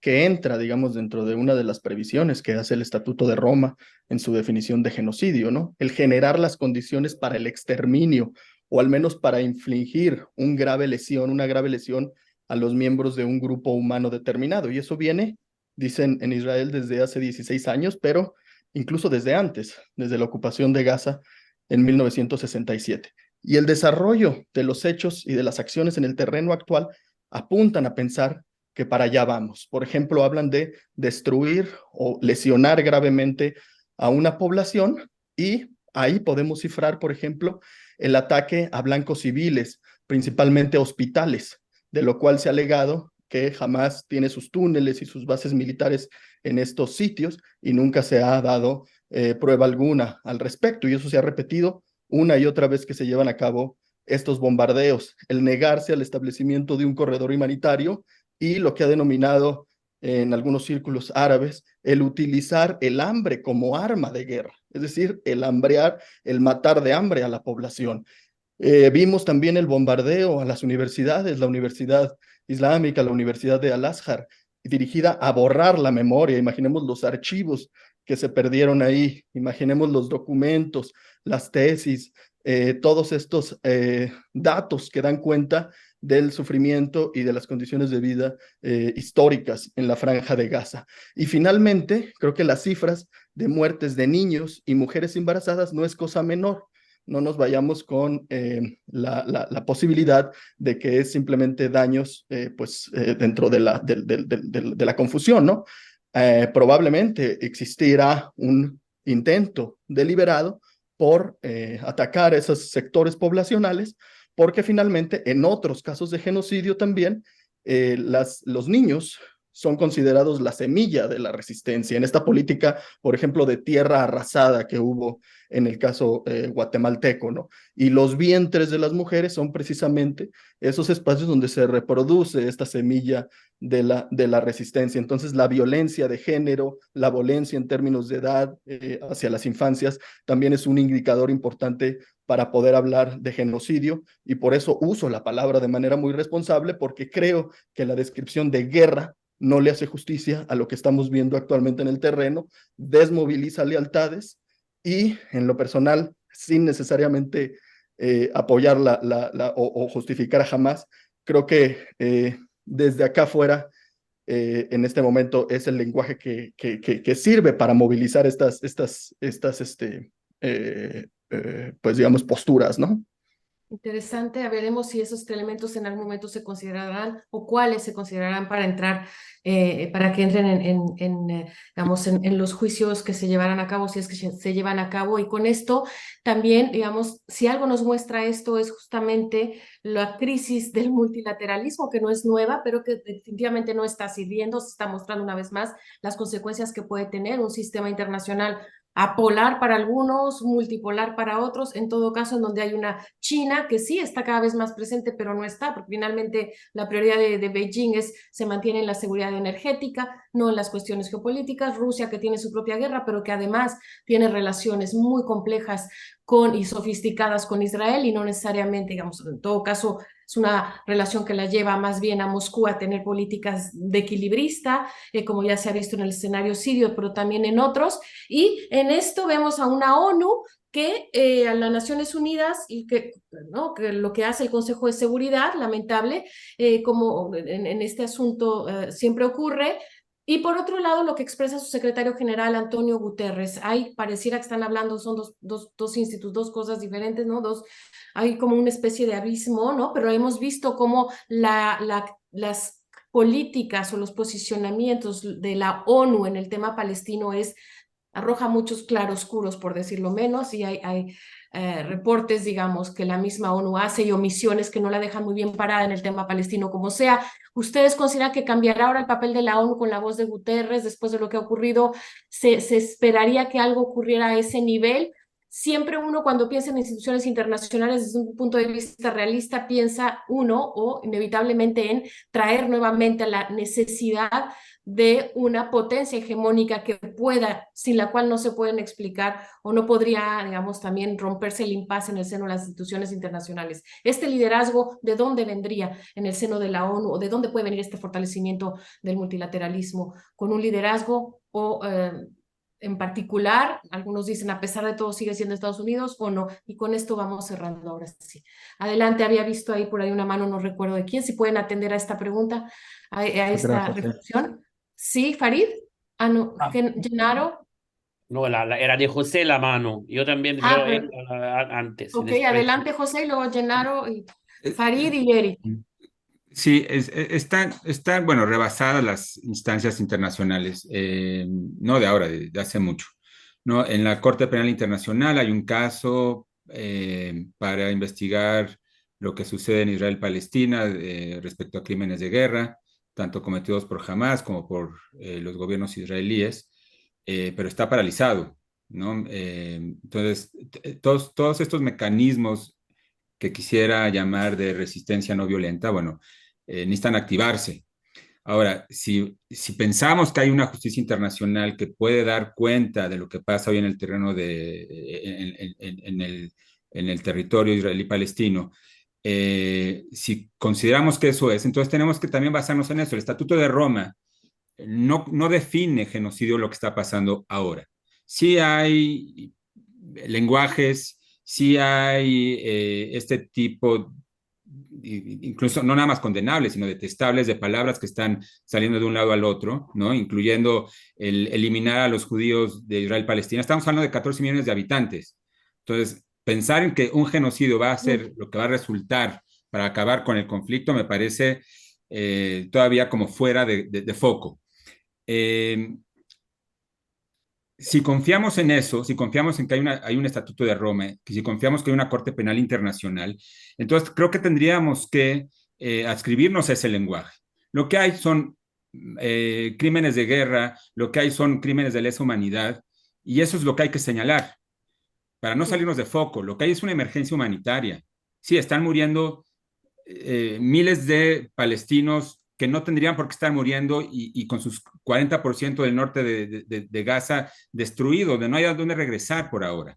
Speaker 4: que entra, digamos, dentro de una de las previsiones que hace el Estatuto de Roma en su definición de genocidio, ¿no? El generar las condiciones para el exterminio, o al menos para infligir una grave lesión a los miembros de un grupo humano determinado. Y eso viene, dicen, en Israel desde hace 16 años, pero incluso desde antes, desde la ocupación de Gaza en 1967. Y el desarrollo de los hechos y de las acciones en el terreno actual apuntan a pensar que para allá vamos. Por ejemplo, hablan de destruir o lesionar gravemente a una población, y ahí podemos cifrar, por ejemplo, el ataque a blancos civiles, principalmente hospitales, de lo cual se ha alegado que Hamás tiene sus túneles y sus bases militares en estos sitios y nunca se ha dado prueba alguna al respecto, y eso se ha repetido una y otra vez que se llevan a cabo estos bombardeos, el negarse al establecimiento de un corredor humanitario y lo que ha denominado en algunos círculos árabes el utilizar el hambre como arma de guerra, es decir, el hambrear, el matar de hambre a la población. Vimos también el bombardeo a las universidades, la Universidad Islámica, la Universidad de Al-Azhar, dirigida a borrar la memoria. Imaginemos los archivos que se perdieron ahí, imaginemos los documentos, las tesis, todos estos datos que dan cuenta del sufrimiento y de las condiciones de vida históricas en la Franja de Gaza. Y finalmente, creo que las cifras de muertes de niños y mujeres embarazadas no es cosa menor. No nos vayamos con la posibilidad de que es simplemente daños dentro de la confusión, ¿no? Probablemente existirá un intento deliberado por atacar esos sectores poblacionales, porque finalmente en otros casos de genocidio también los niños son considerados la semilla de la resistencia. En esta política, por ejemplo, de tierra arrasada que hubo en el caso guatemalteco, ¿no? Y los vientres de las mujeres son precisamente esos espacios donde se reproduce esta semilla de la resistencia. Entonces, la violencia de género, la violencia en términos de edad hacia las infancias, también es un indicador importante para poder hablar de genocidio, y por eso uso la palabra de manera muy responsable, porque creo que la descripción de guerra no le hace justicia a lo que estamos viendo actualmente en el terreno, desmoviliza lealtades y, en lo personal, sin necesariamente apoyar o justificar jamás, creo que desde acá afuera, en este momento, es el lenguaje que sirve para movilizar estas pues digamos, posturas, ¿no?
Speaker 1: Interesante, a veremos si esos elementos en algún momento se considerarán o cuáles se considerarán para entrar, para que entren digamos, en los juicios que se llevarán a cabo, si es que se llevan a cabo. Y con esto también, digamos, si algo nos muestra esto es justamente la crisis del multilateralismo, que no es nueva, pero que definitivamente no está sirviendo, se está mostrando una vez más las consecuencias que puede tener un sistema internacional apolar para algunos, multipolar para otros, en todo caso en donde hay una China que sí está cada vez más presente, pero no está, porque finalmente la prioridad de Beijing se mantiene en la seguridad energética, no en las cuestiones geopolíticas. Rusia, que tiene su propia guerra, pero que además tiene relaciones muy complejas y sofisticadas con Israel, y no necesariamente, digamos, en todo caso, es una relación que la lleva más bien a Moscú a tener políticas de equilibrista, como ya se ha visto en el escenario sirio, pero también en otros. Y en esto vemos a una ONU que a las Naciones Unidas, y ¿no? que lo que hace el Consejo de Seguridad, lamentable, como en este asunto siempre ocurre. Y por otro lado, lo que expresa su secretario general, Antonio Guterres. Pareciera que están hablando, son dos institutos, dos cosas diferentes, ¿no? Hay como una especie de abismo, ¿no? Pero hemos visto cómo las políticas o los posicionamientos de la ONU en el tema palestino arroja muchos claroscuros, por decirlo menos, y hay reportes, digamos, que la misma ONU hace, y omisiones que no la dejan muy bien parada en el tema palestino, como sea. ¿Ustedes consideran que cambiará ahora el papel de la ONU con la voz de Guterres después de lo que ha ocurrido? ¿Se esperaría que algo ocurriera a ese nivel? Siempre uno, cuando piensa en instituciones internacionales desde un punto de vista realista, piensa o inevitablemente en traer nuevamente la necesidad de una potencia hegemónica que sin la cual no se pueden explicar o no podría, digamos, también romperse el impasse en el seno de las instituciones internacionales. Este liderazgo, ¿de dónde vendría en el seno de la ONU, o de dónde puede venir este fortalecimiento del multilateralismo? ¿Con un liderazgo en particular? Algunos dicen, a pesar de todo, sigue siendo Estados Unidos, o no. Y con esto vamos cerrando ahora sí. Adelante, había visto ahí por ahí una mano, no recuerdo de quién, si pueden atender a esta pregunta, a esta reflexión. Sí, Farid. No, Gennaro.
Speaker 3: No, era de José la mano. Yo también veo antes.
Speaker 1: Ok, adelante José, y luego Gennaro, y Farid y Eric.
Speaker 2: Sí, están, bueno, rebasadas las instancias internacionales, no de ahora, de hace mucho, ¿no? En la Corte Penal Internacional hay un caso para investigar lo que sucede en Israel-Palestina respecto a crímenes de guerra, tanto cometidos por Hamas como por los gobiernos israelíes, pero está paralizado, ¿no? Entonces, todos estos mecanismos que quisiera llamar de resistencia no violenta, bueno, necesitan activarse. Ahora, si pensamos que hay una justicia internacional que puede dar cuenta de lo que pasa hoy en el terreno en el territorio israelí-palestino, si consideramos que eso es, entonces tenemos que también basarnos en eso. El Estatuto de Roma no define genocidio lo que está pasando ahora. Sí hay lenguajes, sí hay este tipo, incluso no nada más condenables, sino detestables, de palabras que están saliendo de un lado al otro, ¿no? Incluyendo el eliminar a los judíos de Israel-Palestina. Estamos hablando de 14 millones de habitantes. Entonces, pensar en que un genocidio va a ser lo que va a resultar para acabar con el conflicto me parece todavía como fuera de foco. si confiamos en eso, si confiamos en que hay un Estatuto de Roma, que si confiamos que hay una Corte Penal Internacional, entonces creo que tendríamos que adscribirnos a ese lenguaje. Lo que hay son crímenes de guerra, lo que hay son crímenes de lesa humanidad, y eso es lo que hay que señalar, para no salirnos de foco. Lo que hay es una emergencia humanitaria. Sí, están muriendo miles de palestinos que no tendrían por qué estar muriendo y con sus 40% del norte de Gaza destruido, donde no hay a dónde regresar por ahora.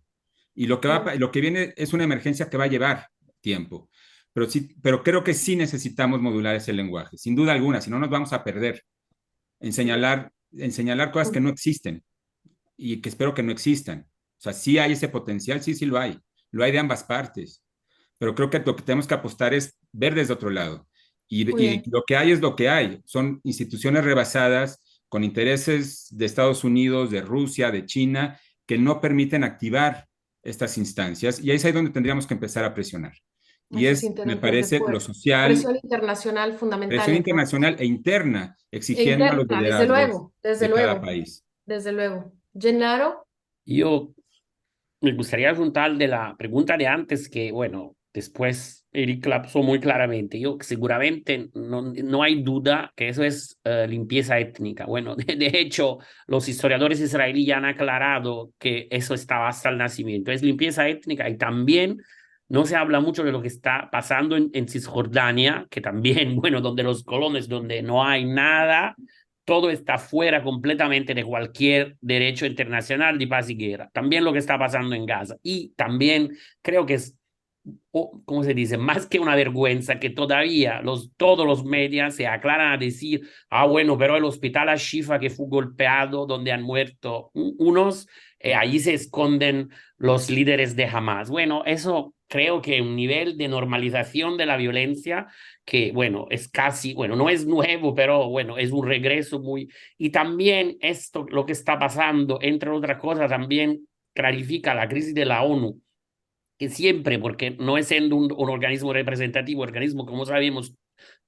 Speaker 2: Y lo que viene es una emergencia que va a llevar tiempo. Pero creo que sí necesitamos modular ese lenguaje, sin duda alguna, si no nos vamos a perder en señalar cosas que no existen y que espero que no existan. O sea, sí hay ese potencial, sí lo hay de ambas partes, pero creo que lo que tenemos que apostar es ver desde otro lado. Y lo que hay es lo que hay. Son instituciones rebasadas con intereses de Estados Unidos, de Rusia, de China, que no permiten activar estas instancias. Y ahí es ahí donde tendríamos que empezar a presionar. Y
Speaker 1: Esos
Speaker 2: me
Speaker 1: intereses de
Speaker 2: parece, lo
Speaker 1: fuera.
Speaker 2: social,
Speaker 1: Presión internacional fundamental,
Speaker 2: presión
Speaker 1: entonces.
Speaker 2: internacional e interna,
Speaker 1: E
Speaker 2: exigiendo a los
Speaker 1: interna,
Speaker 2: liderazgos
Speaker 1: desde
Speaker 2: de cada
Speaker 1: luego,
Speaker 2: país.
Speaker 1: desde luego. Gennaro,
Speaker 3: Yo me gustaría juntar de la pregunta de antes que, bueno, después Eric la puso muy claramente. Yo seguramente no hay duda que eso es limpieza étnica. Bueno, de hecho, los historiadores israelíes ya han aclarado que eso estaba hasta el nacimiento. Es limpieza étnica y también no se habla mucho de lo que está pasando en Cisjordania, que también, bueno, donde los colonos, donde no hay nada, todo está fuera completamente de cualquier derecho internacional de paz y guerra. También lo que está pasando en Gaza. Y también creo que es, ¿cómo se dice? Más que una vergüenza que todavía todos los medios se aclaran a decir, bueno, pero el hospital Ashifa que fue golpeado, donde han muerto unos, allí se esconden los líderes de Hamas. Bueno, eso creo que un nivel de normalización de la violencia que, bueno, es casi, bueno, no es nuevo, pero bueno, es un regreso muy... Y también esto, lo que está pasando, entre otras cosas, también clarifica la crisis de la ONU, que siempre, porque no es siendo un organismo representativo, organismo, como sabemos,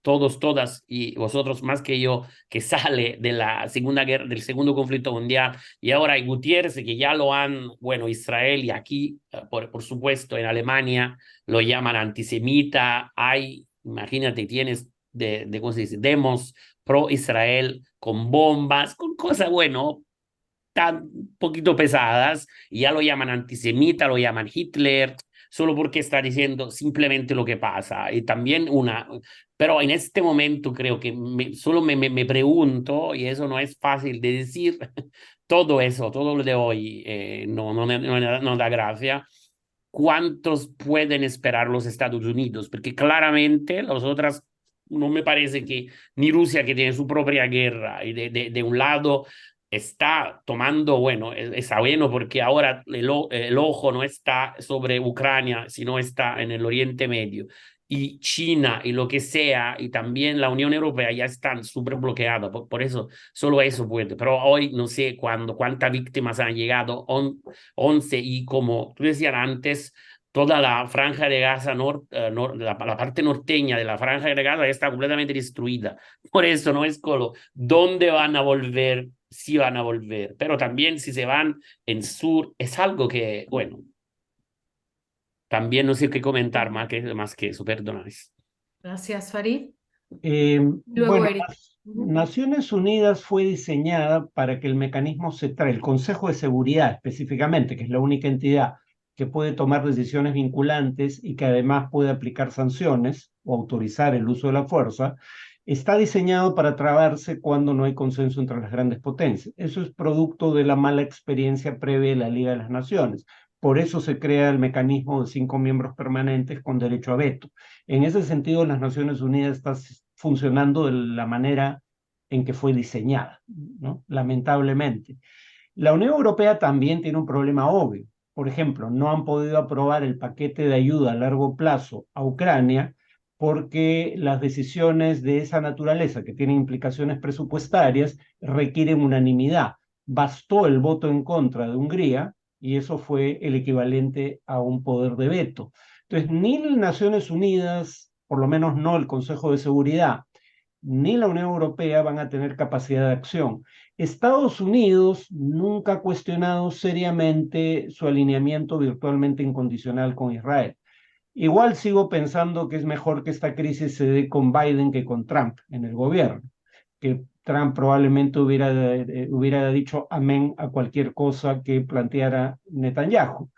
Speaker 3: todos, todas, y vosotros más que yo, que sale de la Segunda Guerra, del segundo conflicto mundial, y ahora hay Gutiérrez, que ya lo han, bueno, Israel, y aquí, por supuesto, en Alemania, lo llaman antisemita, hay, imagínate, tienes ¿cómo se dice? Demos pro Israel, con bombas, con cosas, bueno, tan poquito pesadas, y ya lo llaman antisemita, lo llaman Hitler, solo porque está diciendo simplemente lo que pasa. Y también pero en este momento creo que solo me pregunto, y eso no es fácil de decir, todo eso, todo lo de hoy no da gracia. ¿Cuántos pueden esperar los Estados Unidos? Porque claramente las otras, no me parece que ni Rusia, que tiene su propia guerra, y de un lado está tomando, bueno, es bueno porque ahora el ojo no está sobre Ucrania, sino está en el Oriente Medio. Y China y lo que sea, y también la Unión Europea ya están súper bloqueados. Por eso, solo eso puede. Pero hoy no sé cuántas víctimas han llegado, 11, y como tú decías antes, toda la franja de Gaza, la parte norteña de la franja de Gaza está completamente destruida. Por eso no es solo dónde van a volver, si van a volver, pero también si se van en sur, es algo que, bueno, también no sé qué comentar más que eso, perdóname.
Speaker 1: gracias, Farid.
Speaker 5: Bueno,
Speaker 1: Luego, Eric.
Speaker 5: Naciones Unidas fue diseñada para que el mecanismo central, el Consejo de Seguridad específicamente, que es la única entidad que puede tomar decisiones vinculantes y que además puede aplicar sanciones o autorizar el uso de la fuerza, está diseñado para trabarse cuando no hay consenso entre las grandes potencias. Eso es producto de la mala experiencia previa de la Liga de las Naciones. Por eso se crea el mecanismo de 5 miembros permanentes con derecho a veto. En ese sentido, las Naciones Unidas están funcionando de la manera en que fue diseñada, ¿no? Lamentablemente. La Unión Europea también tiene un problema obvio. Por ejemplo, no han podido aprobar el paquete de ayuda a largo plazo a Ucrania porque las decisiones de esa naturaleza, que tienen implicaciones presupuestarias, requieren unanimidad. Bastó el voto en contra de Hungría y eso fue el equivalente a un poder de veto. Entonces, ni las Naciones Unidas, por lo menos no el Consejo de Seguridad, ni la Unión Europea van a tener capacidad de acción. Estados Unidos nunca ha cuestionado seriamente su alineamiento virtualmente incondicional con Israel. Igual sigo pensando que es mejor que esta crisis se dé con Biden que con Trump en el gobierno, que Trump probablemente hubiera dicho amén a cualquier cosa que planteara Netanyahu.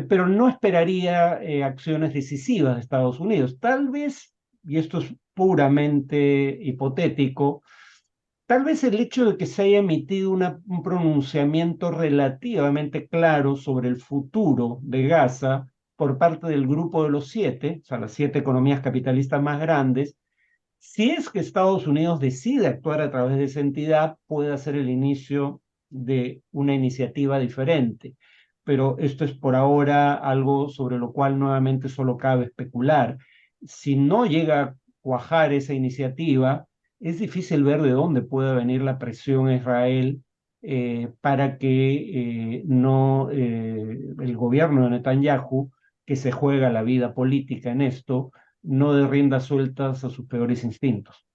Speaker 5: Pero no esperaría acciones decisivas de Estados Unidos. Tal vez, y esto es puramente hipotético, tal vez el hecho de que se haya emitido un pronunciamiento relativamente claro sobre el futuro de Gaza por parte del Grupo de los Siete, o sea, las 7 economías capitalistas más grandes, si es que Estados Unidos decide actuar a través de esa entidad, puede ser el inicio de una iniciativa diferente. Pero esto es por ahora algo sobre lo cual nuevamente solo cabe especular. Si no llega a cuajar esa iniciativa, es difícil ver de dónde puede venir la presión a Israel para que el gobierno de Netanyahu, que se juega la vida política en esto, no dé riendas sueltas a sus peores instintos.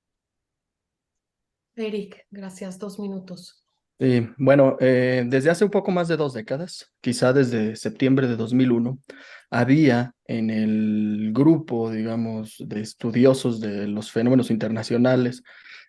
Speaker 1: Eric, gracias. 2 minutos.
Speaker 4: Bueno, desde hace un poco más de 2 décadas, quizá desde septiembre de 2001, había en el grupo, digamos, de estudiosos de los fenómenos internacionales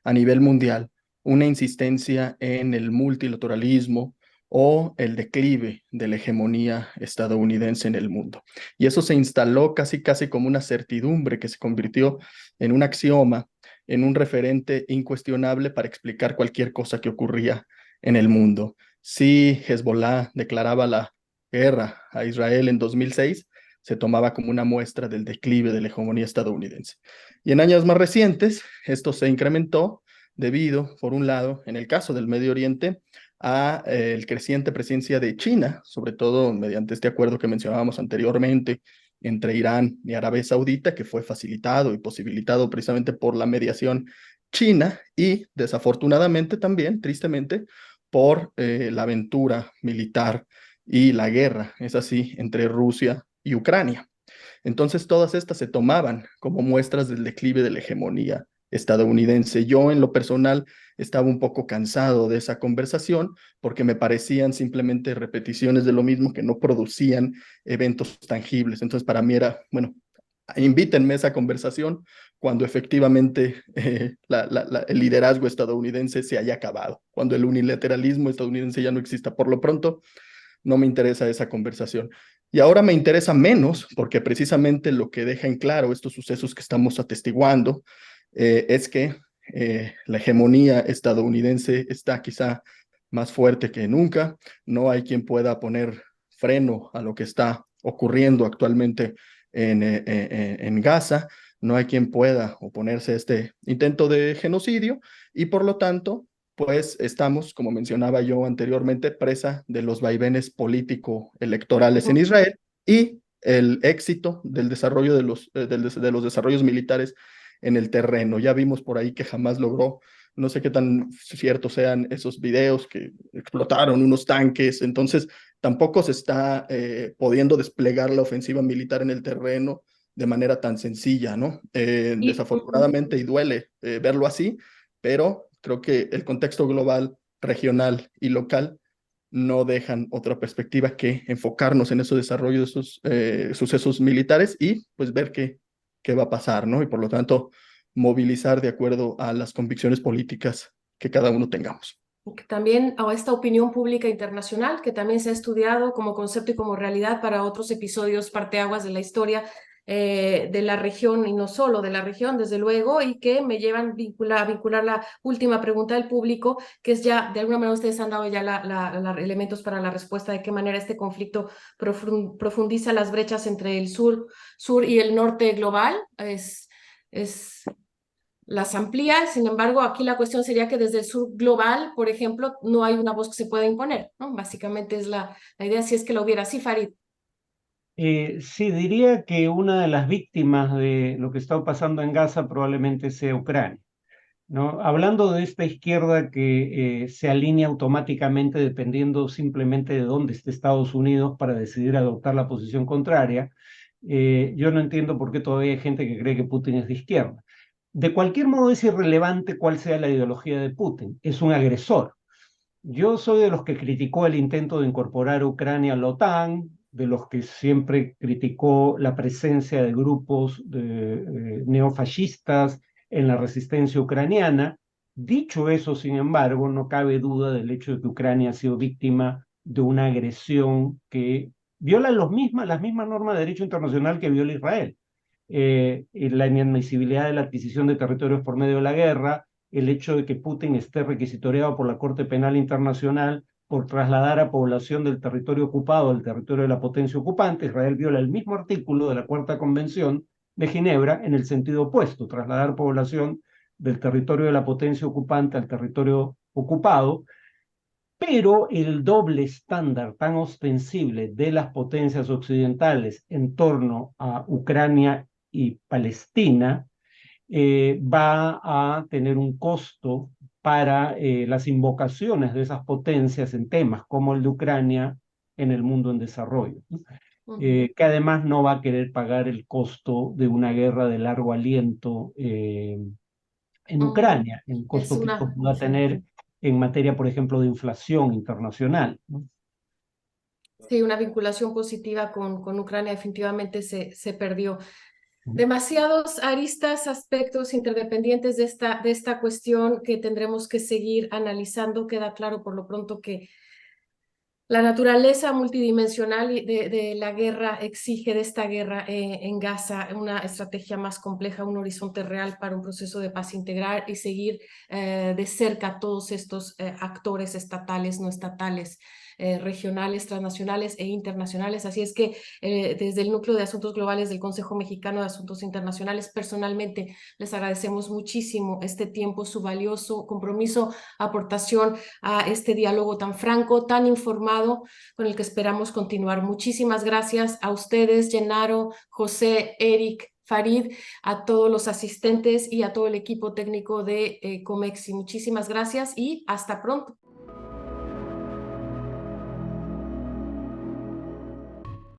Speaker 4: a nivel mundial una insistencia en el multilateralismo o el declive de la hegemonía estadounidense en el mundo. Y eso se instaló casi como una certidumbre que se convirtió en un axioma, en un referente incuestionable para explicar cualquier cosa que ocurría en el mundo. Si Hezbollah declaraba la guerra a Israel en 2006, se tomaba como una muestra del declive de la hegemonía estadounidense. Y en años más recientes, esto se incrementó debido, por un lado, en el caso del Medio Oriente, a el creciente presencia de China, sobre todo mediante este acuerdo que mencionábamos anteriormente entre Irán y Arabia Saudita, que fue facilitado y posibilitado precisamente por la mediación china y desafortunadamente también, tristemente, por la aventura militar y la guerra, es así, entre Rusia y Ucrania. Entonces, todas estas se tomaban como muestras del declive de la hegemonía estadounidense. Yo, en lo personal, estaba un poco cansado de esa conversación porque me parecían simplemente repeticiones de lo mismo que no producían eventos tangibles. Entonces, para mí era, bueno, invítenme a esa conversación cuando efectivamente el liderazgo estadounidense se haya acabado, cuando el unilateralismo estadounidense ya no exista. Por lo pronto, no me interesa esa conversación. Y ahora me interesa menos porque precisamente lo que deja en claro estos sucesos que estamos atestiguando es que la hegemonía estadounidense está quizá más fuerte que nunca. No hay quien pueda poner freno a lo que está ocurriendo actualmente en Gaza. No hay quien pueda oponerse a este intento de genocidio y por lo tanto pues estamos, como mencionaba yo anteriormente, presa de los vaivenes político-electorales en Israel y el éxito del desarrollo de los desarrollos militares en el terreno. Ya vimos por ahí que jamás logró, no sé qué tan ciertos sean esos videos que explotaron unos tanques, entonces tampoco se está pudiendo desplegar la ofensiva militar en el terreno de manera tan sencilla, ¿no? Desafortunadamente, y duele verlo así, pero creo que el contexto global, regional y local no dejan otra perspectiva que enfocarnos en ese desarrollo de esos sucesos militares y pues ver qué va a pasar, ¿no? Y por lo tanto, movilizar de acuerdo a las convicciones políticas que cada uno tengamos.
Speaker 1: También a esta opinión pública internacional, que también se ha estudiado como concepto y como realidad para otros episodios parteaguas de la historia de la región y no solo de la región, desde luego, y que me llevan a vincular la última pregunta del público, que es ya, de alguna manera ustedes han dado ya elementos para la respuesta de qué manera este conflicto profundiza las brechas entre el sur y el norte global. Las amplía, sin embargo, aquí la cuestión sería que desde el sur global, por ejemplo, no hay una voz que se pueda imponer, ¿no? Básicamente es la idea, si es que lo hubiera. Sí, Farid.
Speaker 5: Sí, diría que una de las víctimas de lo que está pasando en Gaza probablemente sea Ucrania, ¿no? Hablando de esta izquierda que se alinea automáticamente dependiendo simplemente de dónde esté Estados Unidos para decidir adoptar la posición contraria, yo no entiendo por qué todavía hay gente que cree que Putin es de izquierda. De cualquier modo es irrelevante cuál sea la ideología de Putin, es un agresor. Yo soy de los que criticó el intento de incorporar a Ucrania a la OTAN, de los que siempre criticó la presencia de grupos neofascistas en la resistencia ucraniana. Dicho eso, sin embargo, no cabe duda del hecho de que Ucrania ha sido víctima de una agresión que viola las mismas normas de derecho internacional que viola Israel. La inadmisibilidad de la adquisición de territorios por medio de la guerra, el hecho de que Putin esté requisitoriado por la Corte Penal Internacional por trasladar a población del territorio ocupado al territorio de la potencia ocupante. Israel viola el mismo artículo de la Cuarta Convención de Ginebra en el sentido opuesto, trasladar población del territorio de la potencia ocupante al territorio ocupado, pero el doble estándar tan ostensible de las potencias occidentales en torno a Ucrania y Palestina va a tener un costo para las invocaciones de esas potencias en temas como el de Ucrania en el mundo en desarrollo, ¿no? Que además no va a querer pagar el costo de una guerra de largo aliento en Ucrania, el costo que esto pueda tener en materia, por ejemplo, de inflación internacional, ¿no?
Speaker 1: Sí, una vinculación positiva con Ucrania definitivamente se perdió. Demasiados aristas, aspectos interdependientes de esta cuestión que tendremos que seguir analizando. Queda claro por lo pronto que la naturaleza multidimensional de la guerra exige de esta guerra en Gaza una estrategia más compleja, un horizonte real para un proceso de paz integral y seguir de cerca todos estos actores estatales, no estatales, regionales, transnacionales e internacionales. Así es que desde el Núcleo de Asuntos Globales del Consejo Mexicano de Asuntos Internacionales, personalmente les agradecemos muchísimo este tiempo, su valioso compromiso, aportación a este diálogo tan franco, tan informado, con el que esperamos continuar. Muchísimas gracias a ustedes, Gennaro, José, Eric, Farid, a todos los asistentes y a todo el equipo técnico de Comexi. Muchísimas gracias y hasta pronto.